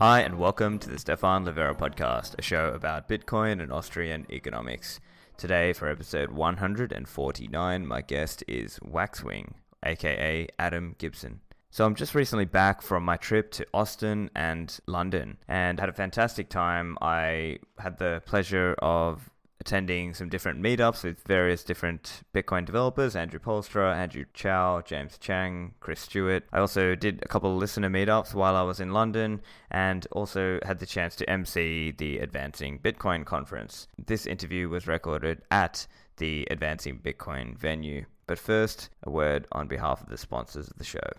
Hi and welcome to the Stefan Livera podcast, a show about Bitcoin and Austrian economics. Today for episode 149, my guest is Waxwing, aka Adam Gibson. So I'm just recently back from my trip to Austin and London and had a fantastic time. I had the pleasure of attending some different meetups with various different Bitcoin developers, Andrew Polstra, Andrew Chow, James Chang, Chris Stewart. I also did a couple of listener meetups while I was in London and also had the chance to MC the Advancing Bitcoin conference. This interview was recorded at the Advancing Bitcoin venue. But first, a word on behalf of the sponsors of the show.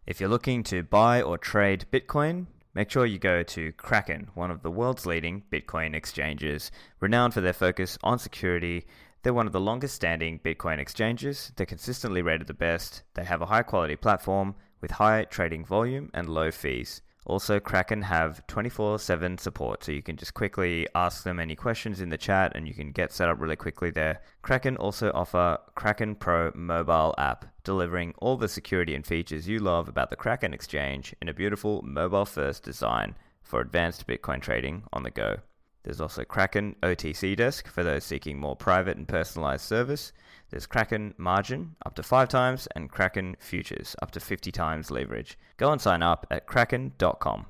If you're looking to buy or trade Bitcoin, make sure you go to Kraken, one of the world's leading Bitcoin exchanges. Renowned for their focus on security, they're one of the longest standing Bitcoin exchanges. They're consistently rated the best. They have a high quality platform with high trading volume and low fees. Also, Kraken have 24/7 support, so you can just quickly ask them any questions in the chat and you can get set up really quickly there. Kraken also offer Kraken Pro mobile app, delivering all the security and features you love about the Kraken exchange in a beautiful mobile-first design for advanced Bitcoin trading on the go. There's also Kraken OTC Desk for those seeking more private and personalized service. There's Kraken Margin up to 5 times and Kraken Futures up to 50 times leverage. Go and sign up at kraken.com.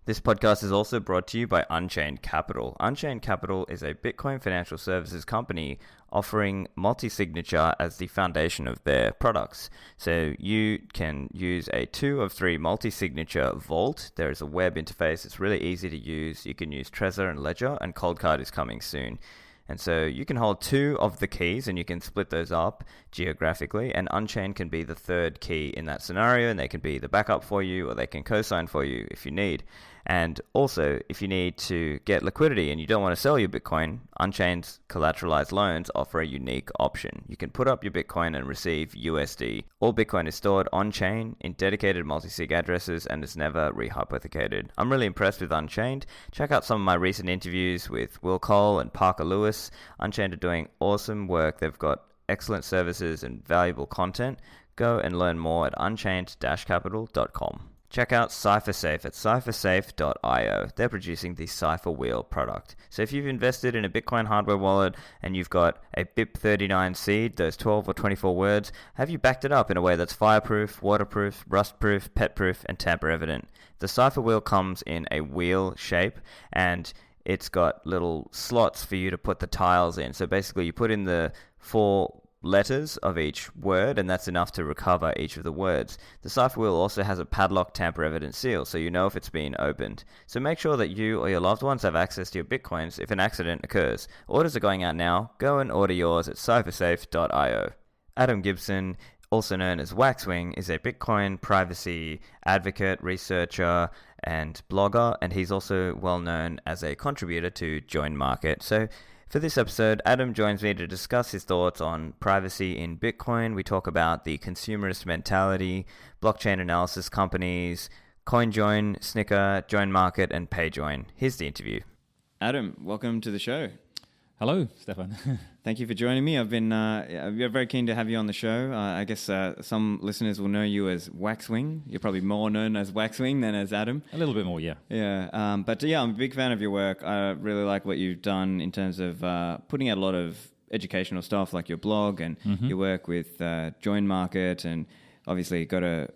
This podcast is also brought to you by Unchained Capital. Unchained Capital is a Bitcoin financial services company offering multi-signature as the foundation of their products. So you can use a 2 of 3 multi-signature vault. There is a web interface. It's really easy to use. You can use Trezor and Ledger, and Coldcard is coming soon. And so you can hold 2 of the keys and you can split those up geographically, and Unchained can be the third key in that scenario, and they can be the backup for you or they can co-sign for you if you need. And also, if you need to get liquidity and you don't want to sell your Bitcoin, Unchained's collateralized loans offer a unique option. You can put up your Bitcoin and receive USD. All Bitcoin is stored on-chain in dedicated multi-sig addresses and is never rehypothecated. I'm really impressed with Unchained. Check out some of my recent interviews with Will Cole and Parker Lewis. Unchained are doing awesome work. They've got excellent services and valuable content. Go and learn more at unchained-capital.com. Check out CipherSafe at cyphersafe.io. They're producing the Cypher Wheel product. So if you've invested in a Bitcoin hardware wallet and you've got a BIP39 seed, those 12 or 24 words, have you backed it up in a way that's fireproof, waterproof, rustproof, petproof, and tamper evident? The Cypher Wheel comes in a wheel shape and it's got little slots for you to put the tiles in. So basically you put in the 4 letters of each word, and that's enough to recover each of the words. The Cypher Wheel also has a padlock tamper evident seal, so you know if it's been opened. So make sure that you or your loved ones have access to your Bitcoins if an accident occurs. Orders are going out now. Go and order yours at cyphersafe.io. Adam Gibson, also known as Waxwing, is a Bitcoin privacy advocate, researcher, and blogger, and he's also well known as a contributor to JoinMarket. So for this episode, Adam joins me to discuss his thoughts on privacy in Bitcoin. We talk about the consumerist mentality, blockchain analysis companies, CoinJoin, SNICKER, JoinMarket, and PayJoin. Here's the interview. Adam, welcome to the show. Hello, Stefan. Thank you for joining me. I've been very keen to have you on the show. I guess some listeners will know you as Waxwing. You're probably more known as Waxwing than as Adam. A little bit more, yeah. Yeah, but I'm a big fan of your work. I really like what you've done in terms of putting out a lot of educational stuff like your blog and your work with JoinMarket, and obviously got a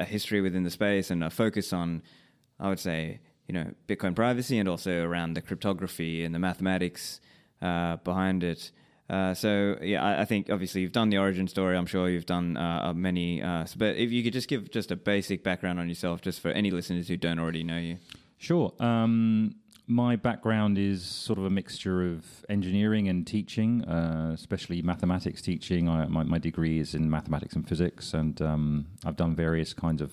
history within the space and a focus on, I would say, Bitcoin privacy and also around the cryptography and the mathematics behind it. I think obviously you've done the origin story. I'm sure you've done many. But if you could just give just a basic background on yourself, just for any listeners who don't already know you. Sure. My background is sort of a mixture of engineering and teaching, especially mathematics teaching. My degree is in mathematics and physics, and I've done various kinds of.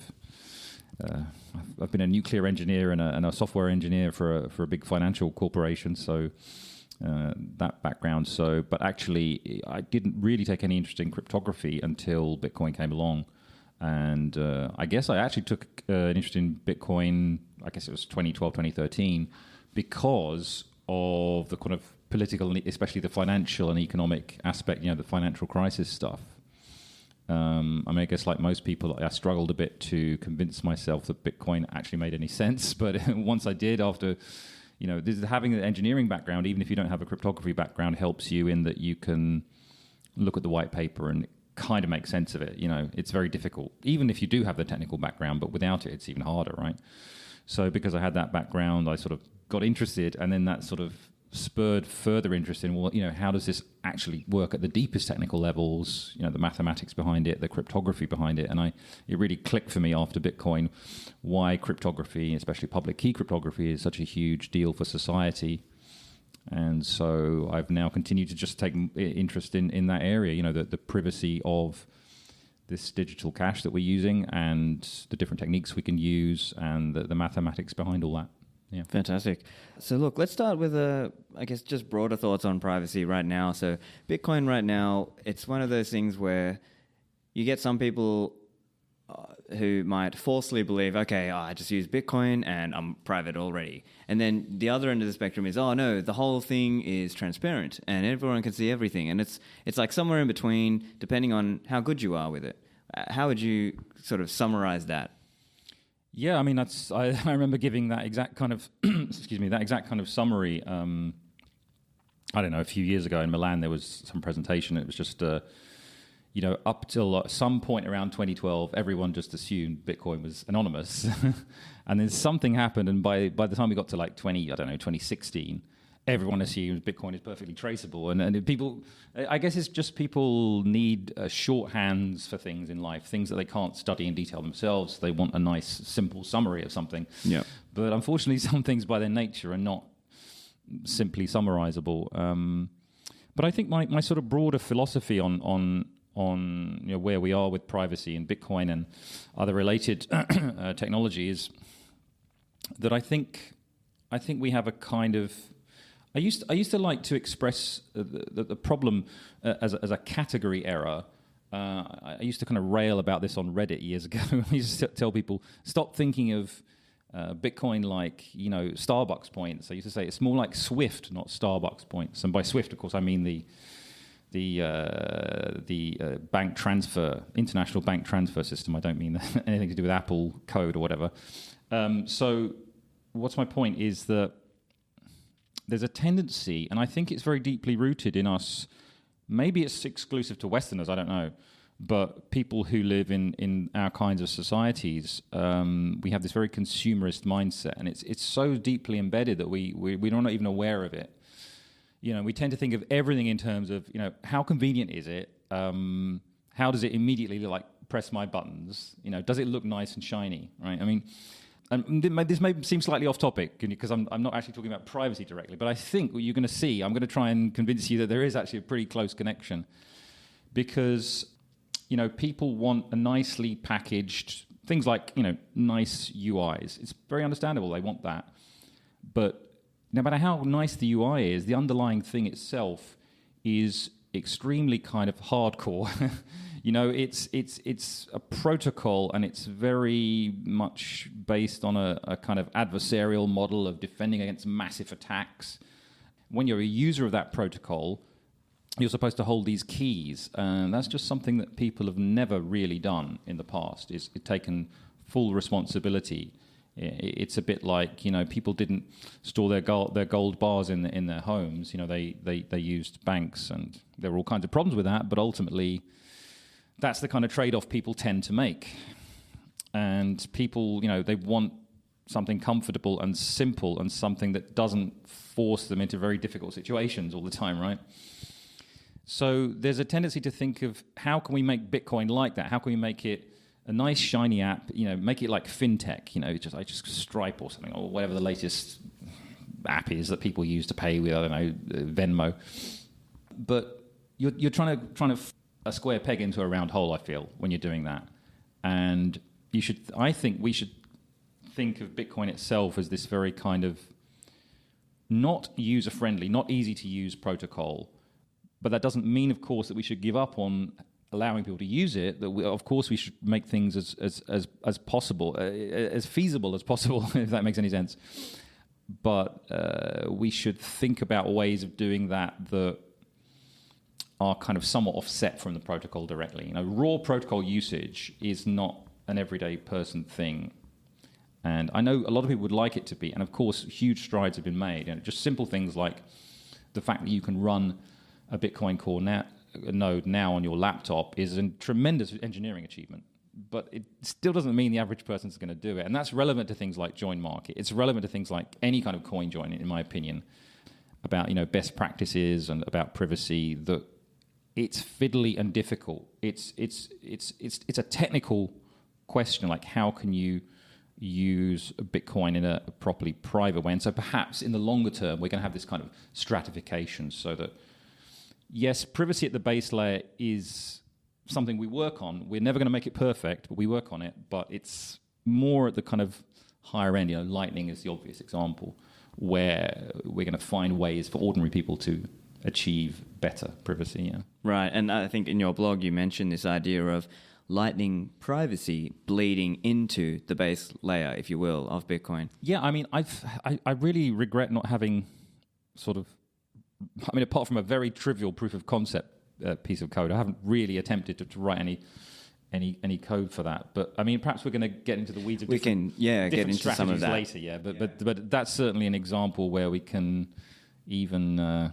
I've been a nuclear engineer and a software engineer for a big financial corporation, so that background. But actually, I didn't really take any interest in cryptography until Bitcoin came along, and I guess I actually took an interest in Bitcoin. I guess it was 2012, 2013, because of the kind of political, especially the financial and economic aspect. The financial crisis stuff. I guess like most people, I struggled a bit to convince myself that Bitcoin actually made any sense. But once I did, after, having an engineering background, even if you don't have a cryptography background, helps you in that you can look at the white paper and kind of make sense of it. It's very difficult, even if you do have the technical background, but without it, it's even harder, right? So because I had that background, I sort of got interested, and then that sort of spurred further interest in, how does this actually work at the deepest technical levels, the mathematics behind it, the cryptography behind it. And it really clicked for me after Bitcoin why cryptography, especially public key cryptography, is such a huge deal for society. And so I've now continued to just take interest in that area, the privacy of this digital cash that we're using and the different techniques we can use and the mathematics behind all that. Yeah. Fantastic. So look, let's start with just broader thoughts on privacy right now. So Bitcoin right now, it's one of those things where you get some people who might falsely believe, okay, I just use Bitcoin and I'm private already. And then the other end of the spectrum is, oh no, the whole thing is transparent and everyone can see everything. And it's like somewhere in between, depending on how good you are with it. How would you sort of summarize that? Yeah, I remember giving that exact kind of summary. I don't know, a few years ago in Milan, there was some presentation. It was just, up till some point around 2012, everyone just assumed Bitcoin was anonymous, and then something happened, and by the time we got to 2016. Everyone assumes Bitcoin is perfectly traceable, and people, I guess it's just people need shorthands for things in life, things that they can't study in detail themselves. They want a nice, simple summary of something. Yeah. But unfortunately, some things by their nature are not simply summarizable. But I think my sort of broader philosophy on where we are with privacy and Bitcoin and other related technology is that I think we have a kind of... I used to like to express the problem as a category error. I used to kind of rail about this on Reddit years ago. I used to tell people, stop thinking of Bitcoin like, Starbucks points. I used to say it's more like Swift, not Starbucks points. And by Swift, of course, I mean the bank transfer, international bank transfer system. I don't mean anything to do with Apple code or whatever. So what's my point is that there's a tendency, and I think it's very deeply rooted in us, maybe it's exclusive to Westerners, I don't know, but people who live in our kinds of societies, we have this very consumerist mindset, and it's so deeply embedded that we're not even aware of it. We tend to think of everything in terms of, how convenient is it? How does it immediately press my buttons? Does it look nice and shiny, right? And this may seem slightly off topic because I'm not actually talking about privacy directly, but I think what you're going to see, I'm going to try and convince you that there is actually a pretty close connection, because people want a nicely packaged things like nice UIs. It's very understandable they want that, but no matter how nice the UI is, the underlying thing itself is extremely kind of hardcore. It's a protocol, and it's very much based on a kind of adversarial model of defending against massive attacks. When you're a user of that protocol, you're supposed to hold these keys, and that's just something that people have never really done in the past, is taken full responsibility. It's a bit like, people didn't store their gold bars in their homes. They used banks, and there were all kinds of problems with that, but ultimately that's the kind of trade-off people tend to make. And people, they want something comfortable and simple and something that doesn't force them into very difficult situations all the time, right? So there's a tendency to think of how can we make Bitcoin like that? How can we make it a nice shiny app, make it like fintech, just Stripe or something, or whatever the latest app is that people use to pay with, I don't know, Venmo. But you're trying to a square peg into a round hole, I feel, when you're doing that. And I think we should think of Bitcoin itself as this very kind of not user-friendly, not easy-to-use protocol. But that doesn't mean, of course, that we should give up on allowing people to use it. Of course, we should make things as possible, as feasible as possible, if that makes any sense. But we should think about ways of doing that are kind of somewhat offset from the protocol directly. Raw protocol usage is not an everyday person thing. And I know a lot of people would like it to be. And of course, huge strides have been made. Just simple things like the fact that you can run a Bitcoin Core node now on your laptop is a tremendous engineering achievement. But it still doesn't mean the average person's going to do it. And that's relevant to things like JoinMarket. It's relevant to things like any kind of CoinJoin, in my opinion, about best practices and about privacy. That it's fiddly and difficult. It's a technical question, like how can you use Bitcoin in a properly private way? And so perhaps in the longer term, we're going to have this kind of stratification so that, yes, privacy at the base layer is something we work on. We're never going to make it perfect, but we work on it. But it's more at the kind of higher end. Lightning is the obvious example, where we're going to find ways for ordinary people to achieve better privacy. Yeah. Right, and I think in your blog you mentioned this idea of Lightning privacy bleeding into the base layer, if you will, of Bitcoin. Yeah, I mean, I really regret not having apart from a very trivial proof of concept piece of code, I haven't really attempted to write any code for that. But I mean, perhaps we're going to get into the weeds of get into some of that later. Yeah, but that's certainly an example where we can even.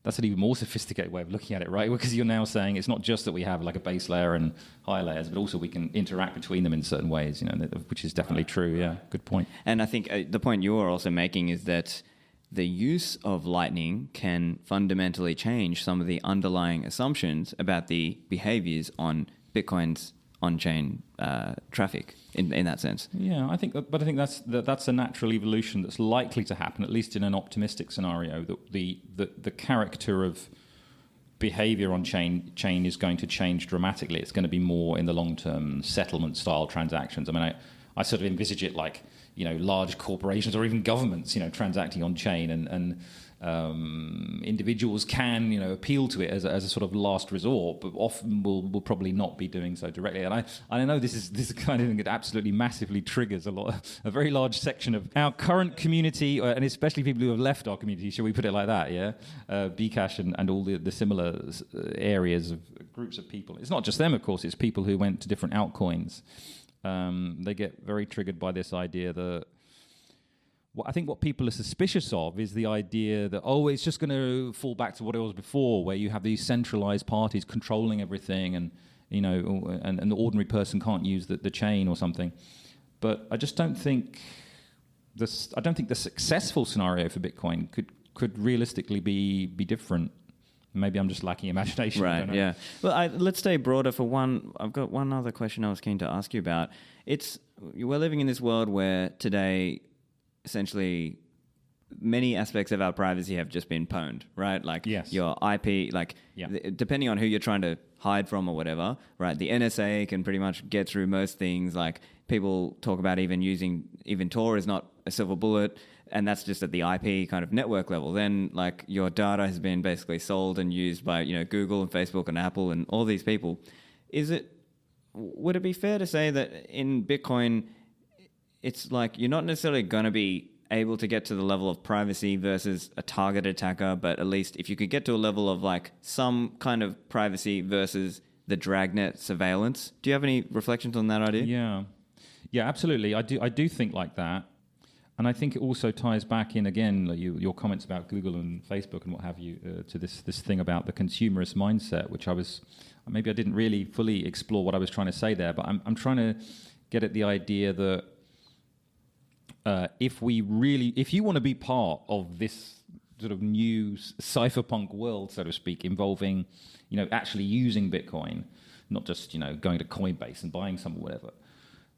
That's an even more sophisticated way of looking at it, right? Because you're now saying it's not just that we have like a base layer and higher layers, but also we can interact between them in certain ways, which is definitely true. Yeah, good point. And I think the point you are also making is that the use of Lightning can fundamentally change some of the underlying assumptions about the behaviors on Bitcoin's on-chain traffic in that sense. Yeah, I think that's a natural evolution that's likely to happen, at least in an optimistic scenario, that the character of behavior on chain is going to change dramatically. It's going to be more in the long-term settlement-style transactions. I mean, I sort of envisage it like, large corporations or even governments, transacting on chain, and individuals can, appeal to it as a sort of last resort, but often will probably not be doing so directly. And I know this is kind of thing that absolutely massively triggers a very large section of our current community, and especially people who have left our community. Shall we put it like that? Yeah, Bcash and all the similar areas of groups of people. It's not just them, of course. It's people who went to different altcoins. They get very triggered by this idea that I think what people are suspicious of is the idea that, it's just going to fall back to what it was before, where you have these centralized parties controlling everything, and and the ordinary person can't use the chain or something. But I just don't think the successful scenario for Bitcoin could realistically be different. Maybe I'm just lacking imagination. Right, yeah. Well, let's stay broader for one. I've got one other question I was keen to ask you about. We're living in this world where today, essentially, many aspects of our privacy have just been pwned, right? Like your IP, depending on who you're trying to hide from or whatever, right? The NSA can pretty much get through most things. Like, people talk about even Tor is not a silver bullet, and that's just at the IP kind of network level. Then, like, your data has been basically sold and used by, Google and Facebook and Apple and all these people. Would it be fair to say that in Bitcoin, it's like you're not necessarily going to be able to get to the level of privacy versus a target attacker, but at least if you could get to a level of like some kind of privacy versus the dragnet surveillance. Do you have any reflections on that idea? Yeah, absolutely. I do think like that. And I think it also ties back in, again, your comments about Google and Facebook and what have you, to this thing about the consumerist mindset, which maybe I didn't really fully explore what I was trying to say there, but I'm trying to get at the idea that if you want to be part of this sort of new cypherpunk world, so to speak, involving, actually using Bitcoin, not just, going to Coinbase and buying some or whatever,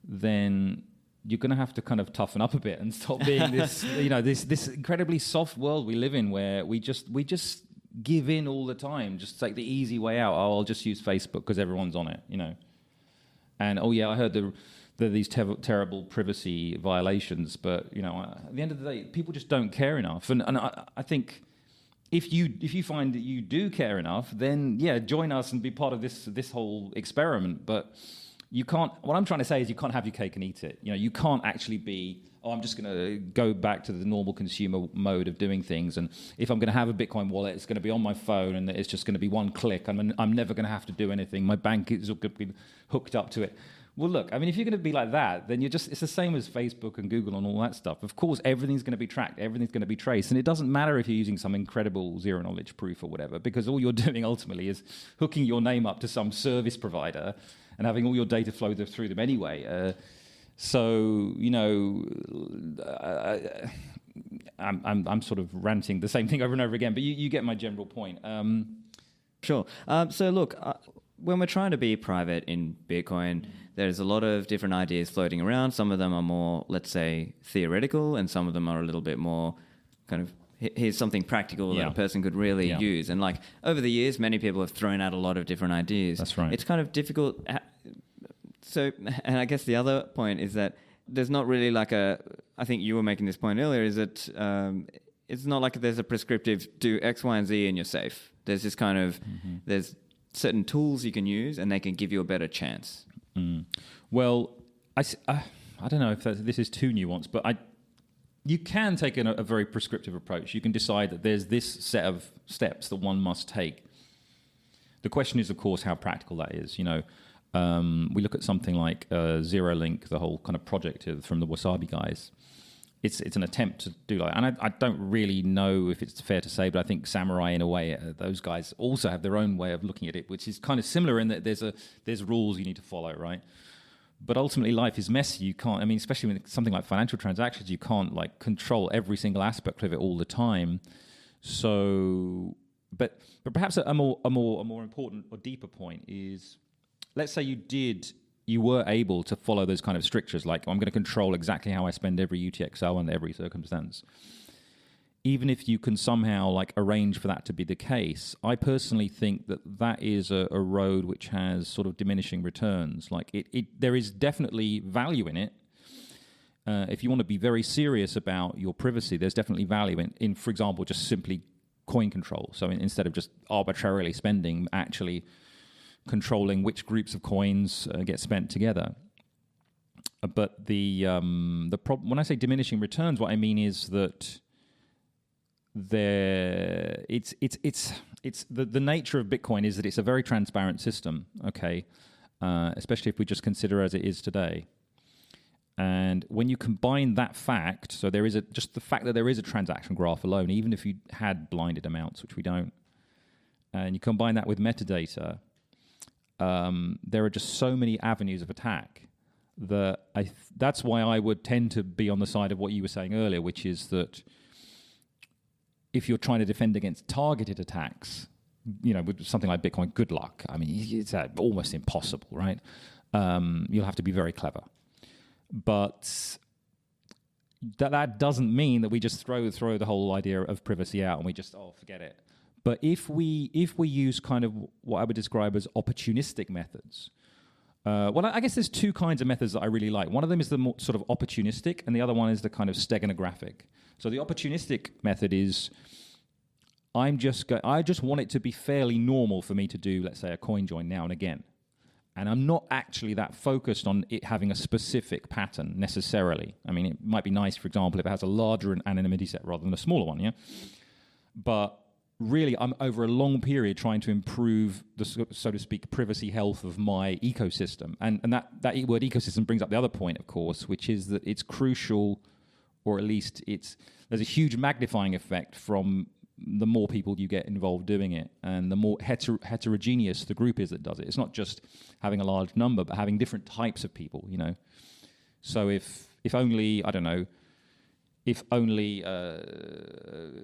then you're going to have to kind of toughen up a bit and stop being this, this incredibly soft world we live in, where we just give in all the time, just take the easy way out. I'll just use Facebook because everyone's on it, And I heard these terrible privacy violations, but at the end of the day, people just don't care enough. And I think if you find that you do care enough, then join us and be part of this whole experiment. But you can't. What I'm trying to say is you can't have your cake and eat it. You know, you can't actually be. Oh, I'm just going to go back to the normal consumer mode of doing things, and if I'm going to have a Bitcoin wallet, it's going to be on my phone, and it's just going to be one click. I'm never going to have to do anything. My bank is going to be hooked up to it. Well, look, I mean, if you're going to be like that, then it's the same as Facebook and Google and all that stuff. Of course, everything's going to be tracked, everything's going to be traced, and it doesn't matter if you're using some incredible zero-knowledge proof or whatever, because all you're doing ultimately is hooking your name up to some service provider and having all your data flow through them anyway. So, you know, I'm sort of ranting the same thing over and over again, but you get my general point. Sure. So look, when we're trying to be private in Bitcoin, there's a lot of different ideas floating around. Some of them are more, let's say, theoretical, and some of them are a little bit more kind of, here's something practical that a person could really use. And like over the years, many people have thrown out a lot of different ideas. That's right. It's kind of difficult. So, and I guess the other point is that there's not really like I think you were making this point earlier, is that it's not like there's a prescriptive do X, Y, and Z and you're safe. There's this kind of, there's certain tools you can use and they can give you a better chance. Well, I don't know if this is too nuanced, but you can take a very prescriptive approach. You can decide that there's this set of steps that one must take. The question is, of course, how practical that is. You know, we look at something like ZeroLink, the whole kind of project from the Wasabi guys. It's an attempt to do that. And I don't really know if it's fair to say, but I think Samurai, in a way, those guys also have their own way of looking at it, which is kind of similar in that there's rules you need to follow, right? But ultimately, life is messy. You can't, I mean, especially with something like financial transactions, you can't like control every single aspect of it all the time. So, but perhaps a more important or deeper point is, let's say you were able to follow those kind of strictures, like I'm going to control exactly how I spend every UTXO under every circumstance. Even if you can somehow like arrange for that to be the case, I personally think that is a road which has sort of diminishing returns. Like there is definitely value in it. If you want to be very serious about your privacy, there's definitely value in, for example, just simply coin control. So instead of just arbitrarily spending, actually controlling which groups of coins get spent together. But the problem, when I say diminishing returns, what I mean is that it's the nature of Bitcoin is that it's a very transparent system. Okay, especially if we just consider as it is today. And when you combine that fact, so there is just the fact that there is a transaction graph alone, even if you had blinded amounts, which we don't, and you combine that with metadata. There are just so many avenues of attack that that's why I would tend to be on the side of what you were saying earlier, which is that if you're trying to defend against targeted attacks, you know, with something like Bitcoin, good luck. I mean, it's almost impossible, right? You'll have to be very clever. But that doesn't mean that we just throw the whole idea of privacy out and we just, forget it. But if we use kind of what I would describe as opportunistic methods, well, I guess there's two kinds of methods that I really like. One of them is the more sort of opportunistic, and the other one is the kind of steganographic. So the opportunistic method is I just want it to be fairly normal for me to do, let's say, a CoinJoin now and again. And I'm not actually that focused on it having a specific pattern necessarily. I mean, it might be nice, for example, if it has a larger anonymity set rather than a smaller one, yeah? But really, I'm over a long period trying to improve the, so to speak, privacy health of my ecosystem. And that word ecosystem brings up the other point, of course, which is that it's crucial, or at least there's a huge magnifying effect from the more people you get involved doing it, and the more heterogeneous the group is that does it. It's not just having a large number, but having different types of people, you know. So if only, I don't know, if only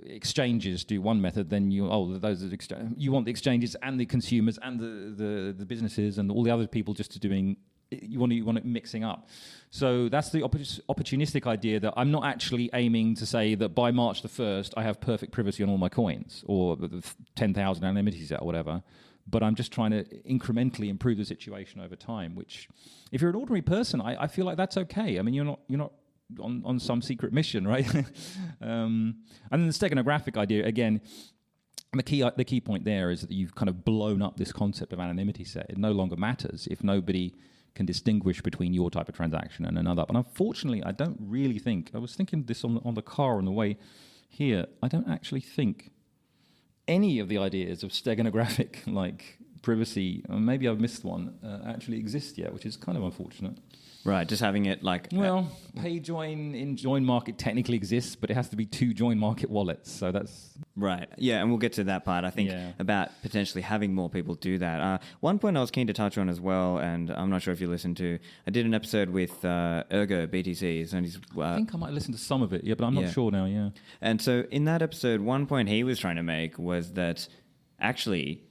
exchanges do one method, then you want the exchanges and the consumers and the businesses and all the other people just doing. You want it mixing up. So that's the opportunistic idea that I'm not actually aiming to say that by March the 1st I have perfect privacy on all my coins or 10,000 anonymity set or whatever. But I'm just trying to incrementally improve the situation over time. Which, if you're an ordinary person, I feel like that's okay. I mean, you're not on some secret mission, right? And then the steganographic idea, again, the key point there is that you've kind of blown up this concept of anonymity set. It no longer matters if nobody can distinguish between your type of transaction and another. But unfortunately, I don't really think, I was thinking this on the car on the way here, I don't actually think any of the ideas of steganographic like privacy, or maybe I've missed one, actually exist yet, which is kind of unfortunate. Right, just having it like... Well, PayJoin in JoinMarket technically exists, but it has to be 2 JoinMarket wallets, so that's... Right, yeah, and we'll get to that part, I think, about potentially having more people do that. One point I was keen to touch on as well, and I'm not sure if you listened to, I did an episode with Ergo BTC. And he's, I think I might listen to some of it, but I'm not sure now, And so in that episode, one point he was trying to make was that actually...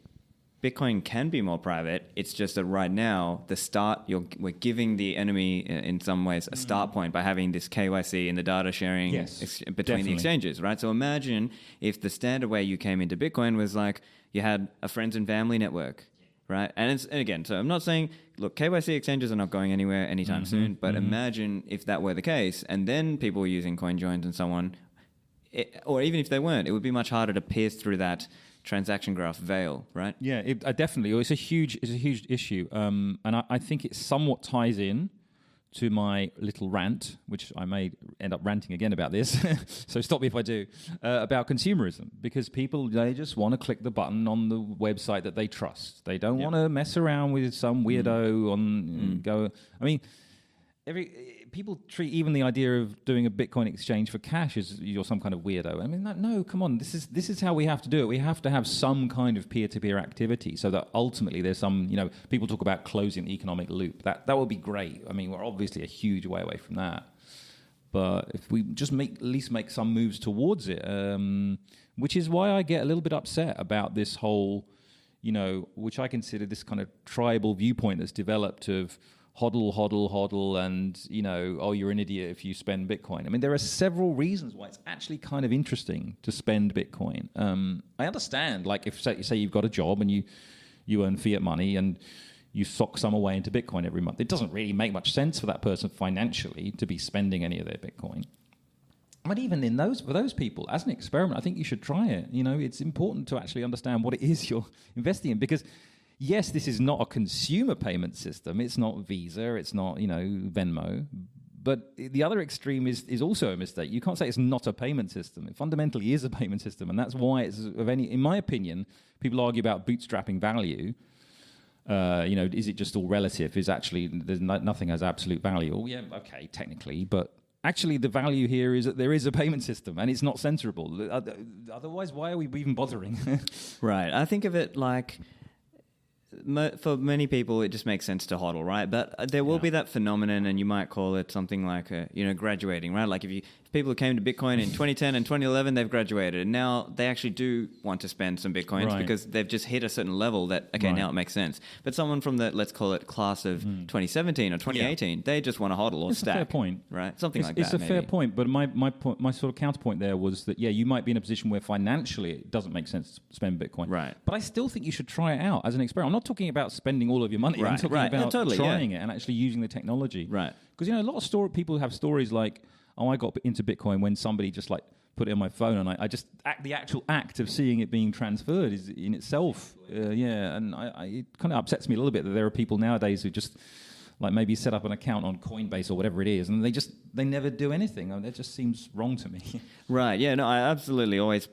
Bitcoin can be more private. It's just that right now, we're giving the enemy in some ways a start point by having this KYC and the data sharing between the exchanges, right? So imagine if the standard way you came into Bitcoin was like you had a friends and family network, right? And again, so I'm not saying, look, KYC exchanges are not going anywhere anytime soon, but imagine if that were the case, and then people were using CoinJoins and so on, or even if they weren't, it would be much harder to pierce through that transaction graph veil, right? Yeah, definitely. It's a huge issue, and I think it somewhat ties in to my little rant, which I may end up ranting again about this. So stop me if I do, about consumerism, because people, they just want to click the button on the website that they trust. They don't want to mess around with some weirdo go. I mean, people treat even the idea of doing a Bitcoin exchange for cash as you're some kind of weirdo. I mean, no, come on. This is how we have to do it. We have to have some kind of peer-to-peer activity so that ultimately there's some, people talk about closing the economic loop. That would be great. I mean, we're obviously a huge way away from that. But if we just at least make some moves towards it, which is why I get a little bit upset about this whole, which I consider this kind of tribal viewpoint that's developed of hodl, and, you're an idiot if you spend Bitcoin. I mean, there are several reasons why it's actually kind of interesting to spend Bitcoin. I understand, like, if say you've got a job and you earn fiat money and you sock some away into Bitcoin every month, it doesn't really make much sense for that person financially to be spending any of their Bitcoin. But even for those people, as an experiment, I think you should try it. It's important to actually understand what it is you're investing in, because yes, this is not a consumer payment system. It's not Visa. It's not, Venmo. But the other extreme is also a mistake. You can't say it's not a payment system. It fundamentally is a payment system, and that's why it's in my opinion, people argue about bootstrapping value. Is it just all relative? Is actually nothing has absolute value? Oh, yeah, okay, technically, but actually the value here is that there is a payment system, and it's not censorable. Otherwise, why are we even bothering? Right. I think of it like, for many people, it just makes sense to hodl, right? But there will be that phenomenon, and you might call it something like, graduating, right? Like if people who came to Bitcoin in 2010 and 2011, they've graduated, and now they actually do want to spend some Bitcoins because they've just hit a certain level that, now it makes sense. But someone from the, let's call it class of 2017 or 2018, they just want to hodl or stack. It's a fair point. Right? Something like that, It's a fair point, but my sort of counterpoint there was that, you might be in a position where financially it doesn't make sense to spend Bitcoin. Right. But I still think you should try it out as an experiment. I'm not talking about spending all of your money. I'm talking about trying it and actually using the technology. Right. Because, a lot of people have stories like, I got into Bitcoin when somebody just like put it on my phone, and I just the actual act of seeing it being transferred is in itself, and it kind of upsets me a little bit that there are people nowadays who just like maybe set up an account on Coinbase or whatever it is, and they never do anything. I mean, that just seems wrong to me. Right. Yeah. No, I absolutely always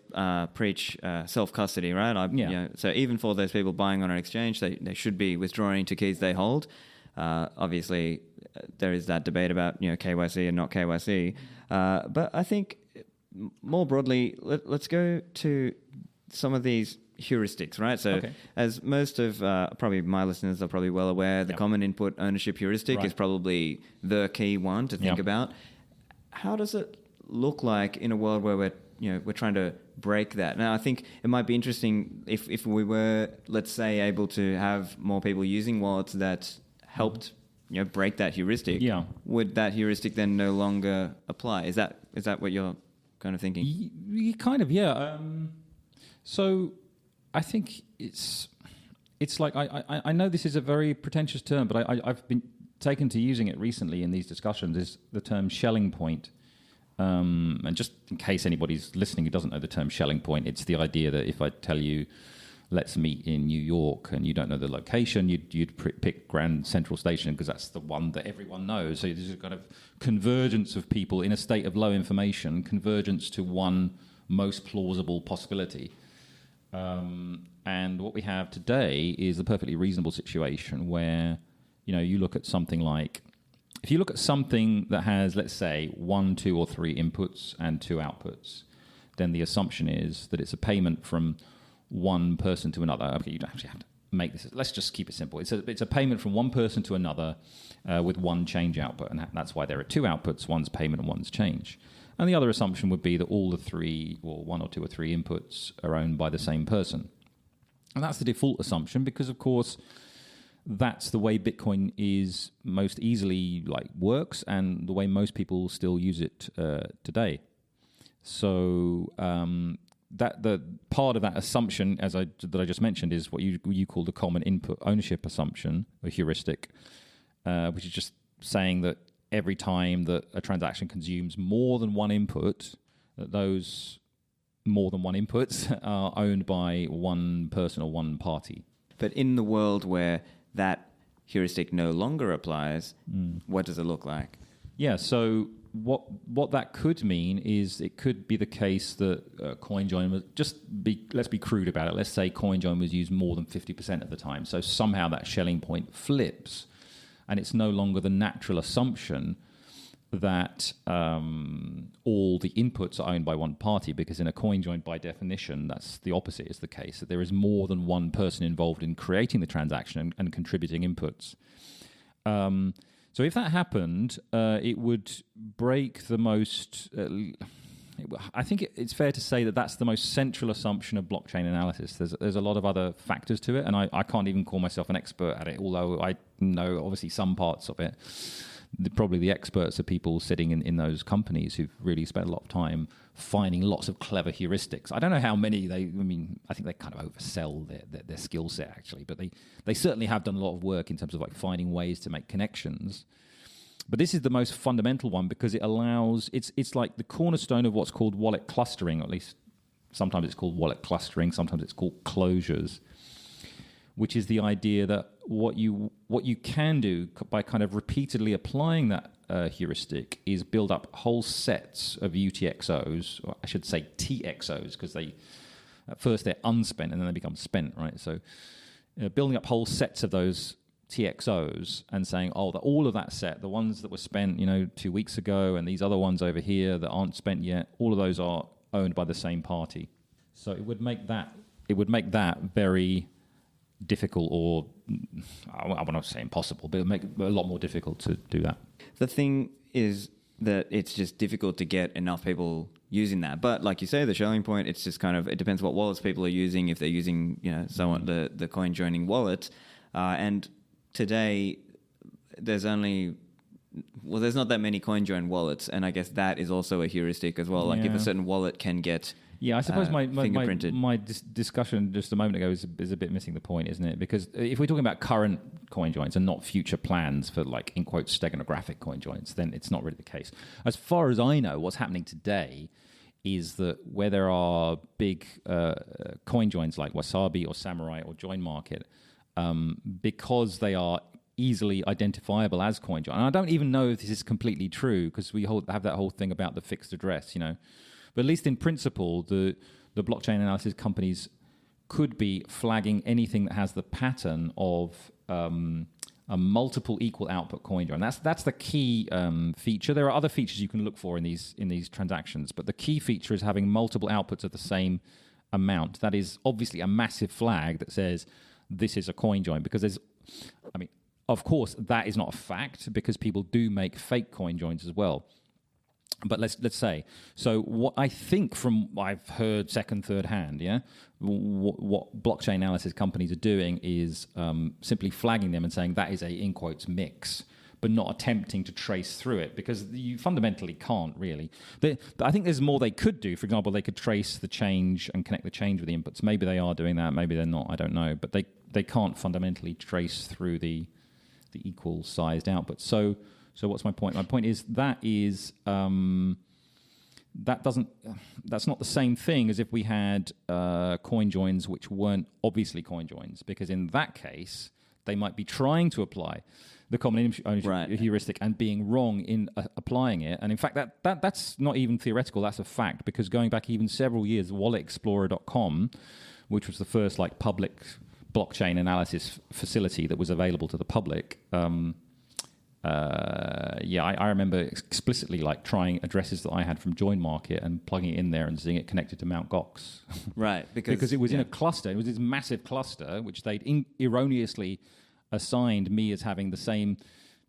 preach self-custody. Right. So even for those people buying on an exchange, they should be withdrawing to keys they hold. Obviously, there is that debate about KYC and not KYC, but I think more broadly, let's go to some of these heuristics, right? So as most of probably my listeners are probably well aware, the common input ownership heuristic is probably the key one to think about. How does it look like in a world where we're trying to break that? Now, I think it might be interesting if we were, let's say, able to have more people using wallets that helped break that heuristic. Would that heuristic then no longer apply? Is that what you're kind of thinking? Kind of, yeah. So I think it's like I know this is a very pretentious term, but I've been taken to using it recently in these discussions. Is the term Schelling point. And just in case anybody's listening who doesn't know the term Schelling point, it's the idea that if I tell you, let's meet in New York, and you don't know the location, you'd pick Grand Central Station because that's the one that everyone knows. So there's a kind of convergence of people in a state of low information, convergence to one most plausible possibility. And what we have today is a perfectly reasonable situation where, you look at something like, if you look at something that has, let's say, 1, 2, or 3 inputs and 2 outputs, then the assumption is that it's a payment from one person to another. Okay, you don't actually have to make this. Let's just keep it simple. It's a payment from one person to another with one change output, and that's why there are 2 outputs, one's payment and one's change. And the other assumption would be that all the 3, or 1 or 2 or 3 inputs are owned by the same person. And that's the default assumption because, of course, that's the way Bitcoin is most easily works and the way most people still use it today. So that the part of that assumption, that I just mentioned, is what you call the common input ownership assumption, or heuristic, which is just saying that every time that a transaction consumes more than one input, that those more than one inputs are owned by one person or one party. But in the world where that heuristic no longer applies, what does it look like? Yeah, so what that could mean is it could be the case that CoinJoin was let's be crude about it. Let's say CoinJoin was used more than 50% of the time. So somehow that Schelling point flips, and it's no longer the natural assumption that all the inputs are owned by one party, because in a CoinJoin, by definition, that's the opposite is the case, that there is more than one person involved in creating the transaction and contributing inputs. So if that happened, it would break the most... I think it's fair to say that that's the most central assumption of blockchain analysis. There's a lot of other factors to it, and I can't even call myself an expert at it, although I know obviously some parts of it. Probably the experts are people sitting in those companies who've really spent a lot of time finding lots of clever heuristics. I don't know how many I think they kind of oversell their skill set actually, but they certainly have done a lot of work in terms of finding ways to make connections. But this is the most fundamental one because it allows, it's like the cornerstone of what's called wallet clustering, or at least sometimes it's called wallet clustering, sometimes it's called closures, which is the idea that what you can do by kind of repeatedly applying that heuristic is build up whole sets of UTXOs, or I should say TXOs, because at first they're unspent and then they become spent, right? So building up whole sets of those TXOs and saying, that all of that set, the ones that were spent 2 weeks ago and these other ones over here that aren't spent yet, all of those are owned by the same party. So it would make that very difficult, or I want to say impossible, but it would make it a lot more difficult to do that. The thing is that it's just difficult to get enough people using that. But like you say, the Schelling point, it's just kind of, it depends what wallets people are using. If they're using, somewhat the coin joining wallet, and today there's not that many CoinJoin wallets, and I guess that is also a heuristic as well. If a certain wallet can get I suppose fingerprinted. my discussion just a moment ago is a bit missing the point, isn't it? Because if we're talking about current CoinJoins and not future plans for in quotes steganographic CoinJoins, then it's not really the case. As far as I know, what's happening today is that where there are big CoinJoins like Wasabi or Samurai or JoinMarket, because they are easily identifiable as CoinJoin. And I don't even know if this is completely true because we have that whole thing about the fixed address, But at least in principle, the blockchain analysis companies could be flagging anything that has the pattern of a multiple equal output CoinJoin. That's the key feature. There are other features you can look for in these transactions, but the key feature is having multiple outputs of the same amount. That is obviously a massive flag that says this is a CoinJoin, because of course, that is not a fact because people do make fake CoinJoins as well. But let's say, so what I think from I've heard second, third hand, what blockchain analysis companies are doing is simply flagging them and saying that is a, in quotes, mix, but not attempting to trace through it because you fundamentally can't really. I think there's more they could do. For example, they could trace the change and connect the change with the inputs. Maybe they are doing that, maybe they're not, I don't know. But they can't fundamentally trace through the equal sized outputs. So what's my point? My point is that is that's not the same thing as if we had coin joins which weren't obviously coin joins, because in that case they might be trying to apply the common ownership heuristic and being wrong in applying it. And in fact, that's not even theoretical, that's a fact, because going back even several years, walletexplorer.com, which was the first like public blockchain analysis facility that was available to the public, I remember explicitly like trying addresses that I had from JoinMarket and plugging it in there and seeing it connected to Mt. Gox. Right, because it was in a cluster. It was this massive cluster which they'd erroneously assigned me as having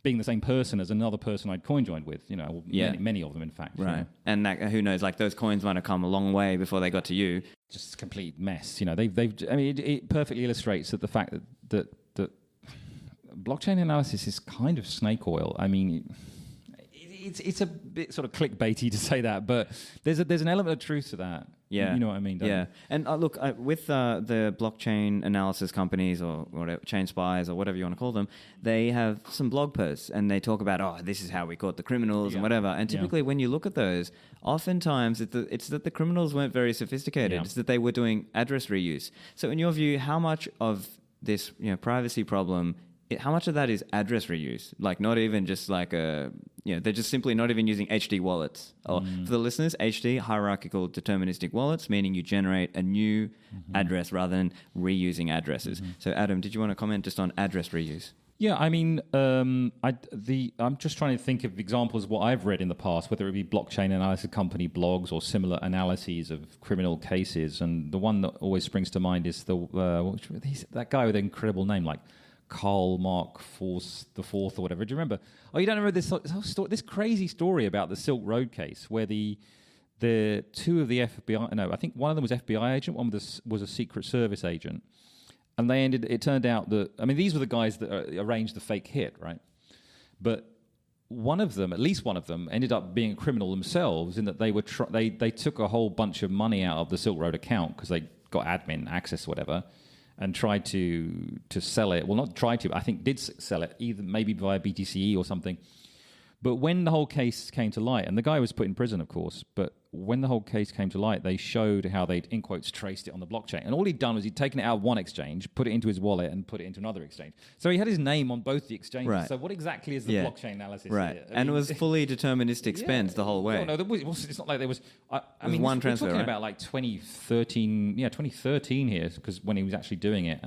being the same person as another person I'd coin joined with. Many of them, in fact. Right, and who knows? Like those coins might have come a long way before they got to you. Just a complete mess. It perfectly illustrates that the fact that blockchain analysis is kind of snake oil. I mean, it's a bit sort of clickbaity to say that, but there's an element of truth to that. Yeah, you know what I mean. Don't you? And look, with the blockchain analysis companies or whatever, chain spies or whatever you want to call them, they have some blog posts and they talk about, this is how we caught the criminals and whatever. And typically, when you look at those, oftentimes it's that the criminals weren't very sophisticated. Yeah. It's that they were doing address reuse. So, in your view, how much of this privacy problem? How much of that is address reuse? Like not even just like they're just simply not even using HD wallets. Or for the listeners, HD, hierarchical deterministic wallets, meaning you generate a new address rather than reusing addresses. So Adam, did you want to comment just on address reuse? Yeah, I mean, I'm just trying to think of examples of what I've read in the past, whether it be blockchain analysis company blogs or similar analyses of criminal cases. And the one that always springs to mind is that guy with an incredible name, like Karl Mark the Fourth or whatever. Do you remember? Oh, you don't remember this crazy story about the Silk Road case where the two of the FBI, no, I think one of them was FBI agent, one was a Secret Service agent, and it turned out that, I mean, these were the guys that arranged the fake hit, right? But at least one of them, ended up being a criminal themselves in that they were they took a whole bunch of money out of the Silk Road account because they got admin access or whatever, and tried to sell it. Well, not tried to, I think did sell it, either maybe via BTCE or something. But when the whole case came to light, and the guy was put in prison, of course, but when the whole case came to light, they showed how they'd, in quotes, traced it on the blockchain. And all he'd done was he'd taken it out of one exchange, put it into his wallet, and put it into another exchange. So he had his name on both the exchanges. Right. So what exactly is the blockchain analysis right. here? And it was fully deterministic spends the whole way. No, it's not like there was... I mean, one we're transfer, talking right? about like 2013 here, because when he was actually doing it.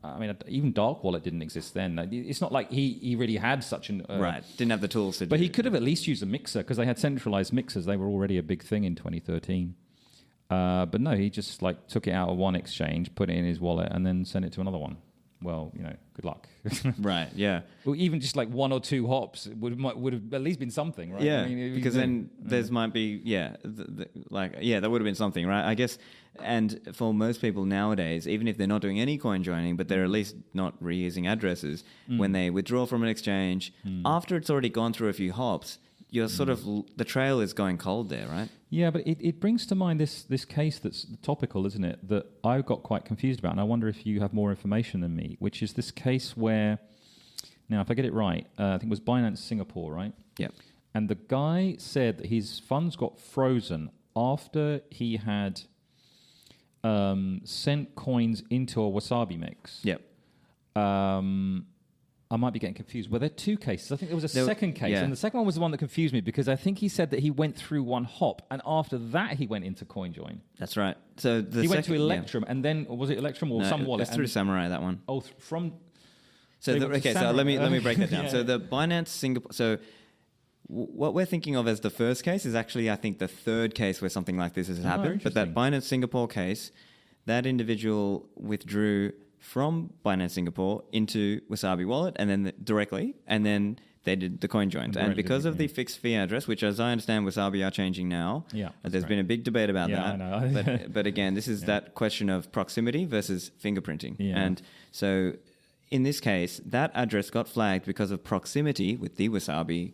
I mean, even Dark Wallet didn't exist then. It's not like he really had such an... right, didn't have the tools to do it. But he could have at least used a mixer, because they had centralized mixers. They were already a big thing in 2013. But no, he just like took it out of one exchange, put it in his wallet, and then sent it to another one. Well, good luck. Right, yeah. Well, even just like one or two hops would have at least been something, right? Yeah, because then there might be, that would have been something, right? I guess, and for most people nowadays, even if they're not doing any coin joining, but they're at least not reusing addresses, when they withdraw from an exchange, after it's already gone through a few hops, you're sort of, the trail is going cold there, right? Yeah, but it brings to mind this case that's topical, isn't it, that I got quite confused about, and I wonder if you have more information than me, which is this case where, now if I get it right, I think it was Binance Singapore, right? Yeah. And the guy said that his funds got frozen after he had sent coins into a wasabi mix. Yep. I might be getting confused. Were there two cases? I think there was a second case, and the second one was the one that confused me, because I think he said that he went through one hop, and after that he went into CoinJoin. That's right. So he went to Electrum, and then, or was it Electrum or some wallet? It's through Samurai, that one. Oh, from... So let me break that down. So the Binance Singapore... So what we're thinking of as the first case is actually, I think, the third case where something like this has happened. But that Binance Singapore case, that individual withdrew from Binance Singapore into Wasabi Wallet and then directly, and then they did the coin joins. And because of the fixed fee address, which as I understand Wasabi are changing now, there's been a big debate about that. I know. but again, this is that question of proximity versus fingerprinting. Yeah. And so in this case, that address got flagged because of proximity with the Wasabi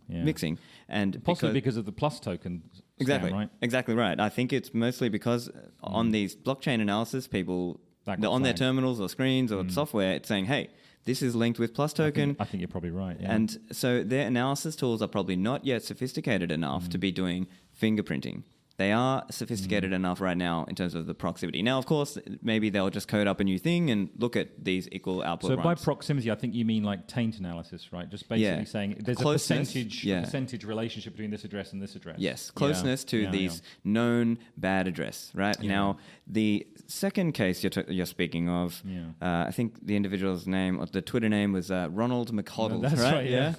mixing. And possibly because of the plus token exactly, scam, right? Exactly right. I think it's mostly because on these blockchain analysis, people... on their terminals or screens or software, it's saying, hey, this is linked with plus token. I think you're probably right. Yeah. And so their analysis tools are probably not yet sophisticated enough to be doing fingerprinting. They are sophisticated enough right now in terms of the proximity. Now, of course, maybe they'll just code up a new thing and look at these equal output So runs. by proximity, I think you mean like taint analysis, right? Just basically saying there's closeness, a percentage relationship between this address and this address. Yes, closeness to these known bad address, right? Yeah. Now, the second case you're speaking of, I think the individual's name, or the Twitter name was Ronald McCoddle, That's right, yeah.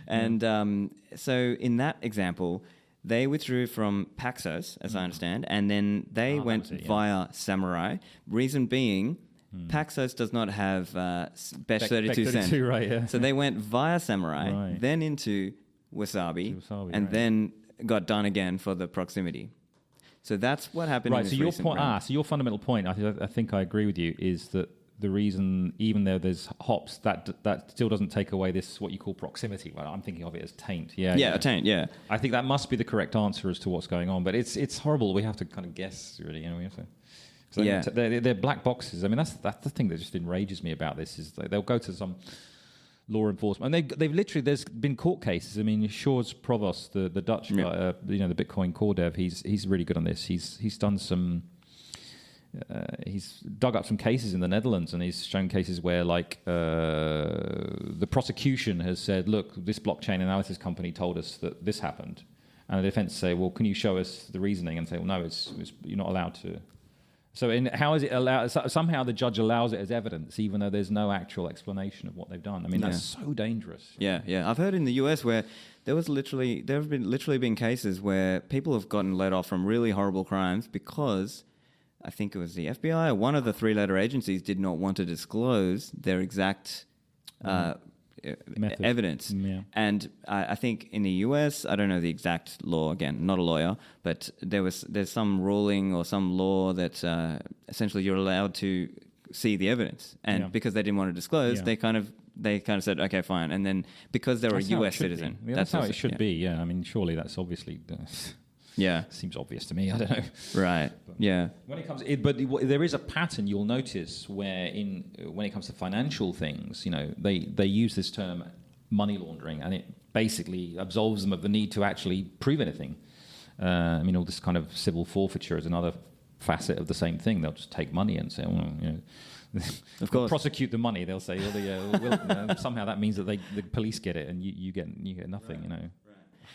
And so in that example, they withdrew from Paxos, as I understand, and then they went via Samurai. Reason being, Paxos does not have Bech 32 cent. Right, yeah. So they went via Samurai, then into Wasabi, and then got done again for the proximity. So that's what happened in this recent round. So your fundamental point, I think I agree with you, is that the reason, even though there's hops, that still doesn't take away this, what you call proximity. Well, I'm thinking of it as taint. A taint, yeah. I think that must be the correct answer as to what's going on. But it's horrible. We have to kind of guess, really. You know, we have to. So they're black boxes. I mean, that's the thing that just enrages me about this, is they'll go to some law enforcement, and they've literally, there's been court cases. I mean, Schnorr Provost, the Dutch guy, the Bitcoin core dev, he's really good on this. He's done some. He's dug up some cases in the Netherlands, and he's shown cases where, like, the prosecution has said, look, this blockchain analysis company told us that this happened. And the defense say, well, can you show us the reasoning? And say, well, no, you're not allowed to. So how is it allowed? Somehow the judge allows it as evidence, even though there's no actual explanation of what they've done. I mean, that's so dangerous. Yeah. I've heard in the US where there have been cases where people have gotten let off from really horrible crimes because I think it was the FBI or one of the three-letter agencies did not want to disclose their exact evidence. Yeah. And I think in the US, I don't know the exact law, again, not a lawyer, but there's some ruling or some law that essentially you're allowed to see the evidence. And because they didn't want to disclose, they kind of said, okay, fine. And then because they're a US citizen. That's how it should be, yeah. I mean, surely that's obviously... seems obvious to me. I don't know. Right. But when it comes, there is a pattern you'll notice where when it comes to financial things, they use this term money laundering, and it basically absolves them of the need to actually prove anything. I mean, all this kind of civil forfeiture is another facet of the same thing. They'll just take money and say, well, of course, prosecute the money. They'll say, somehow that means that the police get it and you get nothing. Right.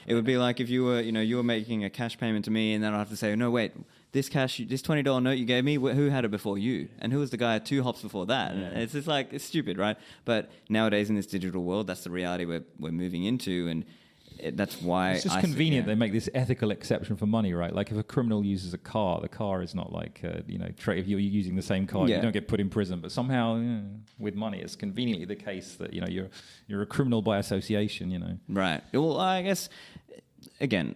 It would be like if you were making a cash payment to me, and then I'd have to say, no, wait, this $20 note you gave me, who had it before you? And who was the guy 2 hops before that? Yeah. It's just like, it's stupid, right? But nowadays in this digital world, that's the reality we're moving into, and that's why it's just convenient they make this ethical exception for money, right? Like if a criminal uses a car, the car is not like if you're using the same car, you don't get put in prison. But somehow with money, it's conveniently the case that you're a criminal by association. Right. Well, I guess again,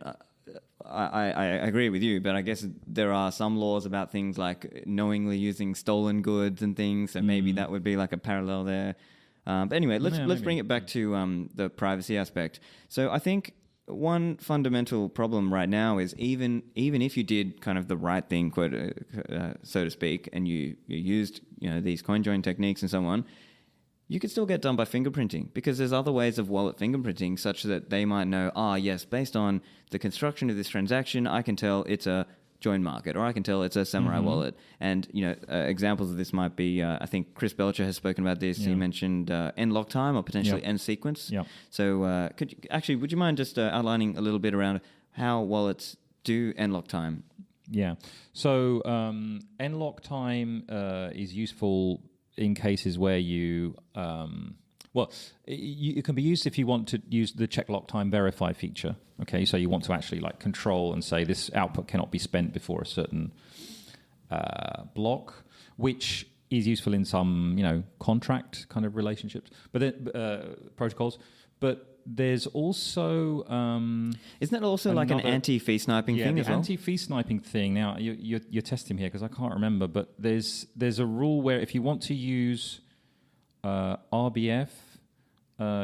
I agree with you, but I guess there are some laws about things like knowingly using stolen goods and things, so maybe that would be like a parallel there. But anyway, let's bring it back to the privacy aspect. So I think one fundamental problem right now is even if you did kind of the right thing, quote, so to speak, and you used these CoinJoin techniques and so on, you could still get done by fingerprinting, because there's other ways of wallet fingerprinting such that they might know, yes, based on the construction of this transaction, I can tell it's a JoinMarket, or I can tell it's a Samurai wallet. And examples of this might be, I think Chris Belcher has spoken about this. He mentioned end lock time or potentially end sequence. So would you mind just outlining a little bit around how wallets do end lock time? Yeah. So end lock time is useful in cases where you... it can be used if you want to use the check lock time verify feature. Okay, so you want to actually control and say this output cannot be spent before a certain block, which is useful in some contract kind of relationships, but then protocols. But there's also isn't that also like an anti-fee sniping thing as well? Anti-fee sniping thing. Now you're testing here because I can't remember, but there's a rule where if you want to use RBF,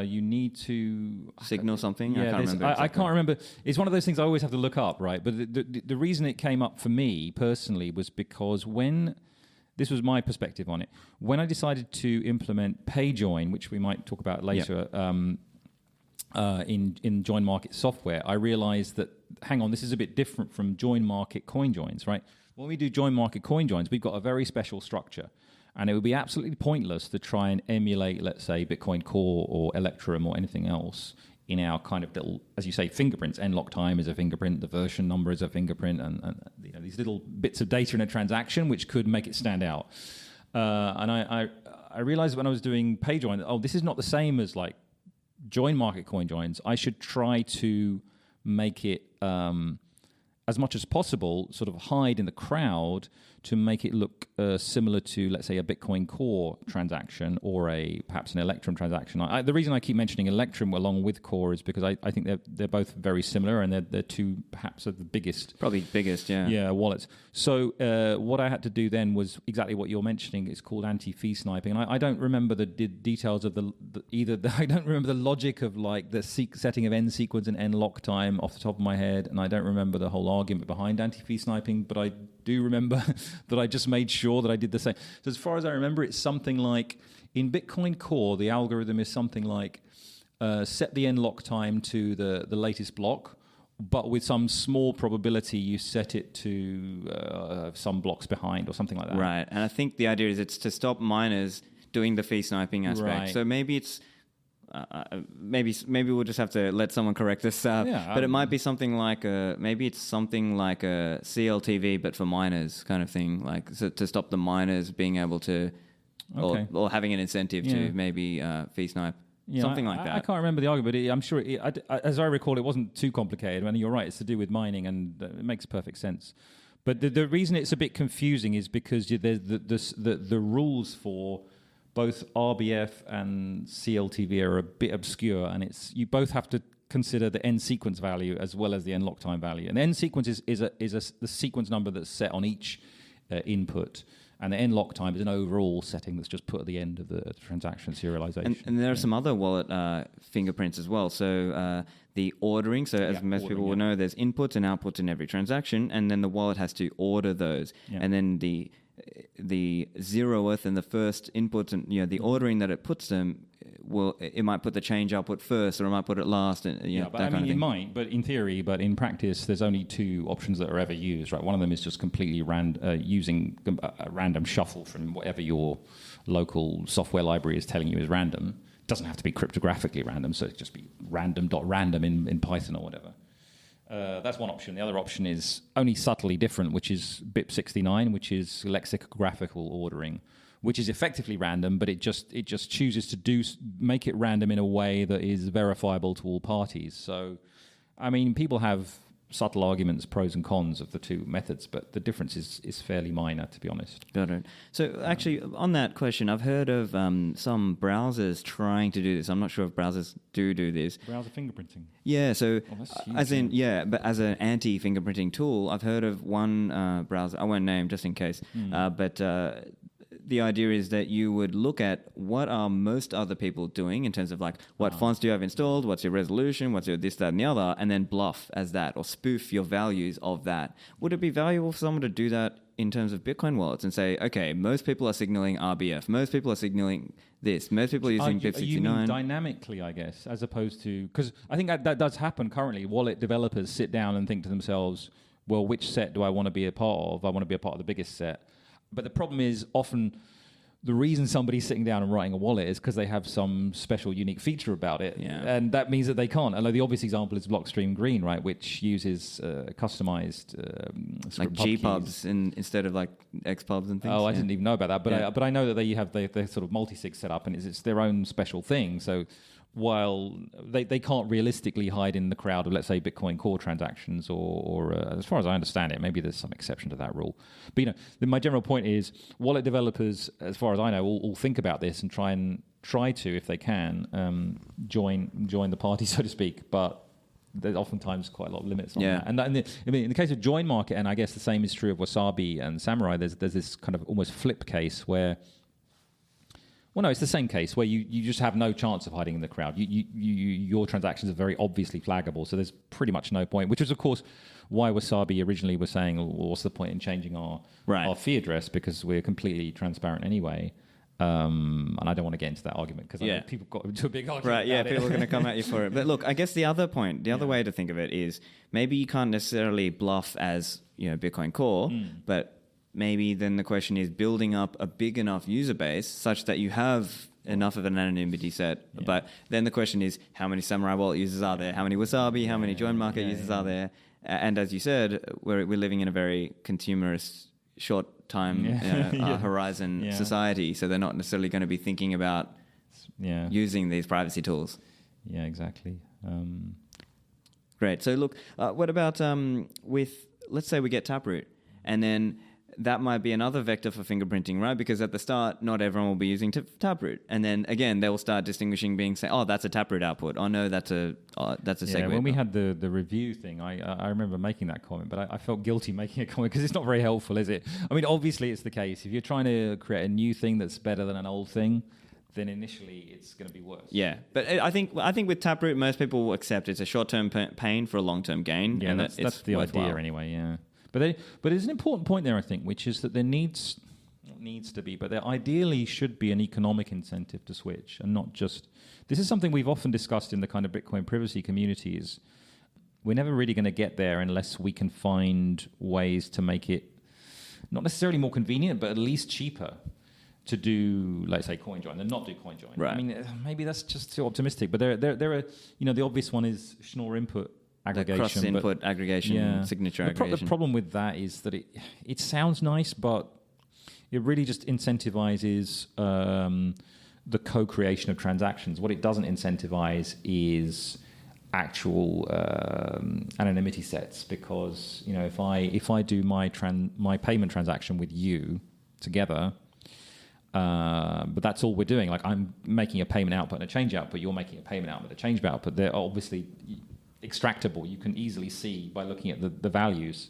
you need to signal something. Yeah, I can't remember. Exactly. I can't remember. It's one of those things I always have to look up, right? But the reason it came up for me personally was because this was my perspective on it. When I decided to implement PayJoin, which we might talk about later, in JoinMarket software, I realized that, hang on, this is a bit different from JoinMarket CoinJoins, right? When we do JoinMarket CoinJoins, we've got a very special structure. And it would be absolutely pointless to try and emulate, let's say, Bitcoin Core or Electrum or anything else in our kind of little, as you say, fingerprints. Nlock time is a fingerprint, the version number is a fingerprint, and these little bits of data in a transaction which could make it stand out. And I realized when I was doing PayJoin, this is not the same as like JoinMarket CoinJoins. I should try to make it as much as possible, sort of hide in the crowd to make it look similar to, let's say, a Bitcoin Core transaction or perhaps an Electrum transaction. The reason I keep mentioning Electrum along with Core is because I think they're both very similar, and they're two perhaps of the biggest. Probably biggest, yeah. Yeah, wallets. So what I had to do then was exactly what you're mentioning. It's called anti-fee sniping. And I don't remember the details of I don't remember the logic of like the setting of end sequence and end lock time off the top of my head, and I don't remember the whole argument behind anti-fee sniping, but I do remember that I just made sure that I did the same. So as far as I remember, it's something like in Bitcoin Core, the algorithm is something like set the end lock time to the latest block, but with some small probability you set it to some blocks behind or something like that. Right, and I think the idea is it's to stop miners doing the fee sniping aspect. Right. So maybe it's maybe we'll just have to let someone correct this. But it might be something like maybe it's something like a CLTV, but for miners kind of thing, like so to stop the miners being able to, or having an incentive to maybe fee snipe. Yeah, something like that. I can't remember the argument, but I'm sure, as I recall, it wasn't too complicated. I mean, you're right, it's to do with mining, and it makes perfect sense. But the reason it's a bit confusing is because there's the rules for both RBF and CLTV are a bit obscure, and you both have to consider the end sequence value as well as the end lock time value. And the end sequence is the sequence number that's set on each input, and the end lock time is an overall setting that's just put at the end of the transaction serialization. And there are some other wallet fingerprints as well. So the ordering. So as most people will know, there's inputs and outputs in every transaction, and then the wallet has to order those, and then the 0th and the first input, and the ordering that it puts them, it might put the change output first, or it might put it last, and but I mean it might, but in theory, but in practice, there's only two options that are ever used, right? One of them is just completely using a random shuffle from whatever your local software library is telling you is random. It doesn't have to be cryptographically random, so it just be random.random in Python or whatever. That's one option. The other option is only subtly different, which is BIP69, which is lexicographical ordering, which is effectively random, but it just chooses to make it random in a way that is verifiable to all parties. So, I mean, people have subtle arguments, pros and cons of the two methods, but the difference is fairly minor, to be honest. Got it. So actually, on that question, I've heard of some browsers trying to do this. I'm not sure if browsers do this. Browser fingerprinting. Yeah, so that's huge, but as an anti-fingerprinting tool, I've heard of one browser, I won't name just in case, but the idea is that you would look at what are most other people doing in terms of like what fonts do you have installed, what's your resolution, what's your this, that, and the other, and then bluff as that or spoof your values of that. Would it be valuable for someone to do that in terms of Bitcoin wallets and say, okay, most people are signaling RBF, most people are signaling this, most people are using BIP69? You mean dynamically, I guess, as opposed to, because I think that does happen currently. Wallet developers sit down and think to themselves, well, which set do I want to be a part of? I want to be a part of the biggest set. But the problem is often the reason somebody's sitting down and writing a wallet is because they have some special unique feature about it. Yeah. And that means that they can't. Although the obvious example is Blockstream Green, right, which uses customized like GPubs instead of like XPubs and things. Oh, I didn't even know about that. But I know that they have their sort of multi-sig set up, and it's their own special thing. So while they can't realistically hide in the crowd of, let's say, Bitcoin Core transactions, or as far as I understand it, maybe there's some exception to that rule. But my general point is, wallet developers, as far as I know, all think about this and try to, if they can, join the party, so to speak. But there's oftentimes quite a lot of limits on that. And in the case of JoinMarket, and I guess the same is true of Wasabi and Samurai, there's this kind of almost flip case where. Well, no, it's the same case where you just have no chance of hiding in the crowd. Your transactions are very obviously flaggable, so there's pretty much no point, which is, of course, why Wasabi originally was saying, well, what's the point in changing our fee address, because we're completely transparent anyway. And I don't want to get into that argument because I know people got into a big argument. Right, yeah, about people it. are going to come at you for it. But look, I guess the other way to think of it is maybe you can't necessarily bluff as, Bitcoin Core, but maybe then the question is building up a big enough user base such that you have enough of an anonymity set. Yeah. But then the question is, how many Samurai Wallet users are there? How many Wasabi? How many JoinMarket users are there? And as you said, we're living in a very consumerist, short time horizon society. So they're not necessarily going to be thinking about using these privacy tools. Yeah, exactly. Great. So look, what about let's say we get Taproot, and then that might be another vector for fingerprinting, right? Because at the start, not everyone will be using Taproot. And then again, they will start distinguishing, saying, oh, that's a Taproot output. Oh, no, that's a SegWit. When we had the review thing, I remember making that comment, but I felt guilty making a comment because it's not very helpful, is it? I mean, obviously it's the case. If you're trying to create a new thing that's better than an old thing, then initially it's going to be worse. Yeah, but I think with Taproot, most people will accept it's a short-term pain for a long-term gain. Yeah, and that's the idea anyway, yeah. But there's an important point there, I think, which is that there there ideally should be an economic incentive to switch, and not just... This is something we've often discussed in the kind of Bitcoin privacy communities. We're never really going to get there unless we can find ways to make it not necessarily more convenient, but at least cheaper to do, let's say, CoinJoin, than not do CoinJoin. Right. I mean, maybe that's just too optimistic, but there are, the obvious one is Schnorr input aggregation. Cross-input aggregation, signature aggregation. The problem with that is that it sounds nice, but it really just incentivizes the co-creation of transactions. What it doesn't incentivize is actual anonymity sets, because if I do my payment transaction with you together, but that's all we're doing. Like, I'm making a payment output and a change output. You're making a payment output and a change output. They're obviously extractable. You can easily see by looking at the values.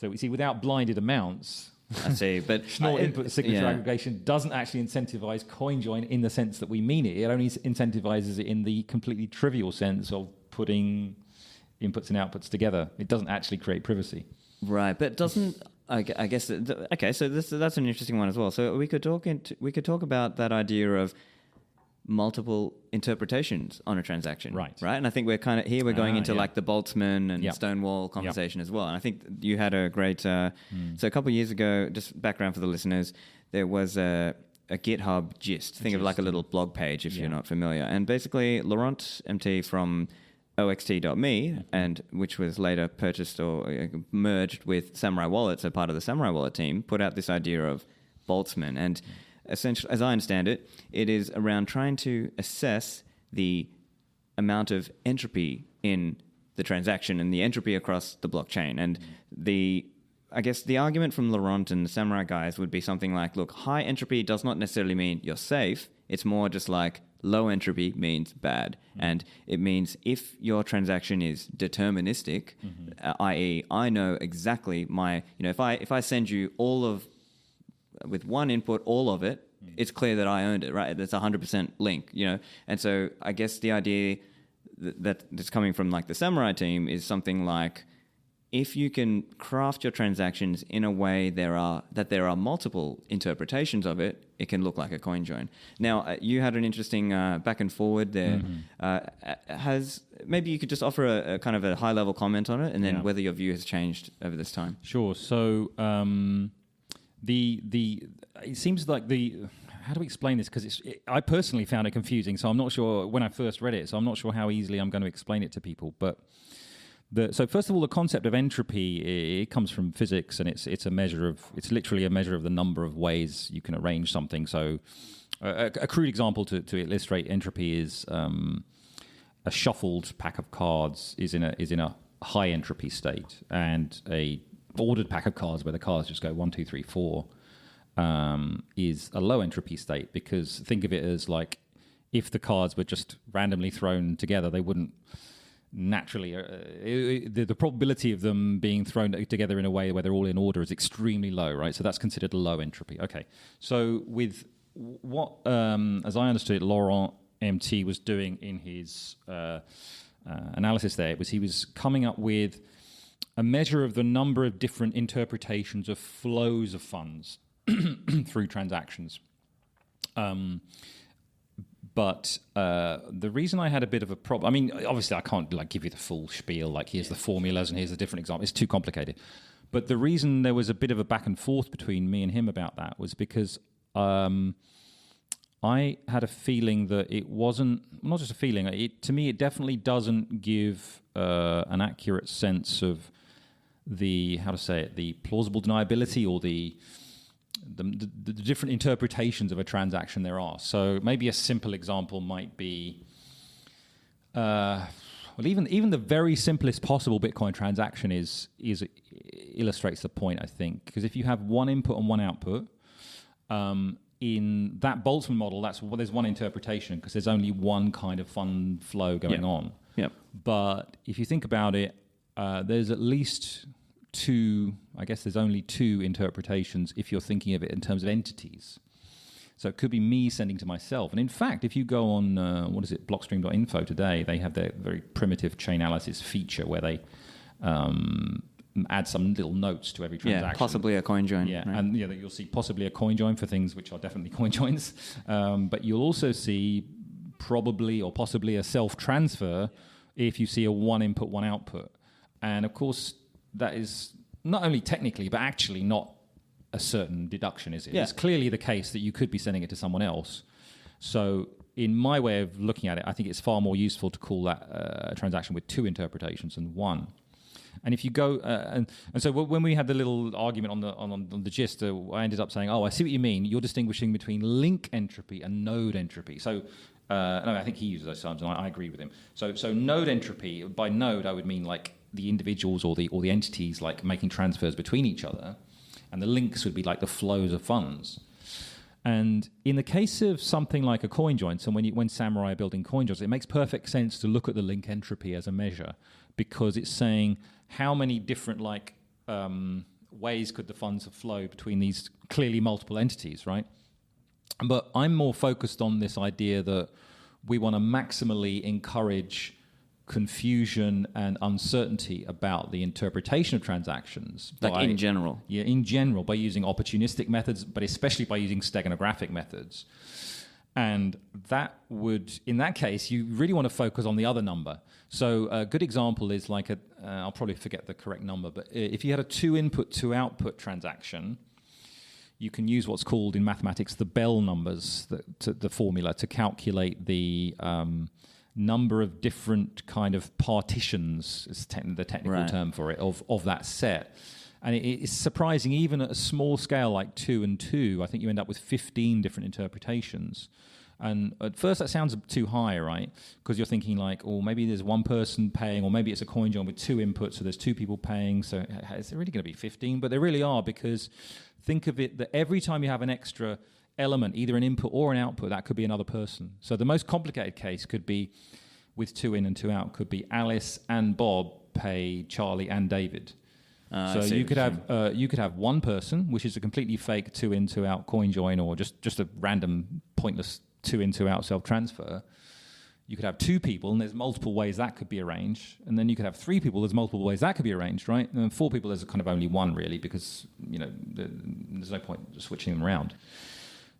So we see without blinded amounts. I see, but Schnorr input signature aggregation doesn't actually incentivize CoinJoin in the sense that we mean it. It only incentivizes it in the completely trivial sense of putting inputs and outputs together. It doesn't actually create privacy. Right, but doesn't... I guess... Okay, so that's an interesting one as well. So we could talk about that idea of multiple interpretations on a transaction, right? And I think we're going into like the Boltzmann and Stonewall conversation as well. And I think you had a great. So a couple of years ago, just background for the listeners, there was a GitHub gist. Think of like a little blog page if you're not familiar. And basically, Laurent MT from oxt.me, and which was later purchased or merged with Samurai Wallet, so part of the Samurai Wallet team, put out this idea of Boltzmann. And essentially, as I understand it, it is around trying to assess the amount of entropy in the transaction and the entropy across the blockchain. And I guess the argument from Laurent and the Samurai guys would be something like, look, high entropy does not necessarily mean you're safe. It's more just like low entropy means bad. And it means if your transaction is deterministic, i.e. I know exactly if I send you with one input, all of it, it's clear that I owned it, right? That's 100% link, And so I guess the idea that's coming from like the Samurai team is something like, if you can craft your transactions in a way there are multiple interpretations of it, it can look like a CoinJoin. Now, you had an interesting back and forward there. Maybe you could just offer a kind of a high-level comment on it, and then whether your view has changed over this time. Sure. So it seems like how do we explain this? Because I personally found it confusing, so I'm not sure when I first read it. So I'm not sure how easily I'm going to explain it to people, but. So first of all, the concept of entropy, it comes from physics, and it's literally a measure of the number of ways you can arrange something. So a crude example to illustrate entropy is a shuffled pack of cards is in a high entropy state, and a ordered pack of cards where the cards just go 1, 2, 3, 4 is a low entropy state, because think of it as like if the cards were just randomly thrown together, they wouldn't naturally the probability of them being thrown together in a way where they're all in order is extremely low, right? So that's considered a low entropy. Okay, so with what as I understood it, Laurent MT was doing in his analysis there, he was coming up with a measure of the number of different interpretations of flows of funds through transactions. But the reason I had a bit of a problem, I mean, obviously I can't like give you the full spiel, like here's the formulas and here's a different example. It's too complicated. But the reason there was a bit of a back and forth between me and him about that was because I had a feeling that it wasn't, not just a feeling, to me it definitely doesn't give an accurate sense of the, how to say it, the plausible deniability or the different interpretations of a transaction there are. So maybe a simple example might be, well, even the very simplest possible Bitcoin transaction illustrates the point, I think, because if you have one input and one output, in that Boltzmann model, there's one interpretation because there's only one kind of fund flow going on. Yep. But if you think about it, there's at least two, I guess there's only two interpretations if you're thinking of it in terms of entities. So it could be me sending to myself. And in fact, if you go on, blockstream.info today, they have their very primitive chain analysis feature where they add some little notes to every transaction. Yeah, possibly a CoinJoin. Yeah, right? and you'll see possibly a CoinJoin for things which are definitely CoinJoins. But you'll also see probably or possibly a self-transfer if you see a one input, one output. And of course, that is not only technically, but actually not a certain deduction, is it? Yeah. It's clearly the case that you could be sending it to someone else. So in my way of looking at it, I think it's far more useful to call that a transaction with two interpretations than one. And if you go and so when we had the little argument on the gist, I ended up saying, "Oh, I see what you mean. You're distinguishing between link entropy and node entropy." So no, I think he uses those terms, and I agree with him. So node entropy, by node, I would mean like the individuals or the entities like making transfers between each other, and the links would be like the flows of funds. And in the case of something like a CoinJoin, so when Samurai are building CoinJoins, it makes perfect sense to look at the link entropy as a measure because it's saying how many different ways could the funds flow between these clearly multiple entities, right? But I'm more focused on this idea that we want to maximally encourage confusion and uncertainty about the interpretation of transactions. In general. Yeah, in general, by using opportunistic methods, but especially by using steganographic methods. And that would, in that case, you really want to focus on the other number. So a good example is like I'll probably forget the correct number, but if you had a two input, two output transaction, you can use what's called in mathematics the Bell numbers, the formula to calculate the number of different kind of partitions, is the technical term for it, of that set. And it's surprising, even at a small scale like 2 and 2, I think you end up with 15 different interpretations. And at first that sounds too high, right? Because you're thinking like, oh, maybe there's one person paying, or maybe it's a CoinJoin with two inputs, so there's two people paying, so is there really going to be 15? But there really are, because think of it that every time you have an extra element, either an input or an output, that could be another person. So the most complicated case could be, with 2 in and 2 out, could be Alice and Bob pay Charlie and David. So you could have one person, which is a completely fake 2 in 2 out CoinJoin, or just a random pointless 2 in 2 out self-transfer. You could have two people, and there's multiple ways that could be arranged. And then you could have 3 people, there's multiple ways that could be arranged, right? And then 4 people, there's kind of only one, really, because there's no point switching them around.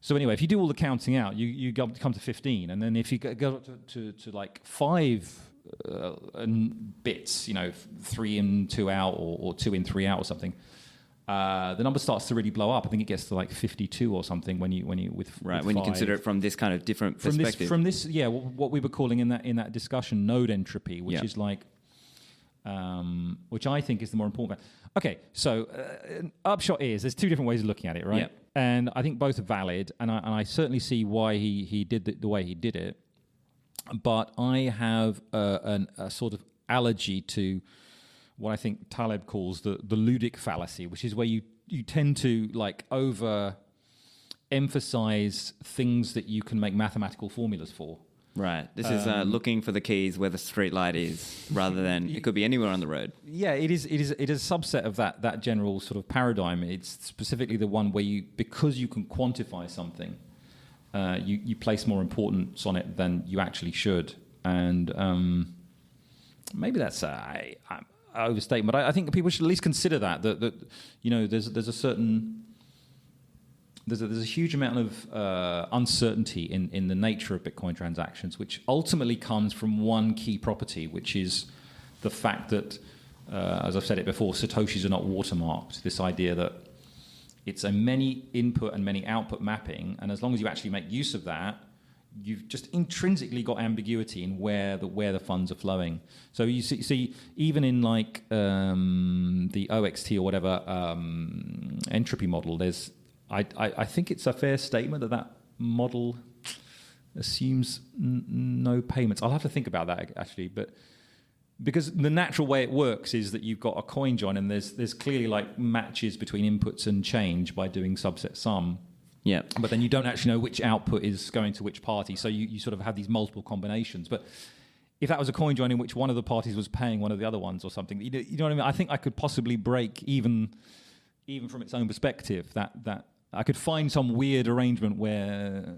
So anyway, if you do all the counting out, you come to 15. And then if you go up to like 5 bits, 3 in 2 out or 2 in 3 out or something, the number starts to really blow up. I think it gets to like 52 or something when you with when you consider it from this kind of different perspective. From this, what we were calling in that discussion node entropy, which is like, which I think is the more important. Okay, so upshot is there's 2 different ways of looking at it, right? Yep. And I think both are valid, and I certainly see why he did the way he did it. But I have a sort of allergy to what I think Taleb calls the ludic fallacy, which is where you tend to like over-emphasize things that you can make mathematical formulas for. Right. This is looking for the keys where the street light is, rather than it could be anywhere on the road. Yeah, it is a subset of that general sort of paradigm. It's specifically the one where because you can quantify something, you place more importance on it than you actually should. And maybe that's I overstatement, but I think people should at least consider that there's there's a huge amount of uncertainty in the nature of Bitcoin transactions, which ultimately comes from one key property, which is the fact that, as I've said it before, Satoshis are not watermarked. This idea that it's a many input and many output mapping, and as long as you actually make use of that, you've just intrinsically got ambiguity in where the funds are flowing. So you see even in like the OXT or whatever entropy model, there's I think it's a fair statement that model assumes no payments. I'll have to think about that actually, but because the natural way it works is that you've got a CoinJoin and there's clearly like matches between inputs and change by doing subset sum. Yeah. But then you don't actually know which output is going to which party. So you sort of have these multiple combinations. But if that was a CoinJoin in which one of the parties was paying one of the other ones or something, you know what I mean? I think I could possibly break even from its own perspective that I could find some weird arrangement where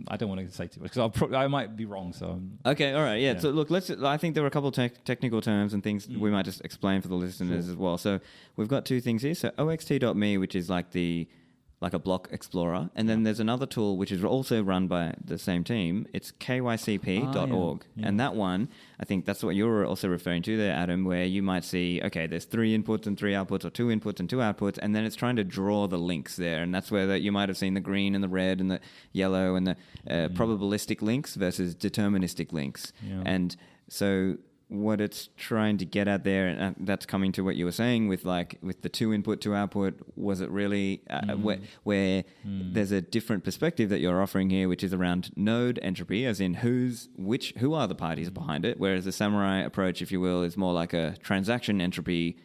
I don't want to say too much because I might be wrong. So okay, all right, yeah. So look, I think there were a couple of technical terms and things we might just explain for the listeners as well. So we've got two things here. So oxt.me, which is like a block explorer. And then there's another tool which is also run by the same team. It's kycp.org. Yeah. And that one, I think that's what you were also referring to there, Adam, where you might see, okay, there's 3 inputs and 3 outputs or 2 inputs and 2 outputs. And then it's trying to draw the links there. And that's where you might have seen the green and the red and the yellow and the probabilistic links versus deterministic links. Yeah. And so what it's trying to get at there, and that's coming to what you were saying with the 2 input, 2 output, was it really where there's a different perspective that you're offering here, which is around node entropy, as in who are the parties behind it, whereas the Samurai approach, if you will, is more like a transaction entropy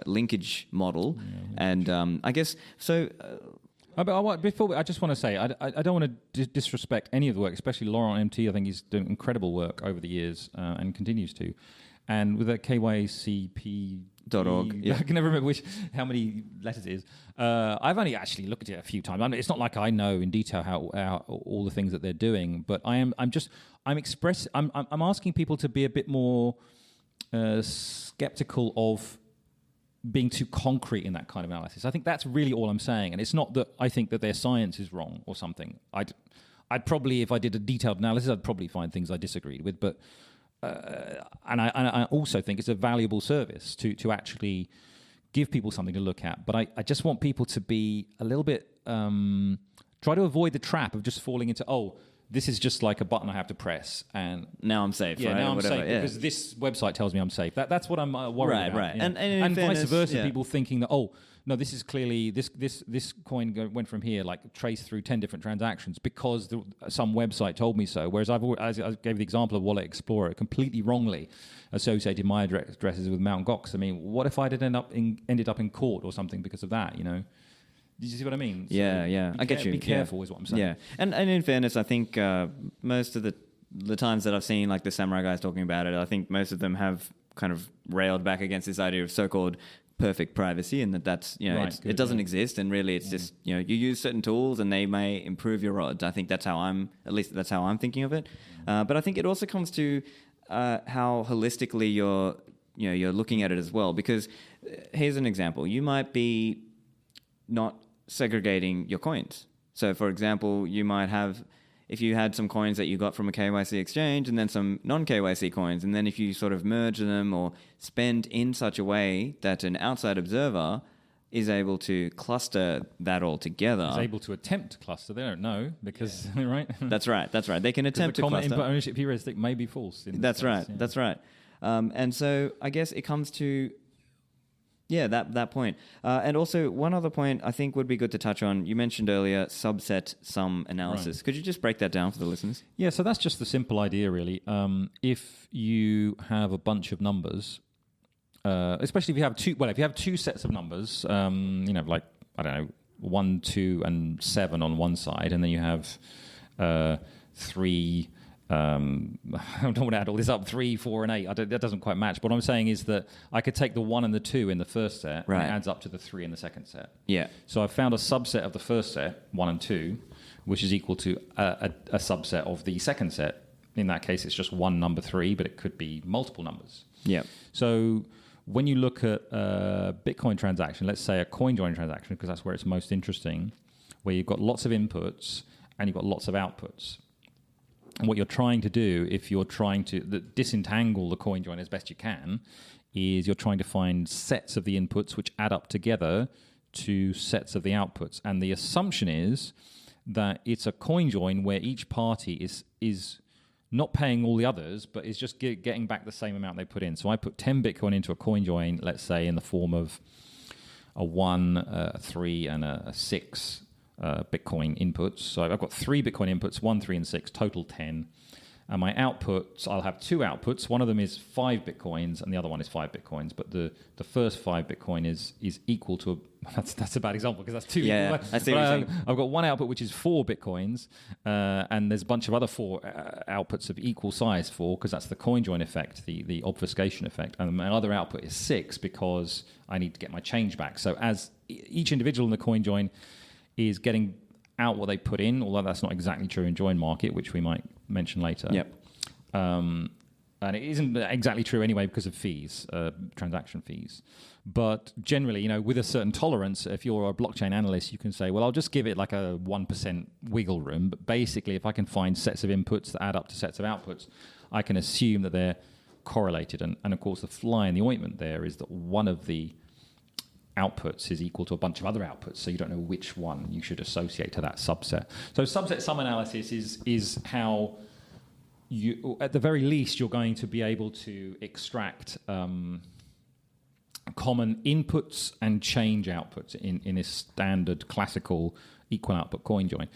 linkage model. And I guess so. Before I just want to say I don't want to disrespect any of the work, especially Laurent MT. I think he's doing incredible work over the years and continues to. And with the kycp.org, yeah. I can never remember how many letters it is. I've only actually looked at it a few times. I mean, it's not like I know in detail how all the things that they're doing, but I'm asking people to be a bit more skeptical of being too concrete in that kind of analysis. I think that's really all I'm saying. And it's not that I think that their science is wrong or something. I'd probably, if I did a detailed analysis, I'd probably find things I disagreed with. But and I also think it's a valuable service to actually give people something to look at. But I just want people to be a little bit, try to avoid the trap of just falling into, this is just like a button I have to press, and now I'm safe. Yeah, right? now I'm Whatever, safe because this website tells me I'm safe. That's what I'm worried about. Right. Yeah. And vice fairness, versa, people thinking that no, this is clearly this coin went from here, like traced through 10 different transactions because some website told me so. Whereas I gave the example of Wallet Explorer, completely wrongly associated my addresses with Mt. Gox. I mean, what if I'd ended up in court or something because of that? You know. Did you see what I mean? So yeah. I get you. Be careful is what I'm saying. Yeah, and in fairness, I think most of the times that I've seen like the Samurai guys talking about it, I think most of them have kind of railed back against this idea of so-called perfect privacy, and that's it doesn't exist, and really it's just you use certain tools and they may improve your odds. I think that's how I'm thinking of it. But I think it also comes to how holistically you're looking at it as well. Because here's an example: you might be not segregating your coins. So, for example, you might have, if you had some coins that you got from a KYC exchange and then some non-KYC coins, and then if you sort of merge them or spend in such a way that an outside observer is able to cluster that all together. Is able to attempt to cluster. They don't know because, right? That's right. They can attempt to cluster. The common input ownership heuristic may be false. That's right. And so I guess it comes to that point. And also one other point I think would be good to touch on. You mentioned earlier subset sum analysis. Right. Could you just break that down for the listeners? Yeah, so that's just the simple idea, really. If you have a bunch of numbers, especially if you have two sets of numbers, like, I don't know, 1, 2, and 7 on one side, and then you have 3. I don't want to add all this up. 3, 4, and 8. That doesn't quite match. But what I'm saying is that I could take the 1 and the 2 in the first set, and it adds up to the 3 in the second set. Yeah. So I've found a subset of the first set, 1 and 2, which is equal to a subset of the second set. In that case, it's just one number 3, but it could be multiple numbers. Yeah. So when you look at a Bitcoin transaction, let's say a CoinJoin transaction, because that's where it's most interesting, where you've got lots of inputs and you've got lots of outputs. And what you're trying to do, if you're trying to disentangle the CoinJoin as best you can, is you're trying to find sets of the inputs which add up together to sets of the outputs. And the assumption is that it's a CoinJoin where each party is not paying all the others, but is just getting back the same amount they put in. So I put 10 Bitcoin into a CoinJoin, let's say, in the form of a 1, a 3, and a 6 Bitcoin inputs. So I've got 3 Bitcoin inputs, 1, 3, and 6, total 10. And my outputs, I'll have 2 outputs. One of them is 5 Bitcoins, and the other one is 5 Bitcoins. But the first 5 Bitcoin is equal to that's a bad example because that's 2. Yeah, I see what you're saying. I've got one output which is 4 Bitcoins, and there's a bunch of other 4 outputs of equal size, 4, because that's the CoinJoin effect, the obfuscation effect. And my other output is 6 because I need to get my change back. So as each individual in the CoinJoin is getting out what they put in, although that's not exactly true in JoinMarket, which we might mention later. Yep. And it isn't exactly true anyway because of fees, transaction fees. But generally, with a certain tolerance, if you're a blockchain analyst, you can say, well, I'll just give it like a 1% wiggle room. But basically, if I can find sets of inputs that add up to sets of outputs, I can assume that they're correlated. And of course, the fly in the ointment there is that one of the outputs is equal to a bunch of other outputs, so you don't know which one you should associate to that subset. So subset sum analysis is how you, at the very least, you're going to be able to extract common inputs and change outputs in a standard classical equal output CoinJoin.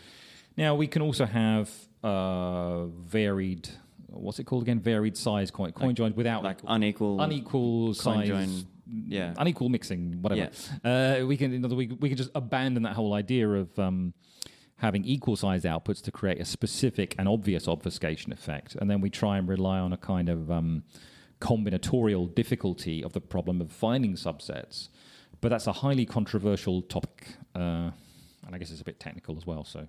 Now, we can also have varied, what's it called again? Varied size CoinJoins without like unequal size. CoinJoin. Yeah, unequal mixing, whatever. Yeah. We can just abandon that whole idea of having equal sized outputs to create a specific and obvious obfuscation effect, and then we try and rely on a kind of combinatorial difficulty of the problem of finding subsets. But that's a highly controversial topic, and I guess it's a bit technical as well. So,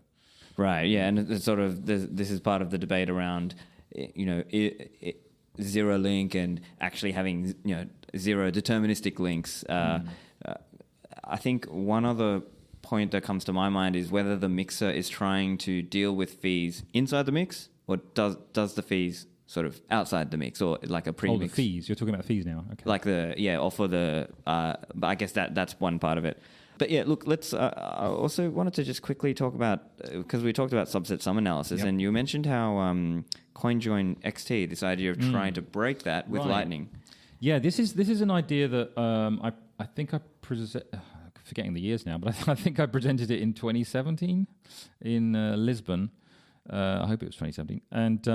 right, yeah, and it's sort of this is part of the debate around, zero link and actually having zero deterministic links. I think one other point that comes to my mind is whether the mixer is trying to deal with fees inside the mix, or does the fees sort of outside the mix, or like a pre-mix. Oh, the fees. You're talking about fees now. Okay. Like or for the. But I guess that's one part of it. But yeah, look, let's. I also wanted to just quickly talk about, because we talked about subset sum analysis, and you mentioned how CoinJoinXT, this idea of trying to break that with Lightning. Yeah, this is an idea that I think I forgetting the years now, but I think I presented it in 2017 in Lisbon. I hope it was 2017, and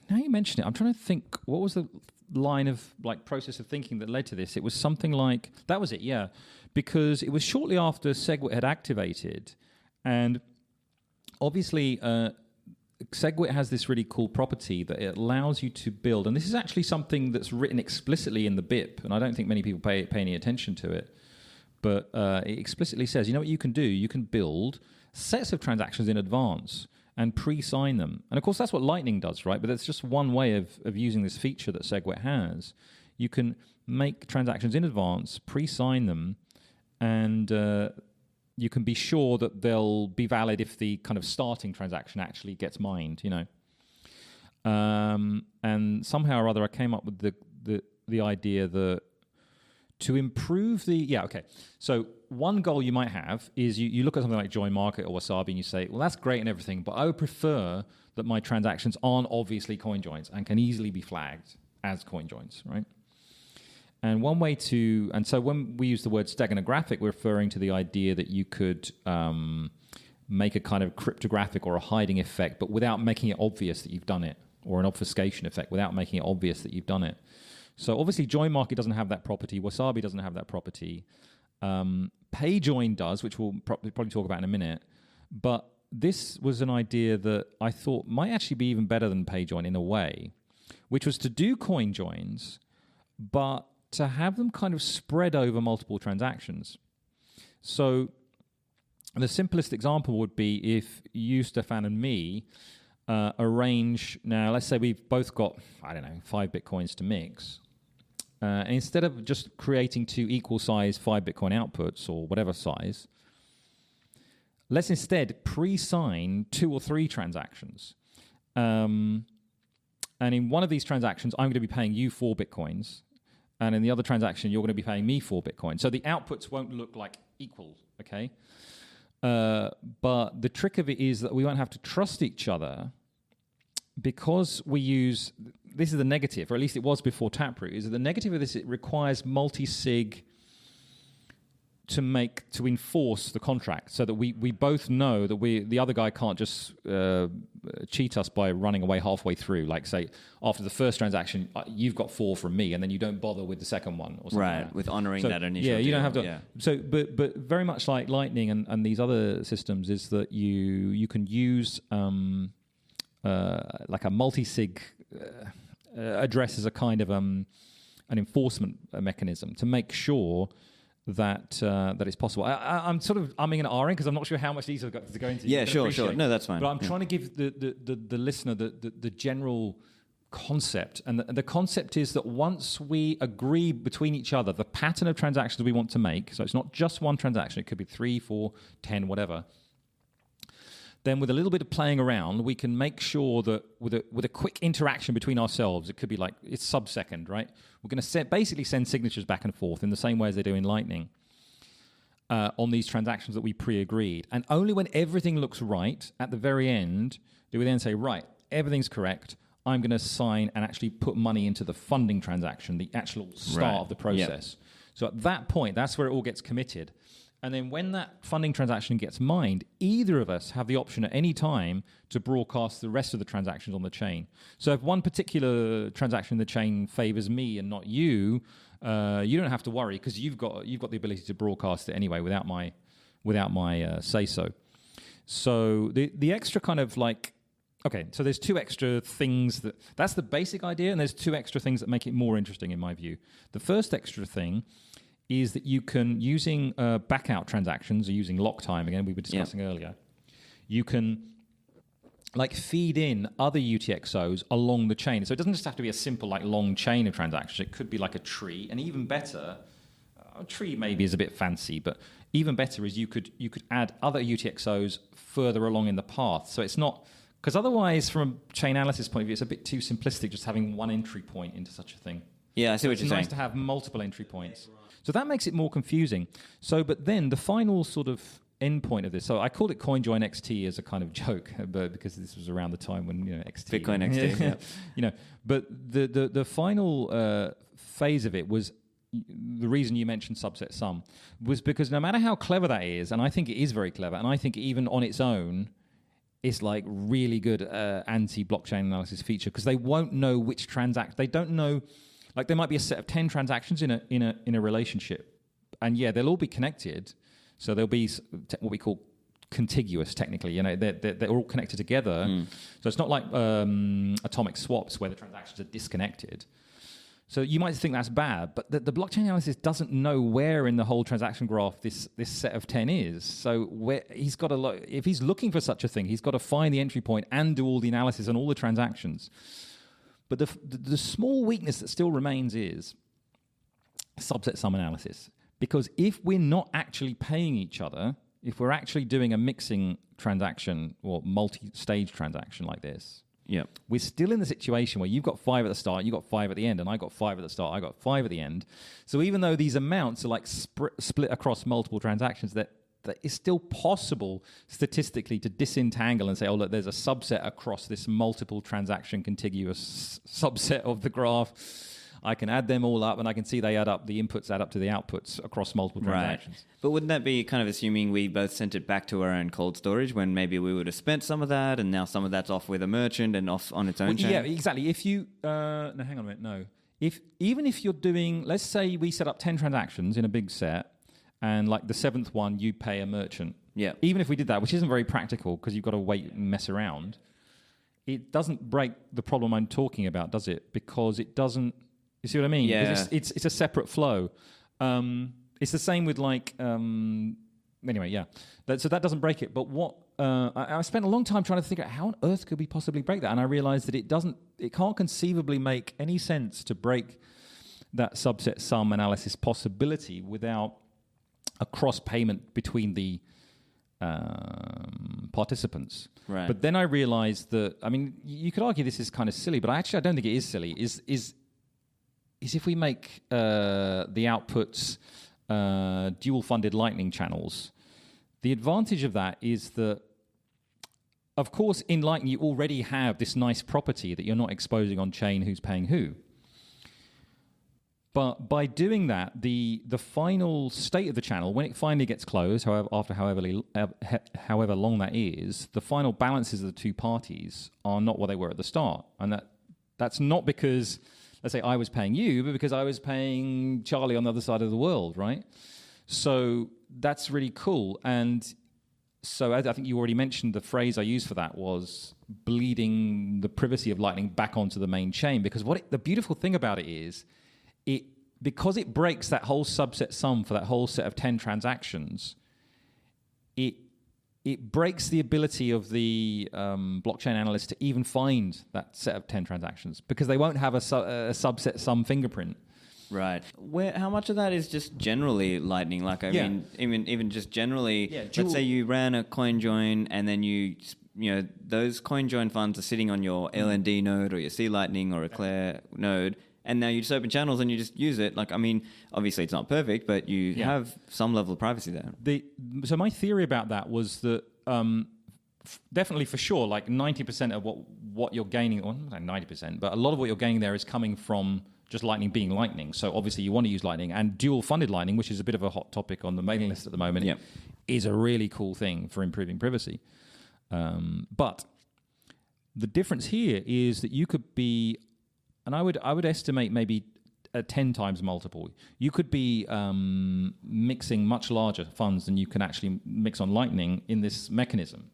now you mention it, I'm trying to think what was the line of process of thinking that led to this. It was something like that was it, yeah, because it was shortly after SegWit had activated, and obviously SegWit has this really cool property that it allows you to build, and this is actually something that's written explicitly in the BIP, and I don't think many people pay any attention to it, but it explicitly says, what you can do? You can build sets of transactions in advance and pre-sign them. And of course, that's what Lightning does, right? But that's just one way of using this feature that SegWit has. You can make transactions in advance, pre-sign them, and you can be sure that they'll be valid if the kind of starting transaction actually gets mined, And somehow or other, I came up with the idea that to improve so one goal you might have is you look at something like JoinMarket or Wasabi and you say, well, that's great and everything, but I would prefer that my transactions aren't obviously CoinJoins and can easily be flagged as CoinJoins, right? And one way so when we use the word steganographic, we're referring to the idea that you could make a kind of cryptographic or a hiding effect, but without making it obvious that you've done it, or an obfuscation effect without making it obvious that you've done it. So obviously JoinMarket doesn't have that property. Wasabi doesn't have that property. PayJoin does, which we'll probably talk about in a minute. But this was an idea that I thought might actually be even better than PayJoin in a way, which was to do CoinJoins, but to have them kind of spread over multiple transactions. So the simplest example would be if you, Stefan, and me arrange, now let's say we've both got, 5 Bitcoins to mix. and instead of just creating 2 equal size 5 Bitcoin outputs or whatever size, let's instead pre-sign 2 or 3 transactions. And in one of these transactions, I'm going to be paying you 4 Bitcoins. And in the other transaction, you're going to be paying me 4 Bitcoin. So the outputs won't look like equal, okay? But the trick of it is that we won't have to trust each other because we use... This is the negative, or at least it was before Taproot, is that the negative of this, it requires multi-sig to enforce the contract so that we both know that the other guy can't just cheat us by running away halfway through. Like, say, after the first transaction, you've got 4 from me, and then you don't bother with the second one or something. Right, like that. with honoring so, that initial Yeah, you deal. don't have to. Yeah. So, but very much like Lightning and these other systems is that you can use like a multi-sig address as a kind of an enforcement mechanism to make sure that it's possible. I'm sort of umming and ahhing because I'm not sure how much detail to go into. Yeah, sure. No, that's fine. But I'm trying to give the listener the general concept. And the concept is that once we agree between each other the pattern of transactions we want to make, so it's not just one transaction, it could be 3, 4, 10, whatever, then with a little bit of playing around, we can make sure that with a quick interaction between ourselves, it could be like, it's sub-second, right? We're going to basically send signatures back and forth in the same way as they do in Lightning on these transactions that we pre-agreed. And only when everything looks right at the very end do we then say, right, everything's correct. I'm going to sign and actually put money into the funding transaction, the actual start of the process. Yep. So at that point, that's where it all gets committed. And then when that funding transaction gets mined, either of us have the option at any time to broadcast the rest of the transactions on the chain. So if one particular transaction in the chain favors me and not you, you don't have to worry because you've got the ability to broadcast it anyway without my say so. So the extra kind of like, okay, so there's 2 extra things that's the basic idea, and there's 2 extra things that make it more interesting in my view. The first extra thing is that you can, using backout transactions, or using lock time, again, we were discussing earlier, you can like feed in other UTXOs along the chain. So it doesn't just have to be a simple like long chain of transactions. It could be like a tree, and even better, a tree maybe is a bit fancy, but even better is you could add other UTXOs further along in the path. So it's not, because otherwise from a chain analysis point of view, it's a bit too simplistic just having one entry point into such a thing. Yeah, I see what you're saying. It's nice to have multiple entry points. So that makes it more confusing. So, but then the final sort of endpoint of this, so I called it CoinJoinXT as a kind of joke, but because this was around the time when XT, Bitcoin XT, yeah. But the final phase of it was the reason you mentioned subset sum was because no matter how clever that is, and I think it is very clever, and I think even on its own, it's like really good anti-blockchain analysis feature because they won't know which they don't know. Like there might be a set of 10 transactions in a relationship, and they'll all be connected. So there'll be what we call contiguous. Technically, they're all connected together. So it's not like atomic swaps where the transactions are disconnected. So you might think that's bad, but the blockchain analysis doesn't know where in the whole transaction graph this set of 10 is. So he's got if he's looking for such a thing, he's got to find the entry point and do all the analysis on all the transactions. But the small weakness that still remains is subset sum analysis. Because if we're not actually paying each other, if we're actually doing a mixing transaction or multi-stage transaction like this, we're still in the situation where you've got 5 at the start, you've got 5 at the end, and I got 5 at the start, I got 5 at the end. So even though these amounts are like split across multiple transactions, that it's still possible statistically to disentangle and say, oh, look, there's a subset across this multiple transaction contiguous subset of the graph. I can add them all up and I can see they add up, the inputs add up to the outputs across multiple transactions. Right. But wouldn't that be kind of assuming we both sent it back to our own cold storage when maybe we would have spent some of that and now some of that's off with a merchant and off on its own chain? Yeah, exactly. If you, no, hang on a minute, no. Even if you're doing, let's say we set up 10 transactions in a big set, and like the 7th one, you pay a merchant. Yeah. Even if we did that, which isn't very practical because you've got to wait and mess around, it doesn't break the problem I'm talking about, does it? Because it doesn't. You see what I mean? Yeah. It's a separate flow. It's the same with like. Anyway, yeah. So that doesn't break it. But what I spent a long time trying to figure out how on earth could we possibly break that, and I realized that it can't conceivably make any sense to break that subset sum analysis possibility without a cross payment between the participants. Right. But then I realized that, I mean, you could argue this is kind of silly, but I don't think it is silly. Is if we make the outputs dual funded Lightning channels, the advantage of that is that, of course, in Lightning you already have this nice property that you're not exposing on chain who's paying who. But by doing that, the final state of the channel, when it finally gets closed, after however long that is, the final balances of the two parties are not what they were at the start. And that's not because, let's say, I was paying you, but because I was paying Charlie on the other side of the world, right? So that's really cool. And so I think you already mentioned the phrase I used for that was bleeding the privacy of Lightning back onto the main chain. Because the beautiful thing about it is, because it breaks that whole subset sum for that whole set of 10 transactions, it breaks the ability of the blockchain analyst to even find that set of 10 transactions because they won't have a subset sum fingerprint. Right. How much of that is just generally Lightning? Like, I mean, even just generally, let's say you ran a CoinJoin and then you know, those CoinJoin funds are sitting on your LND node or your C Lightning or a Claire node. And now you just open channels and you just use it. Like, I mean, obviously it's not perfect, but you have some level of privacy there. So my theory about that was that definitely for sure, like 90% of what you're gaining, or not 90%, but a lot of what you're gaining there is coming from just Lightning being Lightning. So obviously you want to use Lightning, and dual funded Lightning, which is a bit of a hot topic on the mailing list at the moment, is a really cool thing for improving privacy. But the difference here is that you could be, and I would estimate maybe a 10 times multiple. You could be mixing much larger funds than you can actually mix on Lightning in this mechanism.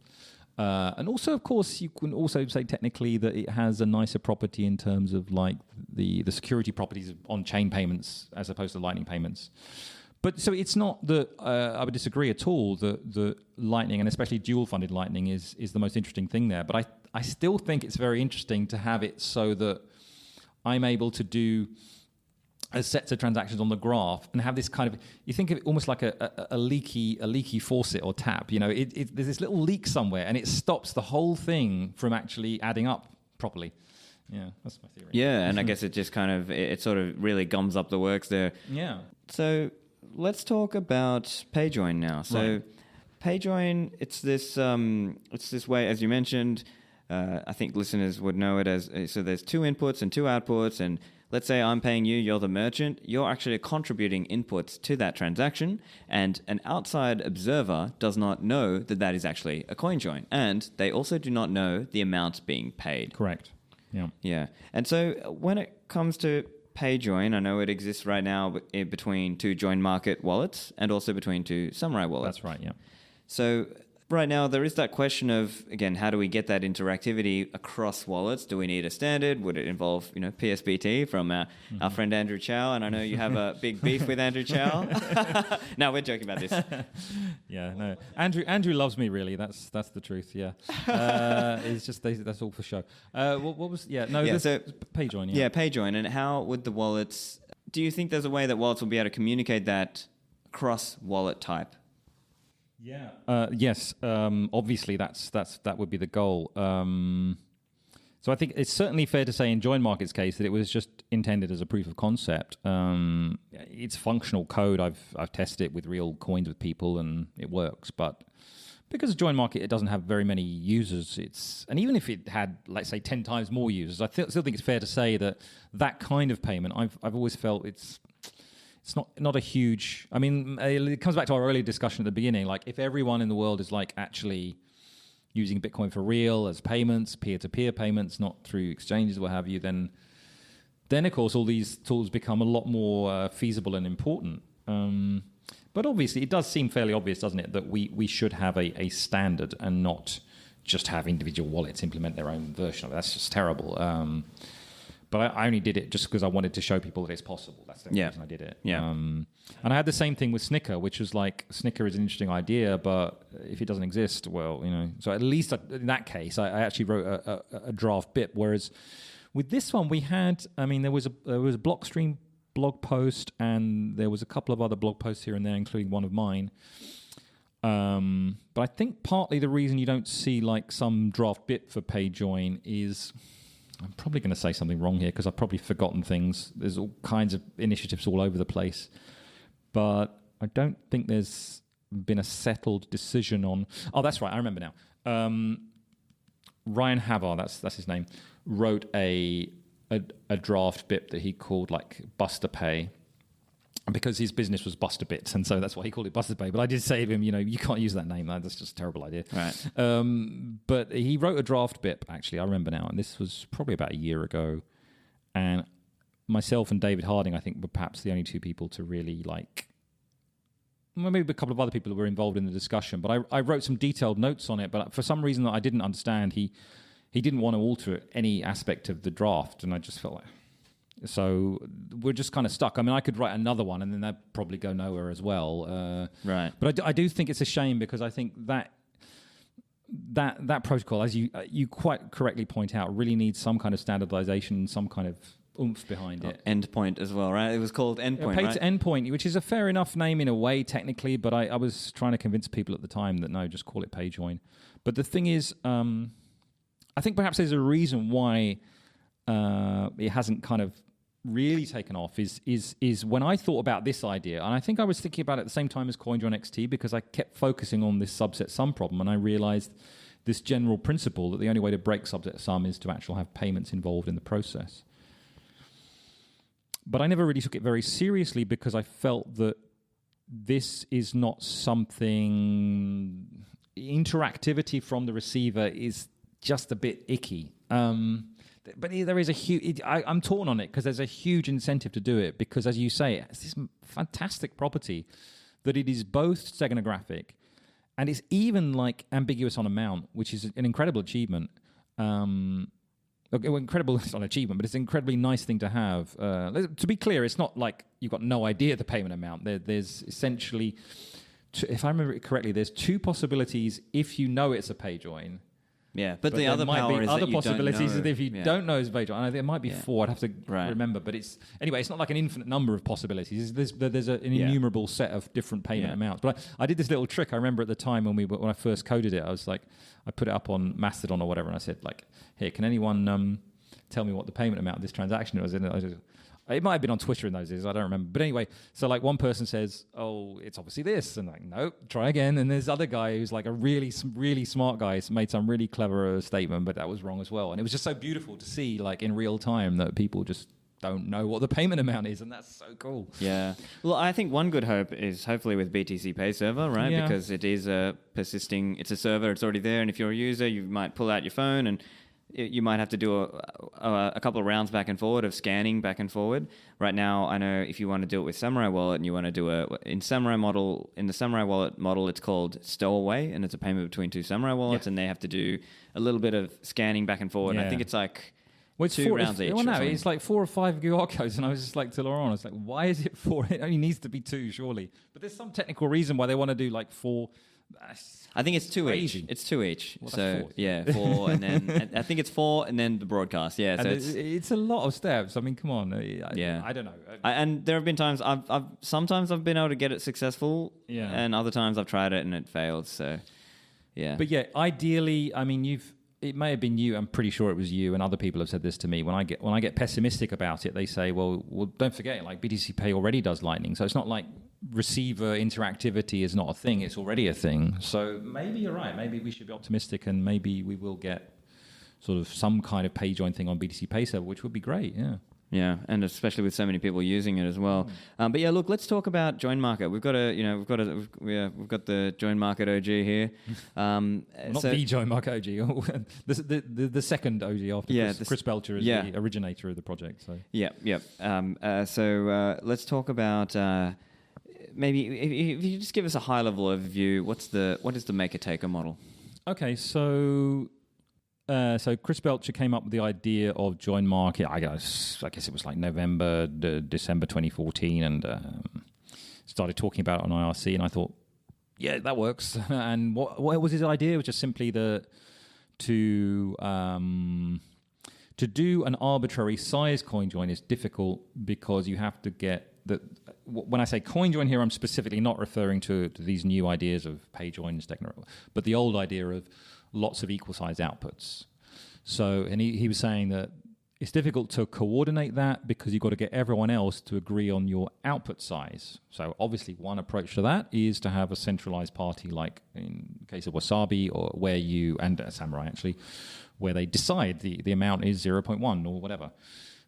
And also, of course, you can also say technically that it has a nicer property in terms of like the security properties on chain payments as opposed to Lightning payments. But so it's not that I would disagree at all that the Lightning, and especially dual-funded Lightning, is the most interesting thing there. But I still think it's very interesting to have it so that I'm able to do a set of transactions on the graph and have this kind of, you think of it almost like a leaky faucet or tap. You know, there's this little leak somewhere and it stops the whole thing from actually adding up properly. Yeah, that's my theory. Yeah, and I guess it just kind of, it sort of really gums up the works there. Yeah. So let's talk about PayJoin now. So PayJoin, it's this way, as you mentioned. I think listeners would know it as, so there's two inputs and two outputs, and let's say I'm paying you, you're the merchant, you're actually contributing inputs to that transaction, and an outside observer does not know that that is actually a CoinJoin, and they also do not know the amount being paid. Correct. Yeah. Yeah. And so when it comes to PayJoin, I know it exists right now between two JoinMarket wallets and also between two Samurai wallets. That's right, yeah. So right now, there is that question of, again, how do we get that interactivity across wallets? Do we need a standard? Would it involve, PSBT from our friend Andrew Chow? And I know you have a big beef with Andrew Chow. No, we're joking about this. Yeah, no. Andrew loves me, really. That's the truth, yeah. It's just, that's all for show. What was, so PayJoin, yeah. Yeah, PayJoin. And how would the wallets, do you think there's a way that wallets will be able to communicate that cross-wallet type? Yeah. Yes. Obviously, that would be the goal. So I think it's certainly fair to say in JoinMarket's case that it was just intended as a proof of concept. It's functional code. I've tested it with real coins with people, and it works. But because of JoinMarket, it doesn't have very many users. And even if it had, let's say, 10 times more users, I still think it's fair to say that kind of payment, I've always felt it's not a huge. I mean, it comes back to our earlier discussion at the beginning. Like, if everyone in the world is like actually using Bitcoin for real as payments, peer-to-peer payments, not through exchanges, what have you, then of course all these tools become a lot more feasible and important. But obviously, it does seem fairly obvious, doesn't it, that we should have a standard and not just have individual wallets implement their own version of it. That's just terrible. But I only did it just because I wanted to show people that it's possible. That's the only reason I did it. Yeah. And I had the same thing with SNICKER, which was like, SNICKER is an interesting idea, but if it doesn't exist, well, So at least in that case, I actually wrote a draft bit. Whereas with this one, we had, there was a Blockstream blog post, and there was a couple of other blog posts here and there, including one of mine. But I think partly the reason you don't see like some draft bit for PayJoin is, I'm probably going to say something wrong here because I've probably forgotten things. There's all kinds of initiatives all over the place, but I don't think there's been a settled decision on. Oh, that's right, I remember now. Ryan Havar, that's his name, wrote a draft bit that he called like Buster Pay, because his business was Buster Bits, and so that's why he called it Buster Pay. But I did say to him, you can't use that name. That's just a terrible idea. Right. But he wrote a draft bit, actually, I remember now, and this was probably about a year ago. And myself and David Harding, I think, were perhaps the only two people to really like. Well, maybe a couple of other people that were involved in the discussion. But I wrote some detailed notes on it. But for some reason that I didn't understand, he didn't want to alter any aspect of the draft, and I just felt like. So we're just kind of stuck. I mean, I could write another one, and then that'd probably go nowhere as well. Right. But I do think it's a shame, because I think that protocol, as you quite correctly point out, really needs some kind of standardization, some kind of oomph behind it. Endpoint as well, right? It was called Endpoint, Pay right? to Endpoint, which is a fair enough name in a way, technically, but I was trying to convince people at the time that no, just call it PayJoin. But the thing is, I think perhaps there's a reason why it hasn't kind of really taken off is when I thought about this idea, and I think I was thinking about it at the same time as CoinJoinXT, because I kept focusing on this subset sum problem, and I realized this general principle that the only way to break subset sum is to actually have payments involved in the process. But I never really took it very seriously, because I felt that this is not something, interactivity from the receiver is just a bit icky. But there is a huge. I'm torn on it, because there's a huge incentive to do it, because, as you say, it's this fantastic property that it is both steganographic and it's even like ambiguous on amount, which is an incredible achievement. Incredible, it's not an achievement, but it's an incredibly nice thing to have. To be clear, it's not like you've got no idea the payment amount. There's essentially, if I remember it correctly, there's two possibilities if you know it's a PayJoin. Yeah, but the other power is other that you possibilities don't know. If you don't know it's PayJoin. And there might be four. I'd have to remember, but it's not like an infinite number of possibilities. There's an innumerable set of different payment amounts. But I did this little trick. I remember at the time when I first coded it, I was like, I put it up on Mastodon or whatever, and I said like, "Here, can anyone tell me what the payment amount of this transaction was?" It might have been on Twitter in those days, I don't remember. But anyway, so like one person says, "Oh, it's obviously this," and like, "Nope, try again." And there's other guy who's like a really smart guy, made some really clever statement, but that was wrong as well. And it was just so beautiful to see, like in real time, that people just don't know what the payment amount is, and that's so cool. Yeah. Well, I think one good hope is hopefully with BTC Pay Server, right? Yeah. Because it is it's a server, it's already there, and if you're a user, you might pull out your phone and you might have to do a couple of rounds back and forward of scanning back and forward. Right now, I know if you want to do it with Samurai Wallet and you want to do in the Samurai Wallet model, it's called Stowaway, and it's a payment between two Samurai wallets, and they have to do a little bit of scanning back and forward. Yeah. And I think it's like it's two rounds each. Well, no, it's like 4 or 5 QR codes, and I was just like to Laurent, I was like, why is it 4? It only needs to be 2, surely. But there's some technical reason why they want to do like 4. I think it's 2 crazy. each. It's 2 each. Well, so 4. yeah, 4, and then I think it's 4, and then the broadcast. Yeah, and so it's a lot of steps. I mean, come on. I don't know. And there have been times sometimes I've been able to get it successful, and other times I've tried it and it failed. So yeah. But yeah, ideally, I mean, it may have been you. I'm pretty sure it was you, and other people have said this to me. When I get pessimistic about it, they say, "Well, don't forget, like BTC Pay already does Lightning, so it's not like receiver interactivity is not a thing; it's already a thing." So maybe you're right. Maybe we should be optimistic, and maybe we will get sort of some kind of PayJoin thing on BTC Pay Server, which would be great. Yeah. Yeah, and especially with so many people using it as well. But yeah, look, let's talk about JoinMarket. We've got the JoinMarket OG here. Not the JoinMarket OG, the second OG after Chris Belcher is the originator of the project. So so let's talk about maybe if you just give us a high level overview. What is the maker taker model? Okay, so Chris Belcher came up with the idea of JoinMarket. I guess it was like November, December 2014, and started talking about it on IRC. And I thought, yeah, that works. And what was his idea? It was just simply to to do an arbitrary size CoinJoin is difficult because you have to get the. When I say CoinJoin here, I'm specifically not referring to these new ideas of PayJoin, SNICKER, but the old idea of lots of equal size outputs. So, and he was saying that it's difficult to coordinate that because you've got to get everyone else to agree on your output size. So obviously one approach to that is to have a centralized party, like in the case of Wasabi, or where you, and Samurai actually, where they decide the amount is 0.1 or whatever.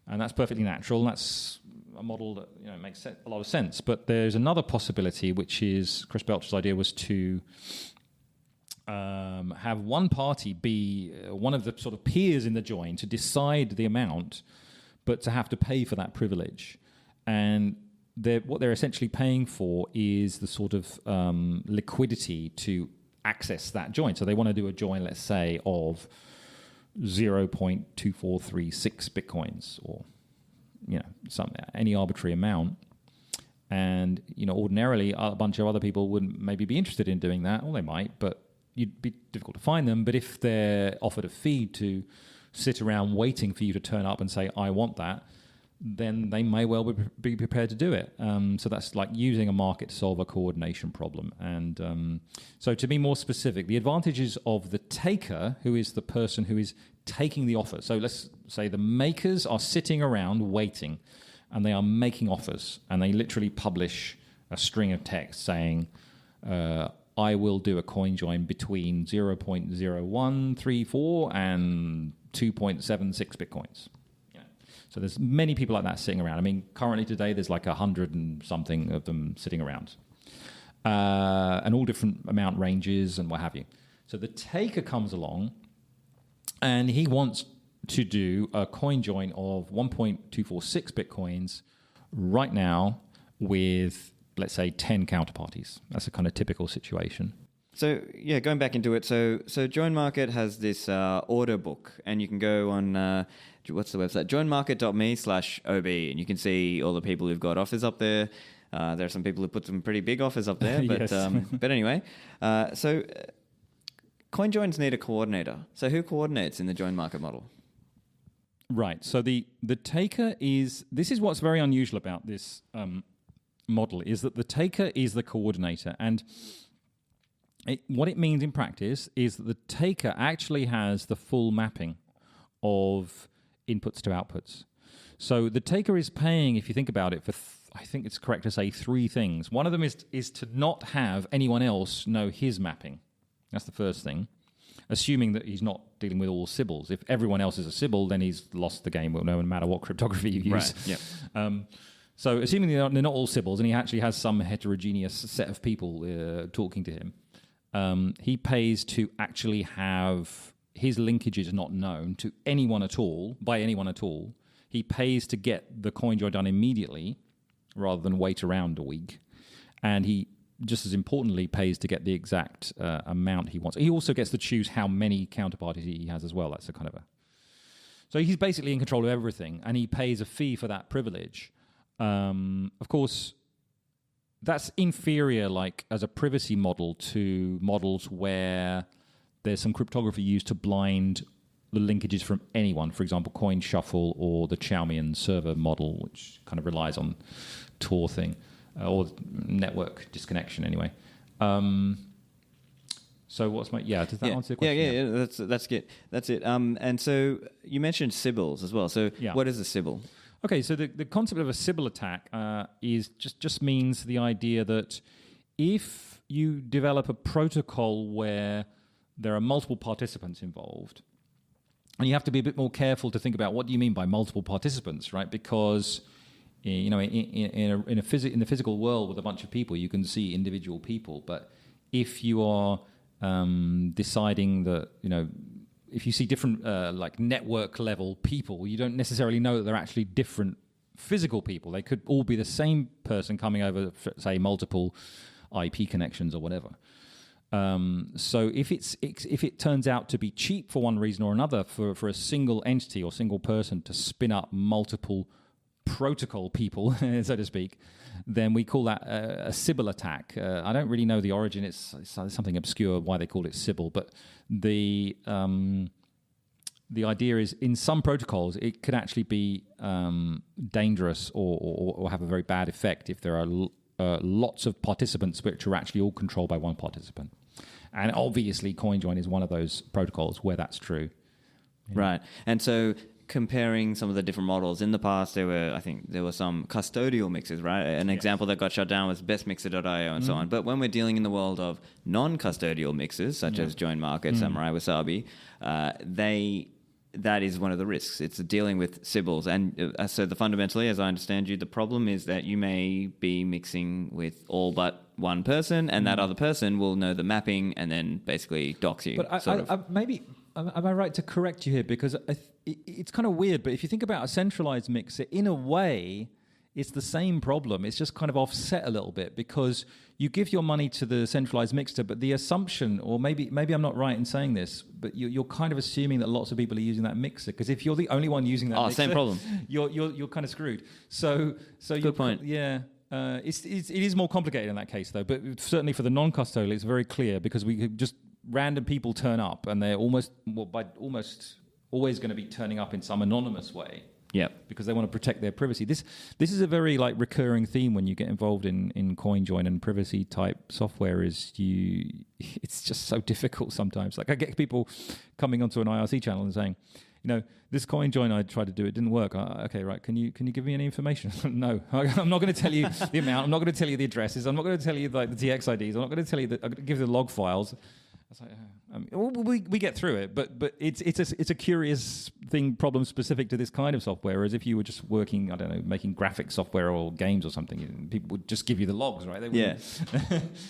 And that's perfectly natural. And that's a model that makes a lot of sense. But there's another possibility, which is Chris Belcher's idea was to have one party be one of the sort of peers in the join to decide the amount, but to have to pay for that privilege. And what they're essentially paying for is the sort of liquidity to access that join. So they want to do a join, let's say, of 0.2436 bitcoins, or any arbitrary amount. And ordinarily a bunch of other people wouldn't maybe be interested in doing that, or they might, but you'd be difficult to find them. But if they're offered a fee to sit around waiting for you to turn up and say, I want that, then they may well be prepared to do it. So that's like using a market to solve a coordination problem. And so to be more specific, the advantages of the taker, who is the person who is taking the offer. So let's say the makers are sitting around waiting, and they are making offers, and they literally publish a string of text saying, I will do a CoinJoin between 0.0134 and 2.76 bitcoins. So there's many people like that sitting around. I mean, currently today there's like 100 and something of them sitting around, and all different amount ranges and what have you. So the taker comes along, and he wants to do a CoinJoin of 1.246 bitcoins right now with, let's say, 10 counterparties. That's a kind of typical situation. So, yeah, going back into it. So JoinMarket has this order book, and you can go on, what's the website? joinmarket.me/OB, and you can see all the people who've got offers up there. There are some people who put some pretty big offers up there, but Yes. but anyway. So CoinJoins need a coordinator. So who coordinates in the JoinMarket model? Right. So the taker is, this is what's very unusual about this model, is that the taker is the coordinator. And what it means in practice is that the taker actually has the full mapping of inputs to outputs. So the taker is paying, if you think about it, for I think it's correct to say 3 things. One of them is to not have anyone else know his mapping. That's the first thing, assuming that he's not dealing with all Sybils. If everyone else is a Sybil, then he's lost the game, no matter what cryptography you use. Right. Yep. So assuming they're not all Sybils, and he actually has some heterogeneous set of people talking to him, he pays to actually have his linkages not known to anyone at all, by anyone at all. He pays to get the CoinJoin done immediately rather than wait around a week. And he, just as importantly, pays to get the exact amount he wants. He also gets to choose how many counterparties he has as well. That's a kind of a... So he's basically in control of everything, and he pays a fee for that privilege. Of course, that's inferior, like as a privacy model, to models where there's some cryptography used to blind the linkages from anyone. For example, Coin Shuffle or the Chaumian server model, which kind of relies on Tor thing or network disconnection anyway. So what's my... Yeah, does that answer the question? Yeah, that's good. That's it. And so you mentioned Sybils as well. So what is a Sybil? Okay, so the concept of a Sybil attack is just means the idea that if you develop a protocol where there are multiple participants involved, and you have to be a bit more careful to think about what do you mean by multiple participants, right? Because in the physical world with a bunch of people, you can see individual people, but if you are deciding that if you see different like network level people, you don't necessarily know that they're actually different physical people. They could all be the same person coming over, say, multiple IP connections or whatever. So if it turns out to be cheap for one reason or another for a single entity or single person to spin up multiple protocol people, so to speak, then we call that a Sybil attack. I don't really know the origin. It's something obscure why they call it Sybil, but the the idea is in some protocols it could actually be dangerous or have a very bad effect if there are lots of participants which are actually all controlled by one participant. And obviously CoinJoin is one of those protocols where that's true. Right. And so comparing some of the different models, in the past there were some custodial mixers, right? An example that got shut down was bestmixer.io and so on. But when we're dealing in the world of non-custodial mixers, such as JoinMarket, Samurai Wasabi, that is one of the risks. It's dealing with Sybils. And so fundamentally, as I understand you, the problem is that you may be mixing with all but one person, and that other person will know the mapping and then basically dox you. But maybe, am I right to correct you here? Because it's kind of weird, but if you think about a centralized mixer, in a way, it's the same problem. It's just kind of offset a little bit because you give your money to the centralized mixer, but the assumption, or maybe I'm not right in saying this, but you're kind of assuming that lots of people are using that mixer, because if you're the only one using that mixer, same problem. You're kind of screwed. So good point. Yeah. It is more complicated in that case, though. But certainly for the non-custodial, it's very clear because we could just random people turn up, and they're almost always going to be turning up in some anonymous way. Yeah, because they want to protect their privacy. This is a very recurring theme when you get involved in CoinJoin and privacy type software. It's just so difficult sometimes. Like I get people coming onto an IRC channel and saying, this CoinJoin I tried to do, it didn't work. Okay, right. Can you give me any information? No, I'm not going to tell you the amount. I'm not going to tell you the addresses. I'm not going to tell you the TX IDs. I'm not going to tell you I'm going to give you the log files. We get through it, but it's a curious problem specific to this kind of software. Whereas if you were just working, I don't know, making graphic software or games or something, people would just give you the logs, right?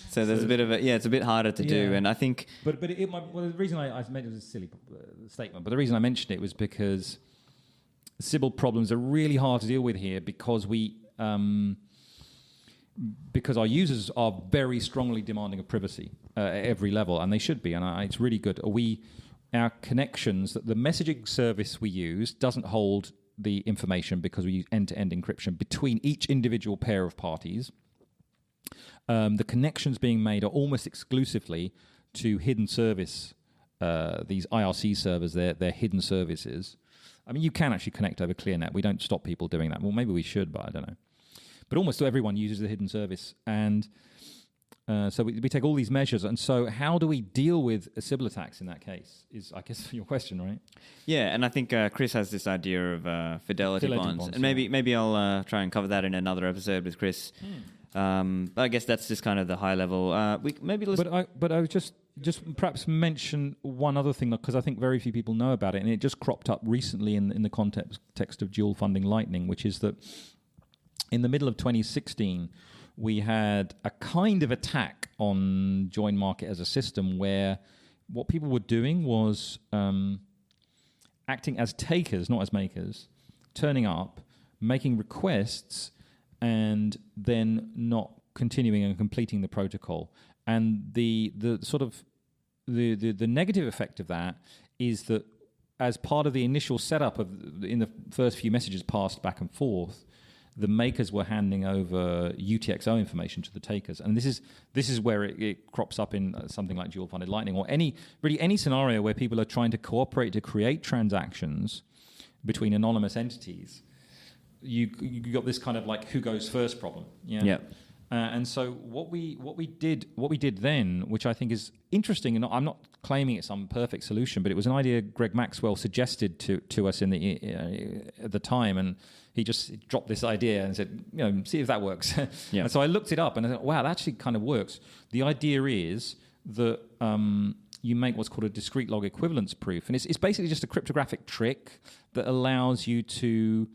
So there's a bit of it's a bit harder to do, and I think. But the reason I made it was a silly statement, but the reason I mentioned it was because Sybil problems are really hard to deal with here because because our users are very strongly demanding of privacy at every level, and they should be, and it's really good. Our connections, the messaging service we use doesn't hold the information because we use end-to-end encryption between each individual pair of parties. The connections being made are almost exclusively to hidden service, these IRC servers, they're hidden services. I mean, you can actually connect over ClearNet. We don't stop people doing that. Well, maybe we should, but I don't know. But almost everyone uses the hidden service. And so we take all these measures. And so how do we deal with Sybil attacks in that case is, I guess, your question, right? Yeah, and I think Chris has this idea of fidelity bonds. And maybe I'll try and cover that in another episode with Chris. But I guess that's just kind of the high level. But I would just perhaps mention one other thing, because I think very few people know about it. And it just cropped up recently in the context of dual funding Lightning, which is that in the middle of 2016, we had a kind of attack on JoinMarket as a system where what people were doing was acting as takers, not as makers, turning up, making requests, and then not continuing and completing the protocol. And the negative effect of that is that as part of the initial setup in the first few messages passed back and forth, the makers were handing over UTXO information to the takers, and this is where it crops up in something like dual-funded Lightning, or any scenario where people are trying to cooperate to create transactions between anonymous entities. You got this kind of who goes first problem. Yeah. And so what we did then, which I think is interesting, and I'm not claiming it's some perfect solution, but it was an idea Greg Maxwell suggested to us at the time, and he just dropped this idea and said, see if that works. Yeah. And so I looked it up and I thought, wow, that actually kind of works. The idea is that you make what's called a discrete log equivalence proof, and it's basically just a cryptographic trick that allows you to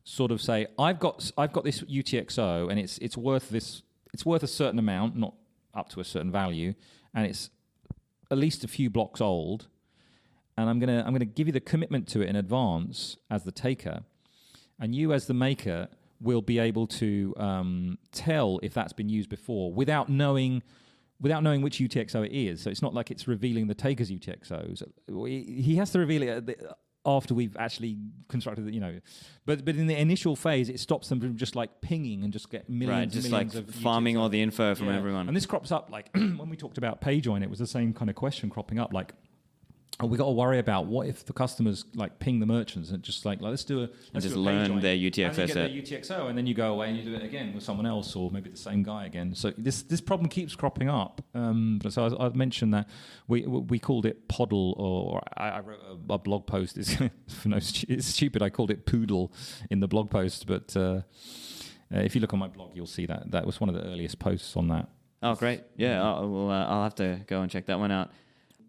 sort of say, I've got this UTXO, and it's worth this. It's worth a certain amount, not up to a certain value, and it's at least a few blocks old. And I'm gonna give you the commitment to it in advance as the taker, and you as the maker will be able to tell if that's been used before without knowing which UTXO it is. So it's not like it's revealing the taker's UTXOs. He has to reveal it after we've actually constructed it, But in the initial phase, it stops them from just pinging and just get millions and millions of farming all the info from everyone. And this crops up when we talked about PayJoin, it was the same kind of question cropping up. we got to worry about what if the customers like ping the merchants and just like let's do a learn their UTXO and set. their UTXO, and then you go away and you do it again with someone else or maybe the same guy again. So this problem keeps cropping up. So I've mentioned that we called it Poddle, or I wrote a blog post. It's stupid. I called it Poodle in the blog post, but if you look on my blog, you'll see that was one of the earliest posts on that. Oh, great! Yeah, I'll have to go and check that one out.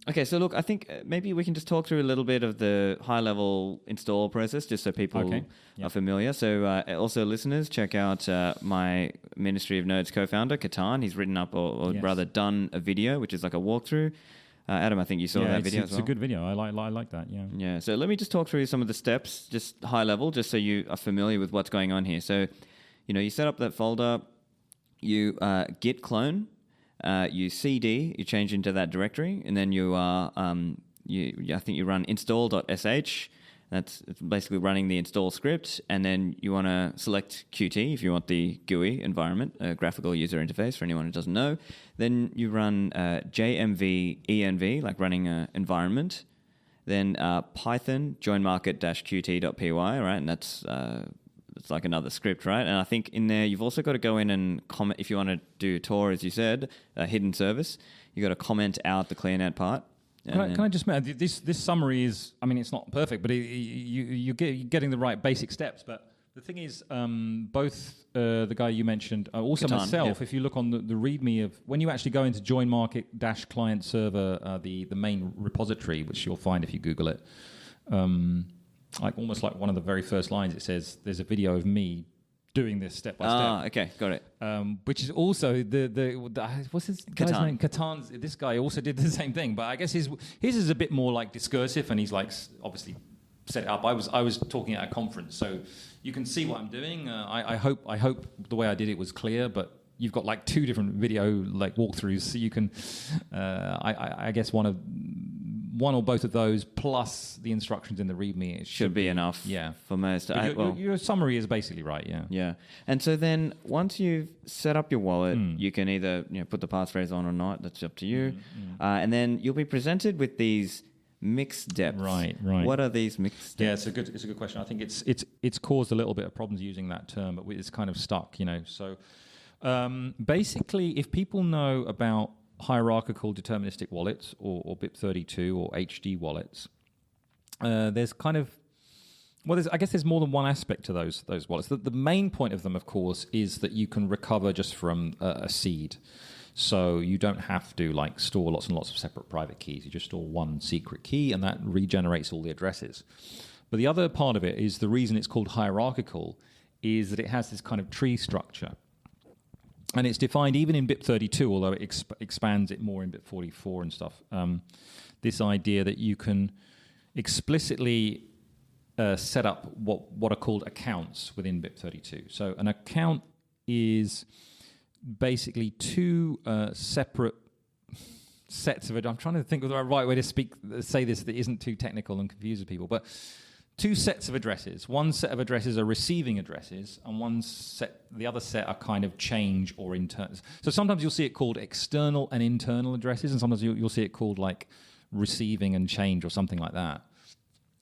Okay, so look, I think maybe we can just talk through a little bit of the high-level install process, just so people are familiar. So also, listeners, check out my Ministry of Nerds co-founder, Katan. He's written up, or rather done a video, which is like a walkthrough. Adam, I think you saw that video as well. It's a good video. I like that, yeah. Yeah, so let me just talk through some of the steps, just high-level, just so you are familiar with what's going on here. So, you set up that folder, you git clone, you cd, you change into that directory, and then you I think you run install.sh. It's basically running the install script, and then you want to select Qt if you want the GUI environment, graphical user interface for anyone who doesn't know. Then you run jmv-env, like running an environment. Then Python JoinMarket-qt.py, right? And that's it's like another script, right? And I think in there you've also got to go in and comment if you want to do Tor, as you said, a hidden service. You got to comment out the clearnet part. Can I just mention this summary is? I mean, it's not perfect, but you're getting the right basic steps. But the thing is, both the guy you mentioned, also Katan, myself. If you look on the README of when you actually go into JoinMarket -client server, the main repository, which you'll find if you Google it. Almost like one of the very first lines, it says there's a video of me doing this step by step. Ah, okay, got it. Which is also the what's his guy's name? Katan's. This guy also did the same thing, but I guess his is a bit more like discursive, and he's like obviously set it up. I was talking at a conference, so you can see what I'm doing. I hope the way I did it was clear, but you've got like two different video like walkthroughs, so you can I guess one or both of those plus the instructions in the README should be enough. Yeah, for most. Your summary is basically right. Yeah. Yeah, and so then once you've set up your wallet, you can either put the passphrase on or not. That's up to you. And then you'll be presented with these mixed depths. Right. What are these mixed depths? Yeah, it's a good question. I think it's caused a little bit of problems using that term, but it's kind of stuck. So basically, if people know about hierarchical deterministic wallets or BIP32 or HD wallets, there's kind of I guess there's more than one aspect to those wallets. The main point of them, of course, is that you can recover just from a seed. So you don't have to like store lots and lots of separate private keys. You just store one secret key, and that regenerates all the addresses. But the other part of it is the reason it's called hierarchical is that it has this kind of tree structure. And it's defined even in BIP32, although it expands it more in BIP44 and stuff. This idea that you can explicitly set up what are called accounts within BIP32. So an account is basically two separate sets of it. I'm trying to think of the right way to say this that isn't too technical and confuses people, but two sets of addresses. One set of addresses are receiving addresses, and the other set are kind of change or internal. So sometimes you'll see it called external and internal addresses, and sometimes you'll see it called like receiving and change or something like that.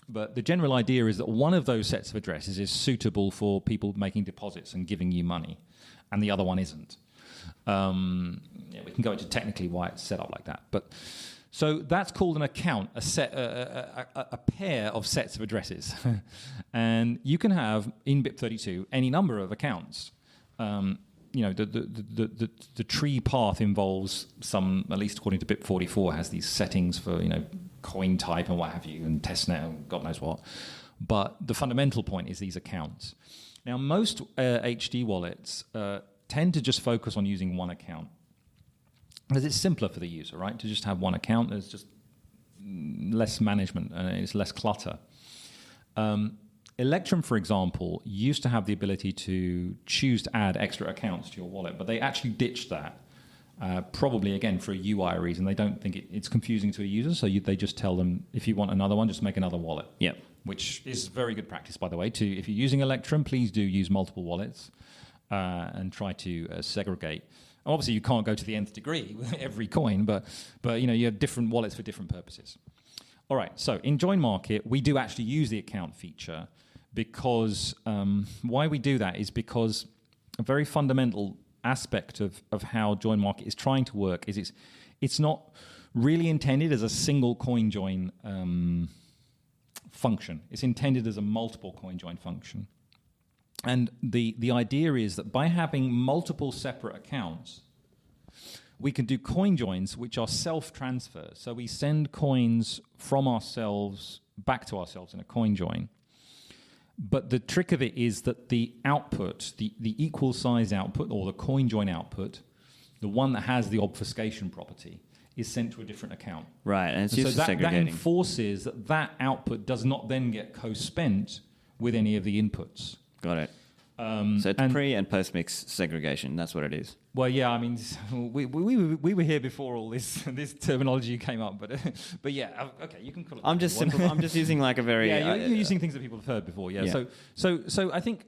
But the general idea is that one of those sets of addresses is suitable for people making deposits and giving you money, and the other one isn't. We can go into technically why it's set up like that, but. So that's called an account, a pair of sets of addresses. And you can have, in BIP32, any number of accounts. The tree path involves some, at least according to BIP44, has these settings for, coin type and what have you, and testnet and God knows what. But the fundamental point is these accounts. Now, most HD wallets tend to just focus on using one account. Because it's simpler for the user, right? To just have one account, there's just less management and it's less clutter. Electrum, for example, used to have the ability to choose to add extra accounts to your wallet, but they actually ditched that, probably, again, for a UI reason. They don't think it's confusing to a user, so they just tell them, if you want another one, just make another wallet. Yep. Which is very good practice, by the way. If you're using Electrum, please do use multiple wallets and try to segregate. Obviously, you can't go to the nth degree with every coin, but you have different wallets for different purposes. All right. So in JoinMarket, we do actually use the account feature because why we do that is because a very fundamental aspect of how JoinMarket is trying to work is it's not really intended as a single CoinJoin function. It's intended as a multiple CoinJoin function. And the idea is that by having multiple separate accounts, we can do coin joins which are self-transfer. So we send coins from ourselves back to ourselves in a coin join. But the trick of it is that the output, the equal size output or the coin join output, the one that has the obfuscation property, is sent to a different account. Right, and it's used so for segregating. That enforces that output does not then get co-spent with any of the inputs. Got it. So it's pre- and post-mix segregation. That's what it is. Well, yeah, I mean, we were here before all this terminology came up, but yeah, okay, you can call it. I'm just using like a very you're using things that people have heard before. Yeah. So I think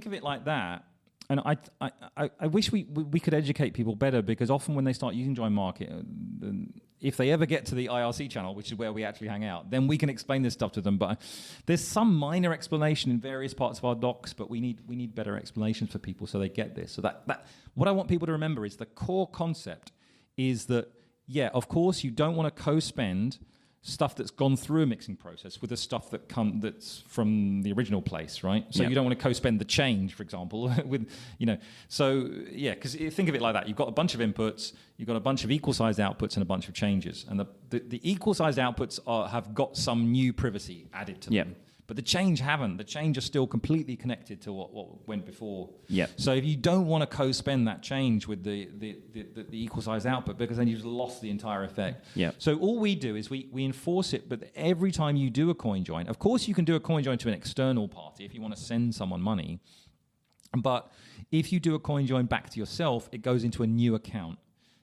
of it like that, and I wish we could educate people better, because often when they start using JoinMarket, if they ever get to the IRC channel, which is where we actually hang out, then we can explain this stuff to them. But there's some minor explanation in various parts of our docs, but we need better explanations for people so they get this. So that what I want people to remember is the core concept is that, yeah, of course you don't want to co-spend stuff that's gone through a mixing process with the stuff that's from the original place, right? So you don't want to co-spend the change, for example, with, so yeah, because think of it like that. You've got a bunch of inputs, you've got a bunch of equal-sized outputs and a bunch of changes. And the equal-sized outputs have got some new privacy added to them. But the change haven't. The change are still completely connected to what went before. So if you don't want to co-spend that change with the equal-sized output, because then you've lost the entire effect. So all we do is we enforce it, but every time you do a coin join, of course you can do a coin join to an external party if you want to send someone money. But if you do a coin join back to yourself, it goes into a new account.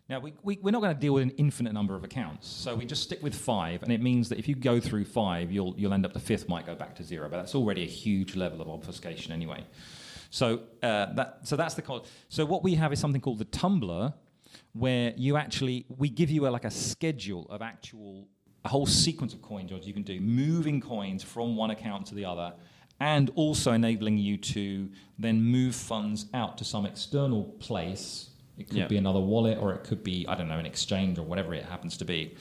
Now, we're not going to deal with an infinite number of accounts, so we just stick with 5, and it means that if you go through 5, you'll end up the 5th might go back to 0, but that's already a huge level of obfuscation anyway. So that's the code. So what we have is something called the tumbler, where we give you a schedule of a whole sequence of coin joins you can do, moving coins from one account to the other, and also enabling you to then move funds out to some external place. It could be another wallet, or it could be, I don't know, an exchange or whatever it happens to be.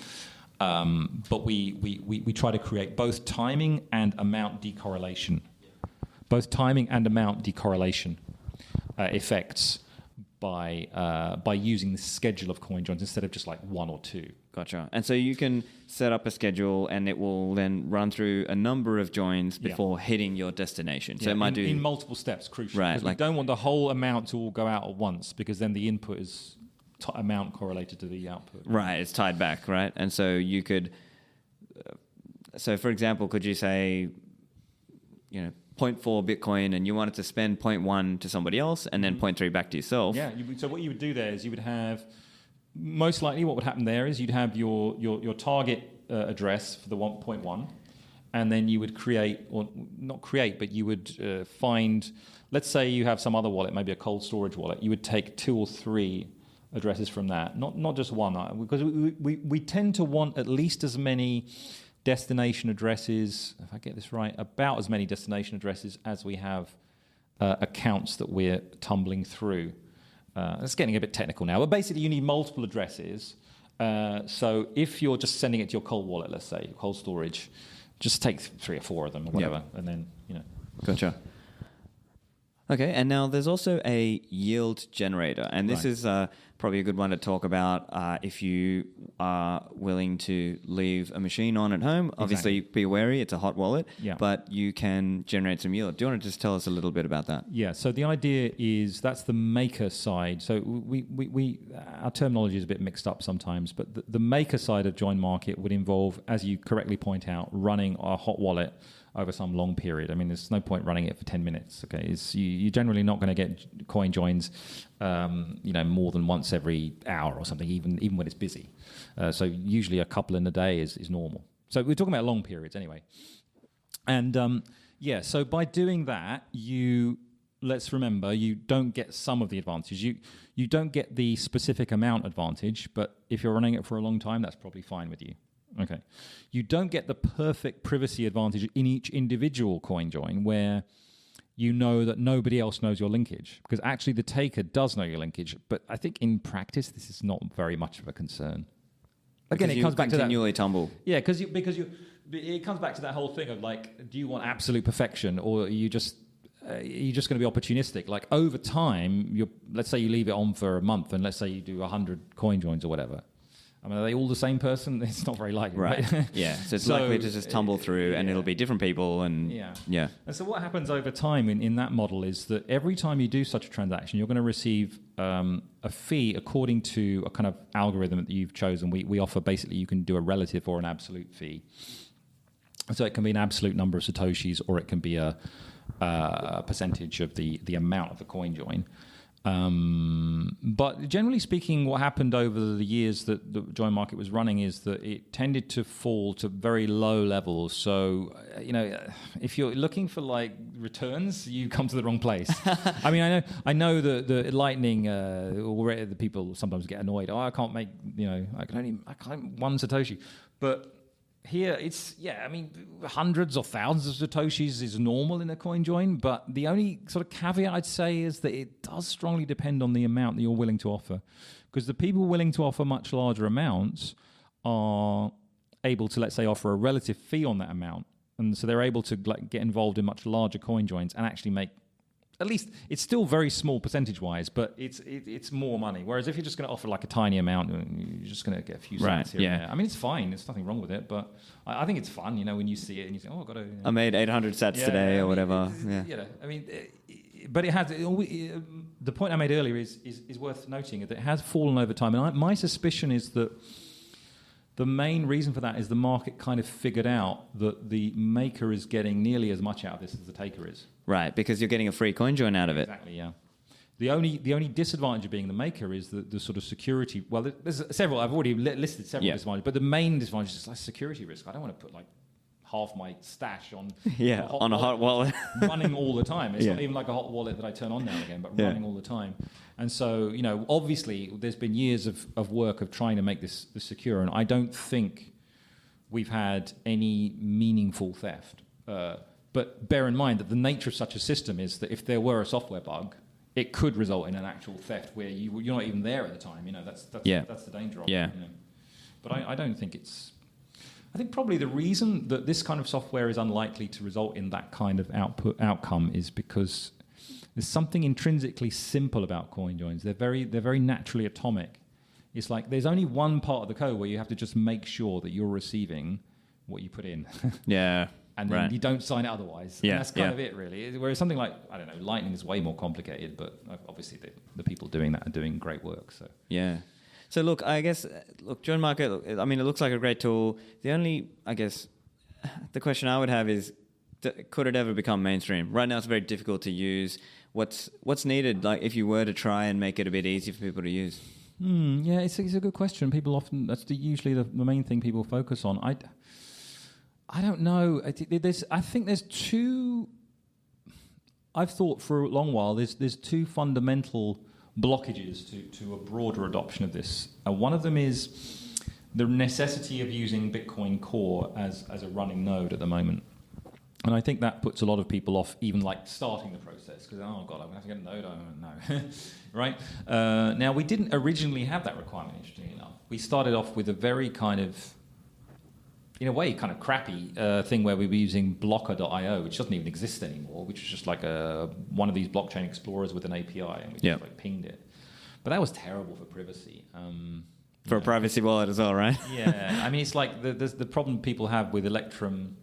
But we try to create both timing and amount decorrelation. Both timing and amount decorrelation effects by using the schedule of coin joins instead of just like 1 or 2. Gotcha. And so you can set up a schedule and it will then run through a number of joins before hitting your destination. So it might do in multiple steps, crucially. Right. Because we don't want the whole amount to all go out at once, because then the input is amount correlated to the output. Right. It's tied back, right? And so you could, so for example, could you say, 0.4 Bitcoin and you wanted to spend 0.1 to somebody else and then 0.3 back to yourself? Yeah. So what you would do there is you would have, most likely what would happen there is you'd have your target address for the 1.1, and then you would create, or not create, but you would find, let's say you have some other wallet, maybe a cold storage wallet, you would take 2 or 3 addresses from that, not just one, because we tend to want at least as many destination addresses, if I get this right, about as many destination addresses as we have accounts that we're tumbling through. It's getting a bit technical now, but basically you need multiple addresses. So if you're just sending it to your cold wallet, let's say, cold storage, just take 3 or 4 of them or whatever, and then, Gotcha. Okay, and now there's also a yield generator, and this is probably a good one to talk about if you are willing to leave a machine on at home. Obviously, be wary, it's a hot wallet, but you can generate some yield. Do you want to just tell us a little bit about that? Yeah, so the idea is that's the maker side. So we our terminology is a bit mixed up sometimes, but the maker side of JoinMarket would involve, as you correctly point out, running a hot wallet over some long period. I mean, there's no point running it for 10 minutes. Okay, you're generally not going to get coin joins, more than once every hour or something, even when it's busy. So usually a couple in a day is normal. So we're talking about long periods anyway. And so by doing that, let's remember, you don't get some of the advantage. You don't get the specific amount advantage, but if you're running it for a long time, that's probably fine with you. Okay. You don't get the perfect privacy advantage in each individual CoinJoin where you know that nobody else knows your linkage, because actually the taker does know your linkage. But I think in practice, this is not very much of a concern. Again, it comes back to that. Continually tumble. Yeah, because it comes back to that whole thing of like, do you want absolute perfection, or are you just going to be opportunistic? Like over time, let's say you leave it on for a month, and let's say you do 100 CoinJoins or whatever. I mean, are they all the same person? It's not very likely, right? Yeah, so it's likely to just tumble through, and it'll be different people, and yeah. And so what happens over time in that model is that every time you do such a transaction, you're going to receive a fee according to a kind of algorithm that you've chosen. We offer basically you can do a relative or an absolute fee. So it can be an absolute number of satoshis, or it can be a percentage of the amount of the CoinJoin. But generally speaking, what happened over the years that the JoinMarket was running is that it tended to fall to very low levels. So, if you're looking for like returns, you come to the wrong place. I mean, I know the Lightning, already the people sometimes get annoyed. Oh, I can't make, I can't 1 Satoshi. But here, hundreds or thousands of Satoshis is normal in a CoinJoin, but the only sort of caveat I'd say is that it does strongly depend on the amount that you're willing to offer. Because the people willing to offer much larger amounts are able to, let's say, offer a relative fee on that amount. And so they're able to get involved in much larger CoinJoins and actually make, at least it's still very small percentage-wise, but it's more money. Whereas if you're just going to offer like a tiny amount, you're just going to get a few cents here and there. I mean, it's fine. There's nothing wrong with it, but I think it's fun, when you see it and you think, oh, I've got to... I made 800 sats today or whatever. But it has... the point I made earlier is worth noting, that it has fallen over time. And my suspicion is that the main reason for that is the market kind of figured out that the maker is getting nearly as much out of this as the taker is. Right, because you're getting a free CoinJoin out of it. Exactly, yeah. The only disadvantage of being the maker is the sort of security. Well, there's several. I've already listed several disadvantages, but the main disadvantage is like security risk. I don't want to put like half my stash on a hot wallet running all the time. It's not even like a hot wallet that I turn on now and again, but running all the time. And so, obviously there's been years of work of trying to make this secure, and I don't think we've had any meaningful theft. But bear in mind that the nature of such a system is that if there were a software bug, it could result in an actual theft where you're not even there at the time. That's the danger of it. But I don't think it's... I think probably the reason that this kind of software is unlikely to result in that kind of outcome is because there's something intrinsically simple about CoinJoins. They're very naturally atomic. It's like there's only one part of the code where you have to just make sure that you're receiving what you put in. And then you don't sign it otherwise. And that's kind of it, really. Whereas something like, I don't know, Lightning is way more complicated, but obviously the people doing that are doing great work. So So look, JoinMarket, I mean, it looks like a great tool. The only, the question I would have is, could it ever become mainstream? Right now it's very difficult to use. What's needed, like if you were to try and make it a bit easier for people to use? It's a good question. People often, that's usually the main thing people focus on. I don't know. I think there's two... I've thought for a long while there's two fundamental blockages to a broader adoption of this. One of them is the necessity of using Bitcoin Core as a running node at the moment. And I think that puts a lot of people off even like starting the process because, oh God, I'm going to have to get a node. I don't know. Right? Now, we didn't originally have that requirement, interestingly enough. We started off with a very kind of, in a way, kind of crappy thing where we were using blocker.io, which doesn't even exist anymore, which was just like one of these blockchain explorers with an API, and we just pinged it. But that was terrible for privacy. For a privacy wallet as well, right? Yeah. I mean, it's like the problem people have with Electrum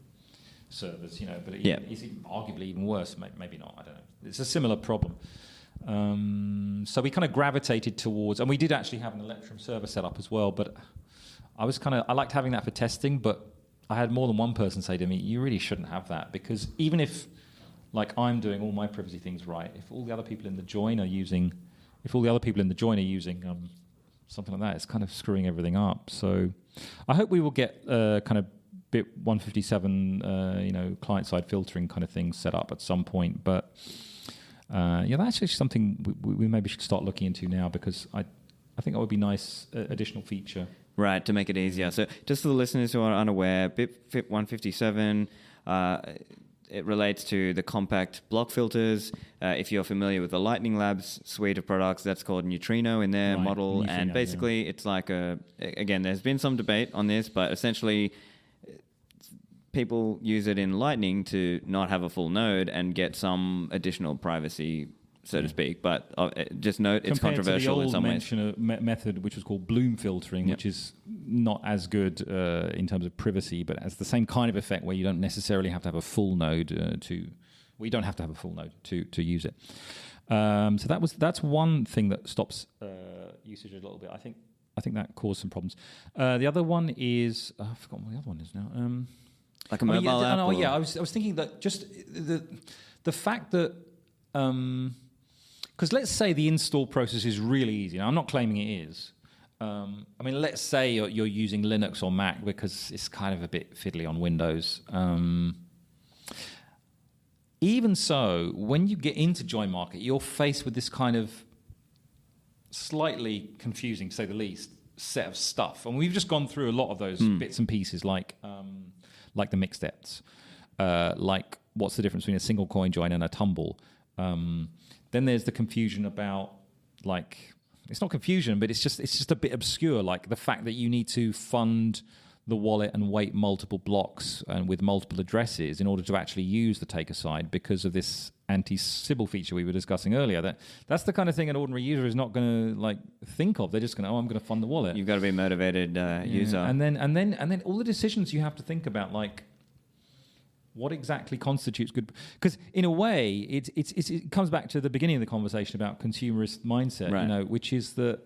servers, but it's arguably even worse. Maybe not, I don't know. It's a similar problem. So we kind of gravitated towards, and we did actually have an Electrum server set up as well, but I liked having that for testing, but I had more than one person say to me, you really shouldn't have that, because even if like I'm doing all my privacy things right, if all the other people in the join are using something like that, it's kind of screwing everything up. So I hope we will get kind of bit 157 client-side filtering kind of thing set up at some point, but that's actually something we maybe should start looking into now, because I think that would be a nice additional feature. Right, to make it easier. So just for the listeners who are unaware, BIP 157, it relates to the compact block filters. If you're familiar with the Lightning Labs suite of products, that's called Neutrino in their model. Neutrino, and basically it's like again, there's been some debate on this, but essentially people use it in Lightning to not have a full node and get some additional privacy, so to speak. But just note, it's controversial in some ways. Compared to the old method, which was called bloom filtering, which is not as good in terms of privacy, but has the same kind of effect where you don't necessarily have to have a full node you don't have to have a full node to use it. So that's one thing that stops usage a little bit. I think that caused some problems. The other one is I've forgotten what the other one is now. Like a mobile app? I was thinking that just the fact that because let's say the install process is really easy. Now, I'm not claiming it is. I mean, let's say you're using Linux or Mac because it's kind of a bit fiddly on Windows. Even so, when you get into JoinMarket, you're faced with this kind of slightly confusing, to say the least, set of stuff. And we've just gone through a lot of those bits and pieces, like the mixed depths, like what's the difference between a single coin join and a tumble. Then there's the confusion about, like, it's not confusion, but it's just a bit obscure, like the fact that you need to fund the wallet and wait multiple blocks and with multiple addresses in order to actually use the taker side because of this anti-Sybil feature we were discussing earlier. That's the kind of thing an ordinary user is not going to think of. They're just going to, I'm going to fund the wallet. You've got to be a motivated user. And then all the decisions you have to think about, like, what exactly constitutes good? Because in a way, it comes back to the beginning of the conversation about consumerist mindset, right. Which is that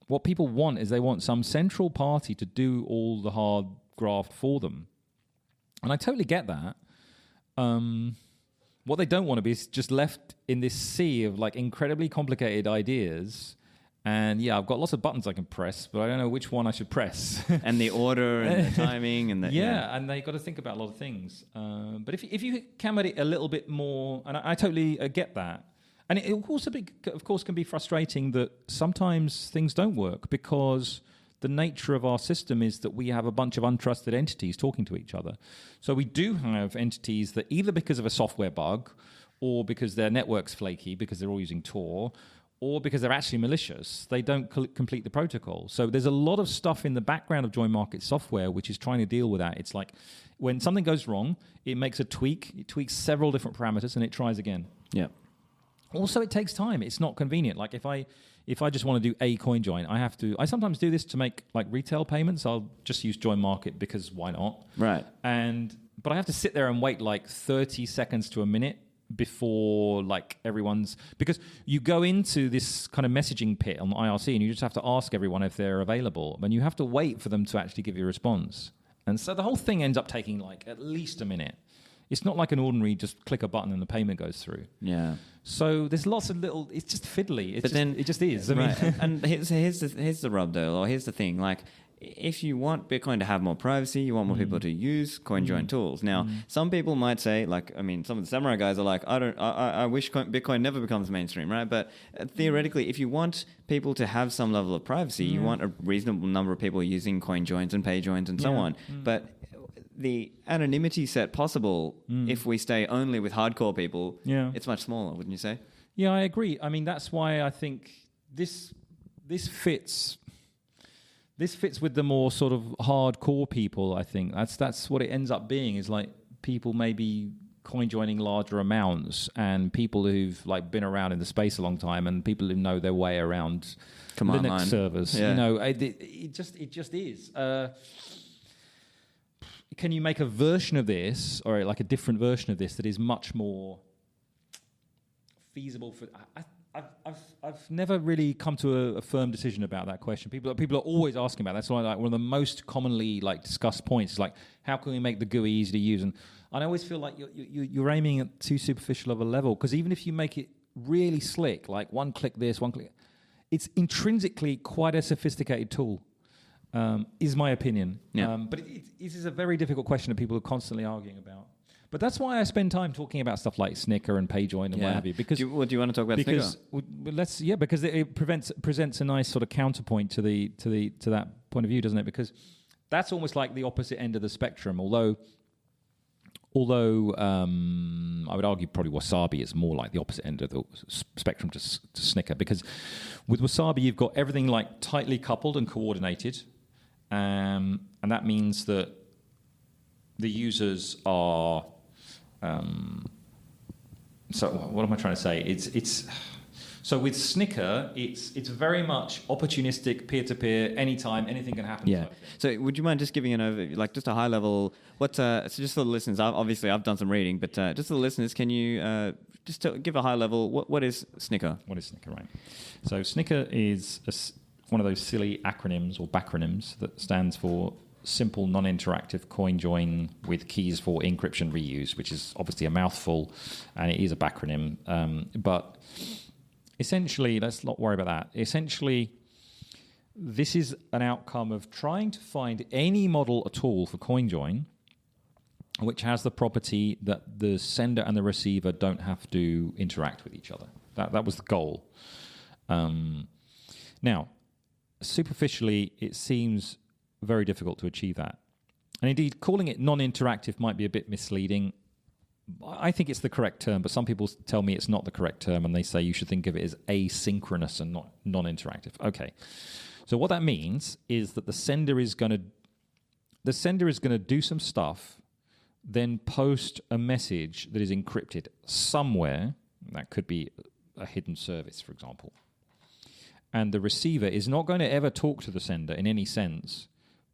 what people want is they want some central party to do all the hard graft for them. And I totally get that. What they don't want to be is just left in this sea of incredibly complicated ideas. And I've got lots of buttons I can press, but I don't know which one I should press. And the order and the timing and the and they've got to think about a lot of things. But if you can make it a little bit more, and I totally get that. And it also, of course, can be frustrating that sometimes things don't work because the nature of our system is that we have a bunch of untrusted entities talking to each other. So we do have entities that either because of a software bug or because their network's flaky because they're all using Tor, or because they're actually malicious, they don't complete the protocol. So there's a lot of stuff in the background of JoinMarket software which is trying to deal with that. It's like when something goes wrong, it makes a tweak. It tweaks several different parameters and it tries again. Yeah. Also, it takes time. It's not convenient. Like if I just want to do a coin join, I sometimes do this to make retail payments. I'll just use JoinMarket because why not? Right. But I have to sit there and wait 30 seconds to a minute before everyone's, because you go into this kind of messaging pit on the IRC and you just have to ask everyone if they're available, and you have to wait for them to actually give you a response. And so the whole thing ends up taking at least a minute. It's not like an ordinary just click a button and the payment goes through. Yeah. So there's lots of little. It's just fiddly. It just is. I right. mean, and here's the rub though, or here's the thing. If you want Bitcoin to have more privacy, you want more people to use CoinJoin tools. Now, some people might say, some of the samurai guys are like, I wish Bitcoin never becomes mainstream, right? But theoretically, if you want people to have some level of privacy, you want a reasonable number of people using CoinJoins and PayJoins and so on. But the anonymity set possible, if we stay only with hardcore people, it's much smaller, wouldn't you say? Yeah, I agree. I mean, that's why I think this fits. This fits with the more sort of hardcore people, I think. That's what it ends up being, is people maybe coin joining larger amounts and people who've been around in the space a long time and people who know their way around Command Linux line servers. Yeah. It just is. Can you make a version of this, or a different version of this that is much more feasible for... I've never really come to a firm decision about that question. People are always asking about that. That's one of the most commonly discussed points. Is how can we make the GUI easy to use? And I always feel like you're aiming at too superficial of a level, because even if you make it really slick, one click this, one click, it's intrinsically quite a sophisticated tool. Is my opinion. Yeah. But it is a very difficult question that people are constantly arguing about. But that's why I spend time talking about stuff like SNICKER and PayJoin and what have you. Because do you want to talk about SNICKER? Because it presents a nice sort of counterpoint to that point of view, doesn't it? Because that's almost like the opposite end of the spectrum. Although I would argue probably Wasabi is more like the opposite end of the spectrum to SNICKER, because with Wasabi you've got everything like tightly coupled and coordinated, and that means that the users are. So what am I trying to say? It's so with SNICKER, it's very much opportunistic, peer-to-peer, anytime, anything can happen. Yeah. So would you mind just giving an overview, like just a high level? So just for the listeners, I've done some reading, but just for the listeners, can you give a high level? What is SNICKER? What is SNICKER, right? So SNICKER is one of those silly acronyms or backronyms that stands for Simple Non-Interactive CoinJoin with Keys for Encryption Reuse, which is obviously a mouthful, and it is a backronym. But essentially, let's not worry about that. Essentially, this is an outcome of trying to find any model at all for CoinJoin which has the property that the sender and the receiver don't have to interact with each other. That was the goal. Now, superficially, it seems very difficult to achieve that. And indeed, calling it non-interactive might be a bit misleading. I think it's the correct term, but some people tell me it's not the correct term, and they say you should think of it as asynchronous and not non-interactive. Okay. So what that means is that the sender is going to do some stuff, then post a message that is encrypted somewhere. That could be a hidden service, for example. And the receiver is not going to ever talk to the sender in any sense,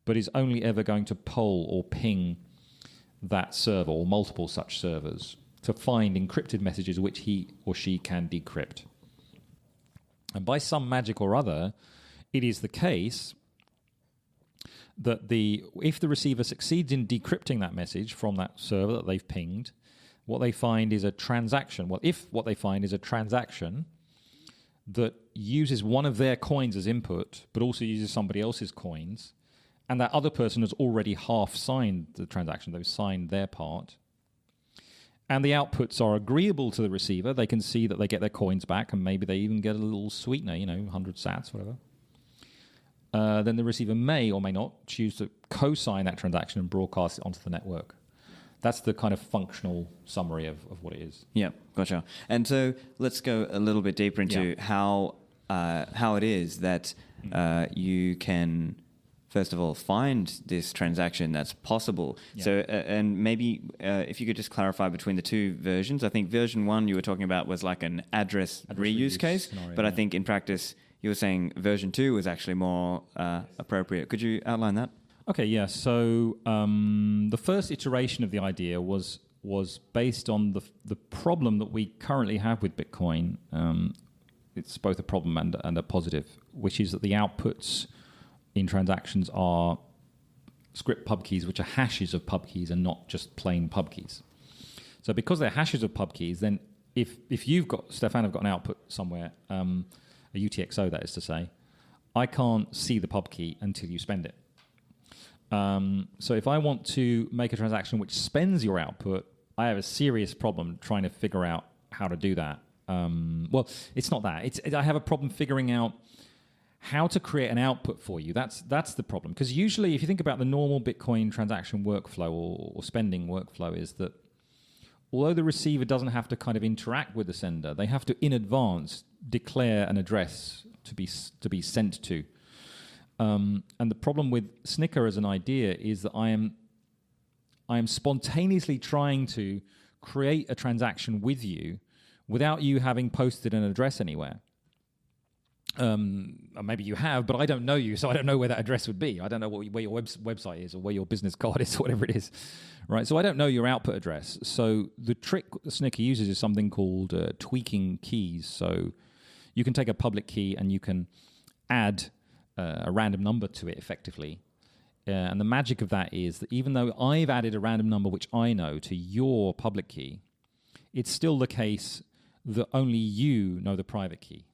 but is only ever going to poll or ping that server or multiple such servers to find encrypted messages which he or she can decrypt. And by some magic or other, it is the case that if the receiver succeeds in decrypting that message from that server that they've pinged, what they find is a transaction. Well, if what they find is a transaction that uses one of their coins as input, but also uses somebody else's coins, and that other person has already half signed the transaction, they've signed their part, and the outputs are agreeable to the receiver, they can see that they get their coins back, and maybe they even get a little sweetener, 100 sats, whatever. Then the receiver may or may not choose to co-sign that transaction and broadcast it onto the network. That's the kind of functional summary of what it is. Yeah, gotcha. And so let's go a little bit deeper into how it is that you can, first of all, find this transaction that's possible. Yeah. So, and maybe if you could just clarify between the two versions. I think version 1 you were talking about was like an address reuse case, scenario, but I think in practice you were saying version 2 was actually more appropriate. Could you outline that? Okay, yeah. So the first iteration of the idea was based on the problem that we currently have with Bitcoin. It's both a problem and a positive, which is that the outputs in transactions are script pub keys, which are hashes of pub keys and not just plain pub keys. So because they're hashes of pub keys, then if you've got, Stefan, have got an output somewhere, a UTXO that is to say, I can't see the pub key until you spend it. So if I want to make a transaction which spends your output, I have a serious problem trying to figure out how to do that. Well, it's not that. I have a problem figuring out how to create an output for you. That's the problem. Because usually, if you think about the normal Bitcoin transaction workflow or spending workflow, is that although the receiver doesn't have to kind of interact with the sender, they have to, in advance, declare an address to be sent to. And the problem with SNICKER as an idea is that I am spontaneously trying to create a transaction with you without you having posted an address anywhere. Maybe you have, but I don't know you, so I don't know where that address would be. I don't know where your website is or where your business card is or whatever it is, right? So I don't know your output address. So the trick that SNICKER uses is something called tweaking keys. So you can take a public key and you can add a random number to it effectively. And the magic of that is that even though I've added a random number which I know to your public key, it's still the case that only you know the private key.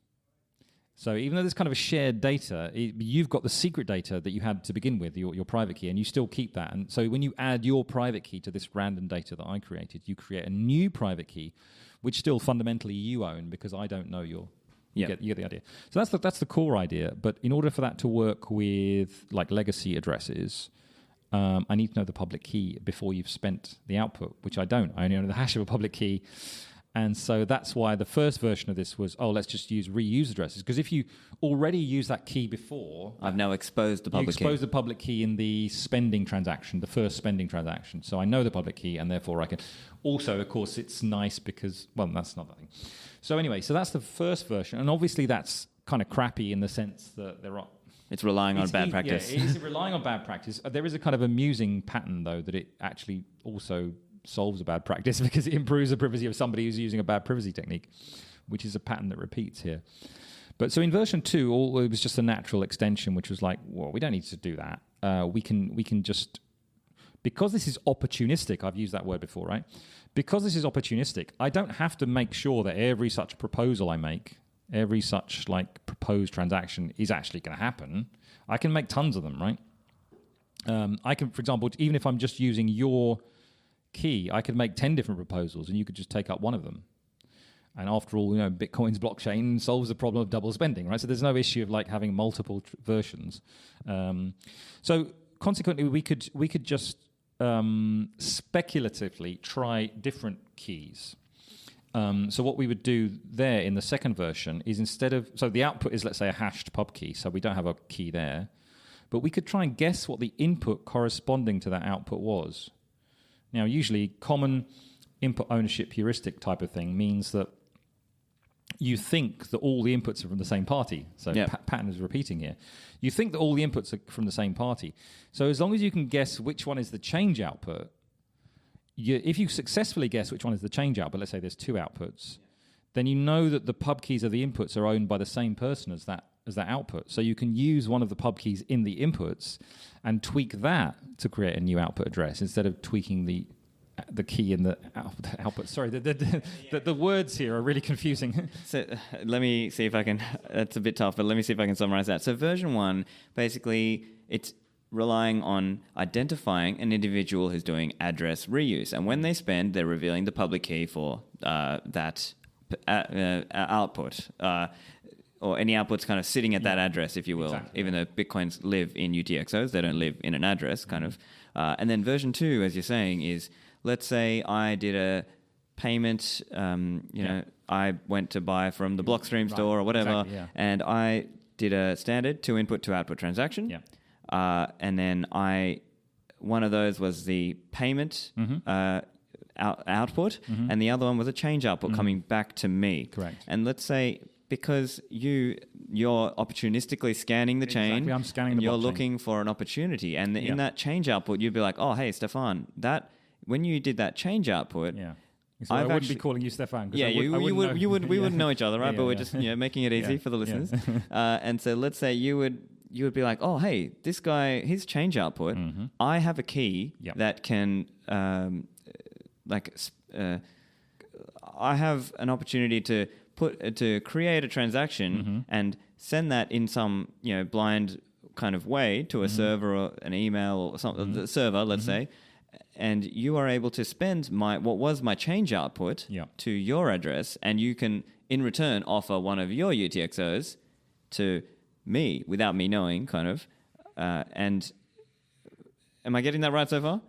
So even though there's kind of a shared data, you've got the secret data that you had to begin with, your private key, and you still keep that. And so when you add your private key to this random data that I created, you create a new private key, which still fundamentally you own because I don't know your... You get the idea. So that's the core idea. But in order for that to work with like legacy addresses, I need to know the public key before you've spent the output, which I don't. I only know the hash of a public key. And so that's why the first version of this was, let's just use reuse addresses. Because if you already use that key before... I've now exposed the public key. You expose the public key in the spending transaction, the first spending transaction. So I know the public key, and therefore I can... Also, of course, it's nice because... Well, that's not the thing. So anyway, so that's the first version. And obviously that's kind of crappy in the sense that there are... It's relying on bad practice. Yeah, it is relying on bad practice. There is a kind of amusing pattern, though, that it actually also... solves a bad practice because it improves the privacy of somebody who's using a bad privacy technique, which is a pattern that repeats here. But so in version 2, it was just a natural extension, which was like, well, we don't need to do that. We can just, because this is opportunistic, I've used that word before, right? Because this is opportunistic, I don't have to make sure that every such proposal I make, every such like proposed transaction is actually going to happen. I can make tons of them, right? I can, for example, even if I'm just using your key, I could make 10 different proposals and you could just take up one of them. And after all, Bitcoin's blockchain solves the problem of double spending, right? So there's no issue of like having multiple versions. So consequently, we could just speculatively try different keys. So what we would do there in the second version is so the output is, let's say, a hashed pub key, so we don't have a key there, but we could try and guess what the input corresponding to that output was. Now, usually, common input ownership heuristic type of thing means that you think that all the inputs are from the same party. So pattern is repeating here. You think that all the inputs are from the same party. So as long as you can guess which one is the change output, if you successfully guess which one is the change output, let's say there's 2 outputs, then you know that the pub keys of the inputs are owned by the same person as that output. So you can use one of the pub keys in the inputs and tweak that to create a new output address instead of tweaking the key in the output. Sorry, the words here are really confusing. So let me see if I can... That's a bit tough, but let me see if I can summarize that. So version 1, basically, it's relying on identifying an individual who's doing address reuse. And when they spend, they're revealing the public key for that output. Or any outputs kind of sitting at that address, if you will, even though Bitcoins live in UTXOs, they don't live in an address, kind of. And then version 2, as you're saying, is, let's say I did a payment, I went to buy from the Blockstream store or whatever, and I did a standard 2 input, 2 output transaction. And then one of those was the payment output, and the other one was a change output coming back to me. Correct. And let's say, because you're opportunistically scanning the chain, I'm scanning the you're blockchain. Looking for an opportunity, and in that change output, you'd be like, "Oh, hey, Stefan, when you did that change output, So I wouldn't be calling you Stefan. Yeah, we wouldn't know each other, right? But we're just making it easy for the listeners. And so let's say you would be like, oh, hey, this guy, his change output, I have a key that can I have an opportunity to create a transaction and send that in some blind kind of way to a server or an email or something, the server, let's say, and you are able to spend what was my change output to your address, and you can in return offer one of your UTXOs to me without me knowing, kind of. And am I getting that right so far?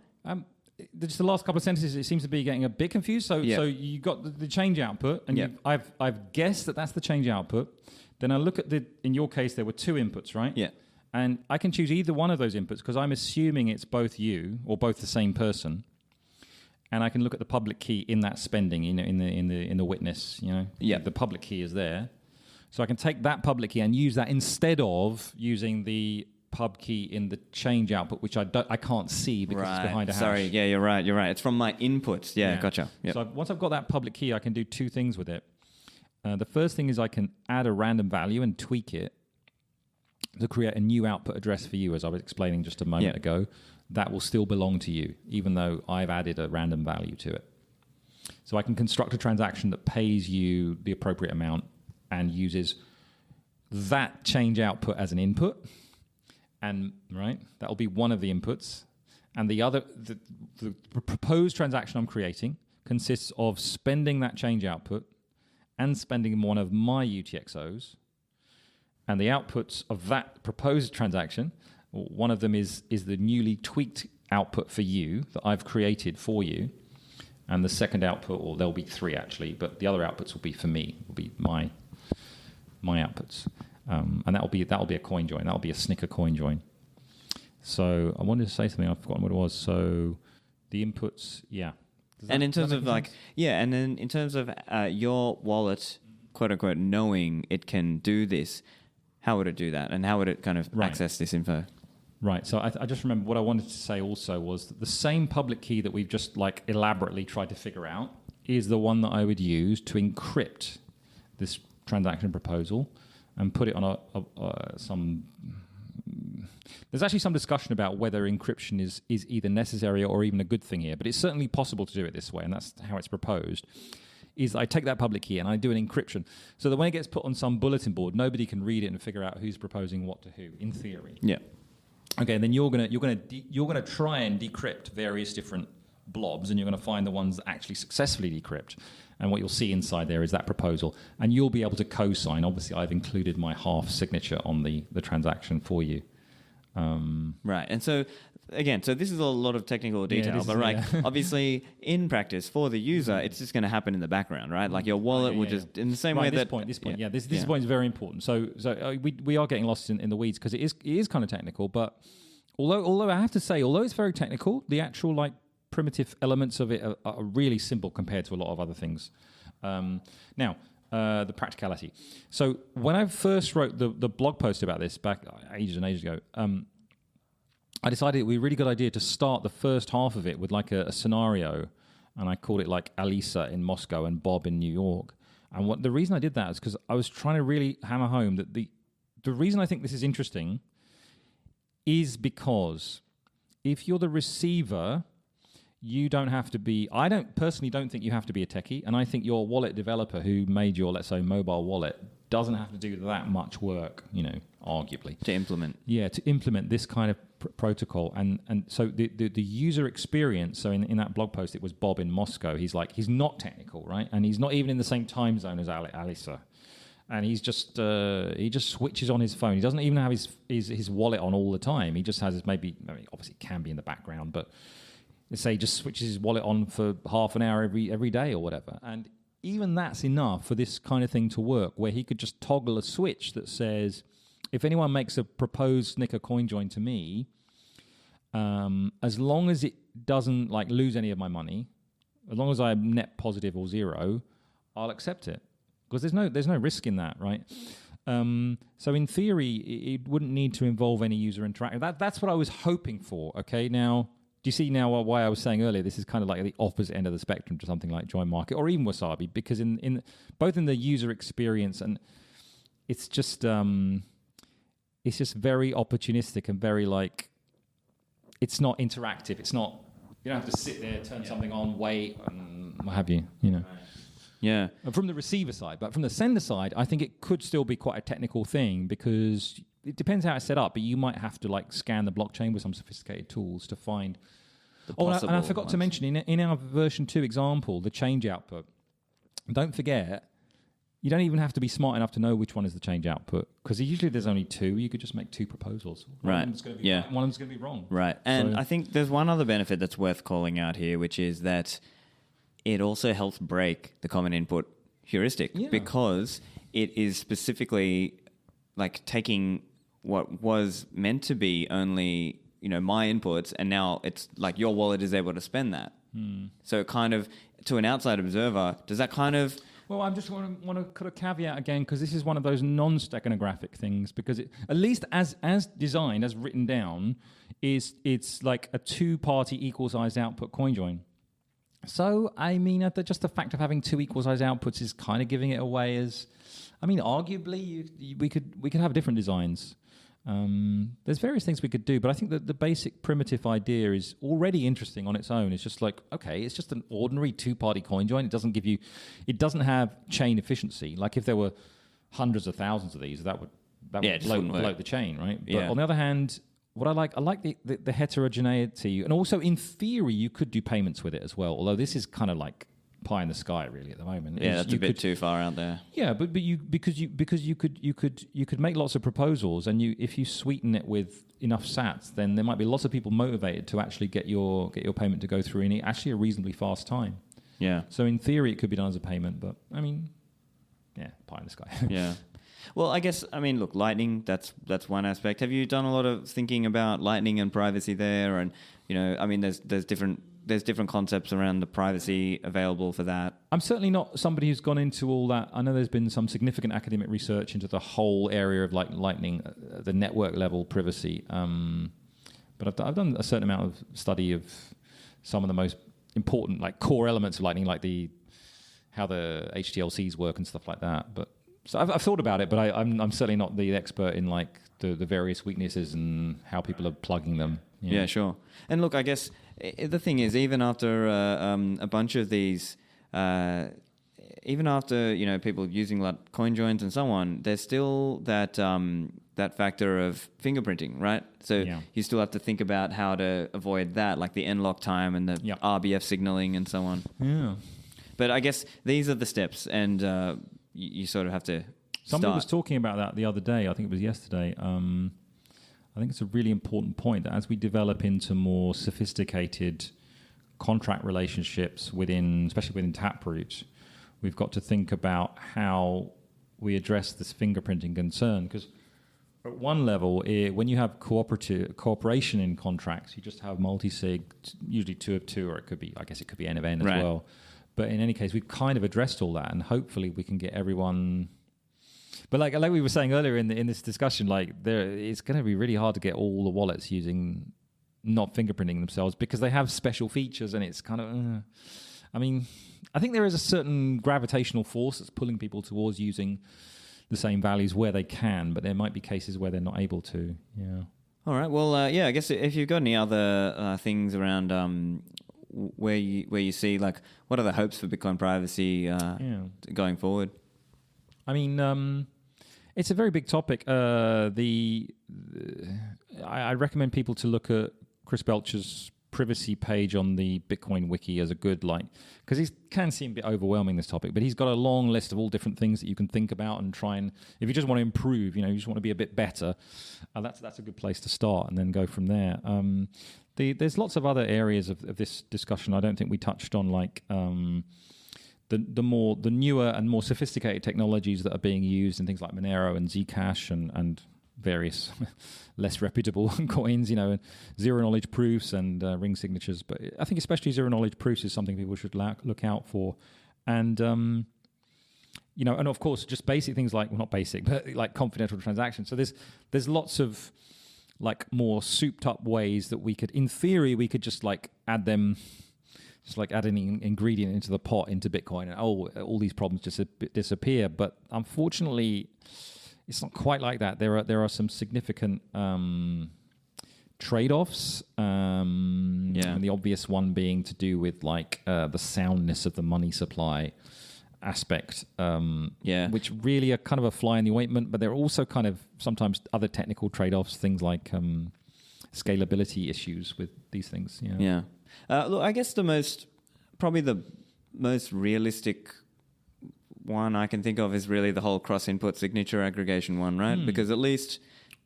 Just the last couple of sentences, it seems to be getting a bit confused. So you got the change output, and I've guessed that that's the change output. Then I look at in your case, there were 2 inputs, right? Yeah. And I can choose either one of those inputs because I'm assuming it's both you or both the same person. And I can look at the public key in that spending, in the witness, the public key is there. So I can take that public key and use that instead of using the pub key in the change output, which I can't see because it's behind a hash. Sorry, you're right. It's from my inputs. Gotcha. Yep. So once I've got that public key, I can do 2 things with it. The first thing is I can add a random value and tweak it to create a new output address for you, as I was explaining just a moment ago. That will still belong to you, even though I've added a random value to it. So I can construct a transaction that pays you the appropriate amount and uses that change output as an input, and right, that will be one of the inputs, and the other, the proposed transaction I'm creating consists of spending that change output and spending one of my UTXOs, and the outputs of that proposed transaction, one of them is the newly tweaked output for you that I've created for you, and the second output, or there'll be three actually, but the other outputs will be for me, will be my outputs, and that'll be a CoinJoin, that'll be a SNICKER CoinJoin. So I wanted to say something, I've forgotten what it was. So the inputs, yeah. And in terms of like, yeah, and then in terms of your wallet, quote unquote, knowing it can do this, how would it do that? And how would it kind of access this info? Right. So I just remember what I wanted to say also was that the same public key that we've just like elaborately tried to figure out is the one that I would use to encrypt this transaction proposal and put it on some... There's actually some discussion about whether encryption is either necessary or even a good thing here, but it's certainly possible to do it this way, and that's how it's proposed, is I take that public key and I do an encryption so that when it gets put on some bulletin board, nobody can read it and figure out who's proposing what to who, in theory. Yeah. Okay, and then you're gonna try and decrypt various different blobs, and you're going to find the ones that actually successfully decrypt. And what you'll see inside there is that proposal, and you'll be able to co-sign. Obviously, I've included my half signature on the transaction for you. Right, and so again, so this is a lot of technical detail, but obviously in practice for the user, it's just going to happen in the background, right? Like your wallet will just in the same way this point, this point is very important. So we are getting lost in the weeds because it is kind of technical, but although I have to say, although it's very technical, the actual like primitive elements of it are really simple compared to a lot of other things. Now. The practicality. So when I first wrote the blog post about this back ages and ages ago, I decided it would be a really good idea to start the first half of it with like a scenario, and I called it like Alisa in Moscow and Bob in New York. And the reason I did that is because I was trying to really hammer home that the reason I think this is interesting is because if you're the receiver, you don't have to be... I personally don't think you have to be a techie, and I think your wallet developer who made your, let's say, mobile wallet doesn't have to do that much work, arguably. To implement. Yeah, to implement this kind of protocol. And so the user experience, so in that blog post, it was Bob in Moscow. He's not technical, right? And he's not even in the same time zone as Alisa. And he just switches on his phone. He doesn't even have his wallet on all the time. He just has obviously it can be in the background, but... Let's say he just switches his wallet on for half an hour every day or whatever. And even that's enough for this kind of thing to work, where he could just toggle a switch that says, if anyone makes a proposed SNICKER CoinJoin to me, as long as it doesn't like lose any of my money, as long as I'm net positive or zero, I'll accept it. Because there's no risk in that, right? So in theory, it wouldn't need to involve any user interaction. That's what I was hoping for, okay? Now... Do you see now why I was saying earlier this is kind of like the opposite end of the spectrum to something like JoinMarket or even Wasabi, because in both in the user experience and it's just very opportunistic and very like it's not interactive. It's not, you don't have to sit there, turn something on, wait, and what have you. Yeah. From the receiver side, but from the sender side, I think it could still be quite a technical thing because it depends how it's set up, but you might have to like scan the blockchain with some sophisticated tools to find. And I forgot to mention in our version 2 example, the change output. Don't forget, you don't even have to be smart enough to know which one is the change output because usually there's only two. You could just make two proposals. One of them's going to be right, one of them's going to be wrong. Right, and I think there's one other benefit that's worth calling out here, which is that it also helps break the common input heuristic because it is specifically like taking what was meant to be only, my inputs, and now it's like your wallet is able to spend that. So kind of, to an outside observer, does that kind of... Well, I just want to put a caveat again, because this is one of those non-steganographic things, because at least as designed, as written down, it's like a two-party equal-sized output CoinJoin. So, I mean, just the fact of having two equal-sized outputs is kind of giving it away as... I mean, arguably, we could have different designs. There's various things we could do, but I think that the basic primitive idea is already interesting on its own. It's just like, okay, it's just an ordinary two-party CoinJoin. It doesn't have chain efficiency. Like if there were hundreds of thousands of these, that would blow the chain, right? But Yeah. on the other hand, what I like the heterogeneity, and also in theory you could do payments with it as well. Although this is kind of like pie in the sky really at the moment. Yeah, that's a bit too far out there. Yeah, but because you could make lots of proposals, and if you sweeten it with enough sats, then there might be lots of people motivated to actually get your payment to go through in actually a reasonably fast time. Yeah. So in theory, it could be done as a payment, but I mean, yeah, pie in the sky. Yeah. Well, I guess, I mean, look, Lightning, that's one aspect. Have you done a lot of thinking about Lightning and privacy there? And, I mean, there's different concepts around the privacy available for that. I'm certainly not somebody who's gone into all that. I know there's been some significant academic research into the whole area of like Lightning, the network level privacy. But I've done a certain amount of study of some of the most important like core elements of Lightning, like how the HTLCs work and stuff like that. But so I've thought about it, but I'm certainly not the expert in like the various weaknesses and how people are plugging them. Yeah, sure. And look, I guess the thing is, even after a bunch of these, even after people using like CoinJoins and so on, there's still that factor of fingerprinting, right? So you still have to think about how to avoid that, like the nlock time and the RBF signaling and so on. Yeah. But I guess these are the steps, and you sort of have to Somebody was talking about that the other day. I think it was yesterday. I think it's a really important point that as we develop into more sophisticated contract relationships especially within Taproot, we've got to think about how we address this fingerprinting concern. Because at one level, when you have cooperation in contracts, you just have multi-sig, usually 2 of 2, or it could be N of N as well. But in any case, we've kind of addressed all that, and hopefully we can get everyone. But like we were saying earlier in this discussion, it's going to be really hard to get all the wallets using not fingerprinting themselves because they have special features, and it's kind of. I mean, I think there is a certain gravitational force that's pulling people towards using the same values where they can, but there might be cases where they're not able to. Yeah. All right. Well, I guess if you've got any other things around where you see like what are the hopes for Bitcoin privacy going forward? I mean, it's a very big topic. I recommend people to look at Chris Belcher's privacy page on the Bitcoin wiki as a good because he can seem a bit overwhelming, this topic, but he's got a long list of all different things that you can think about and try and, if you just want to improve, you just want to be a bit better, that's a good place to start and then go from there. There's lots of other areas of this discussion I don't think we touched on, like the newer and more sophisticated technologies that are being used in things like Monero and Zcash and various less reputable coins, zero knowledge proofs and ring signatures. But I think especially zero knowledge proofs is something people should look out for. And, and of course, just basic things like, well, not basic, but like confidential transactions. So there's lots of like more souped up ways that we could just like add them, just like add any ingredient into the pot into Bitcoin, and all these problems just disappear. But unfortunately, it's not quite like that. There are some significant trade-offs. And the obvious one being to do with like the soundness of the money supply aspect, which really are kind of a fly in the ointment. But there are also kind of sometimes other technical trade-offs, things like scalability issues with these things. Look, I guess probably the most realistic one I can think of is really the whole cross-input signature aggregation one, right? Because at least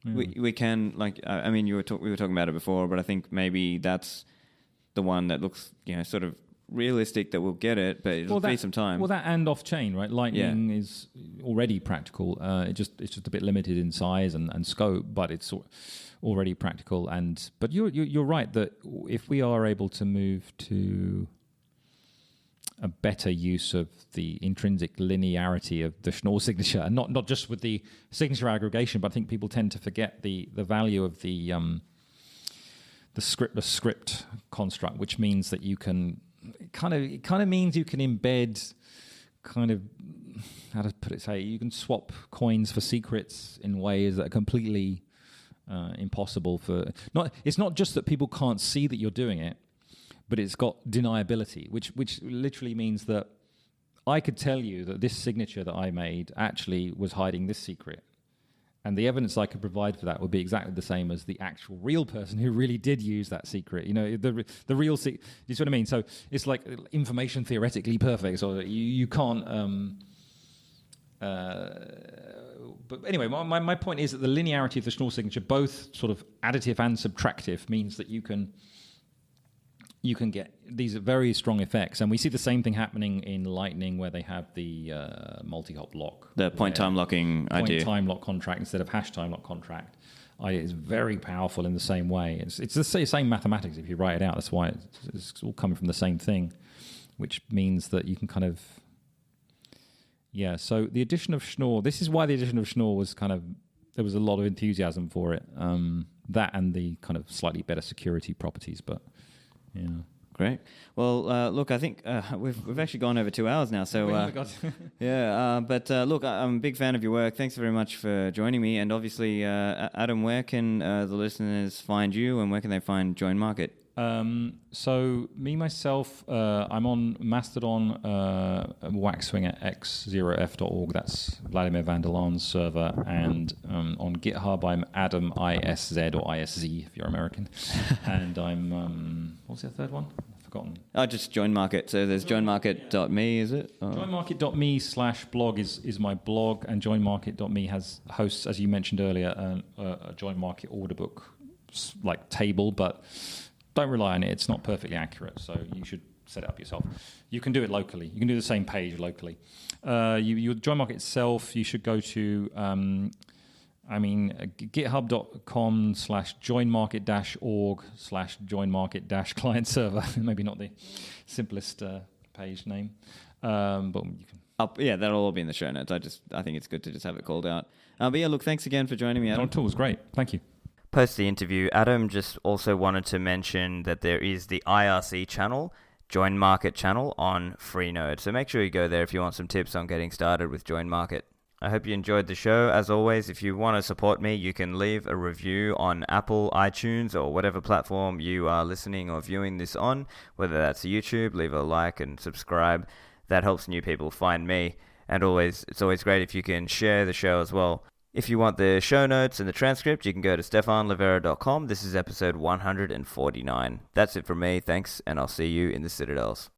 we can, like, I mean, we were talking about it before, but I think maybe that's the one that looks, sort of realistic that we'll get it, but it'll be some time. Well, that and off-chain, right? Lightning is already practical. It's just a bit limited in size and scope, but it's already practical. But you're right that if we are able to move to a better use of the intrinsic linearity of the Schnorr signature, and not just with the signature aggregation, but I think people tend to forget the value of the script construct, which means that you can kind of means you can embed kind of, how to put it, you can swap coins for secrets in ways that are completely impossible for. It's not just that people can't see that you're doing it, but it's got deniability, which literally means that I could tell you that this signature that I made actually was hiding this secret. And the evidence I could provide for that would be exactly the same as the actual real person who really did use that secret. You know, the real secret. You see what I mean? So it's like information theoretically perfect. So you can't. But anyway, my point is that the linearity of the Schnorr signature, both sort of additive and subtractive, means that you can get these very strong effects. And we see the same thing happening in Lightning, where they have the multi-hop lock. The point time locking idea. Point time lock contract instead of hash time lock contract. It's very powerful in the same way. It's the same mathematics if you write it out. That's why it's all coming from the same thing, which means that you can kind of... Yeah, so the addition of Schnorr, this is why the addition of Schnorr was kind of... There was a lot of enthusiasm for it. That and the kind of slightly better security properties, but... Yeah, great. Well, look, I think we've actually gone over 2 hours now. So yeah, but look, I'm a big fan of your work. Thanks very much for joining me. And obviously, Adam, where can the listeners find you, and where can they find JoinMarket? So me myself, I'm on Mastodon, Waxwing at x0f.org. That's Vladimir van der Laan's server, and on GitHub I'm Adam ISZ or ISZ if you're American, and I'm what's the third one? I've forgotten. Oh, just JoinMarket. So there's JoinMarket.me, is it? Oh. JoinMarket.me/blog is my blog, and JoinMarket.me hosts, as you mentioned earlier, a JoinMarket order book like table, but don't rely on it. It's not perfectly accurate, so you should set it up yourself. You can do it locally. You can do the same page locally. You JoinMarket itself, you should go to, github.com/joinmarket-org/joinmarket-client server. Maybe not the simplest page name, but you can. Yeah, that'll all be in the show notes. I think it's good to just have it called out. But yeah, look, thanks again for joining me, Adam. It was great. Thank you. Post the interview, Adam just also wanted to mention that there is the IRC channel, JoinMarket channel on Freenode. So make sure you go there if you want some tips on getting started with JoinMarket. I hope you enjoyed the show. As always, if you want to support me, you can leave a review on Apple, iTunes, or whatever platform you are listening or viewing this on, whether that's YouTube. Leave a like and subscribe. That helps new people find me. And it's always great if you can share the show as well. If you want the show notes and the transcript, you can go to stefanlivera.com. This is episode 149. That's it from me. Thanks, and I'll see you in the Citadels.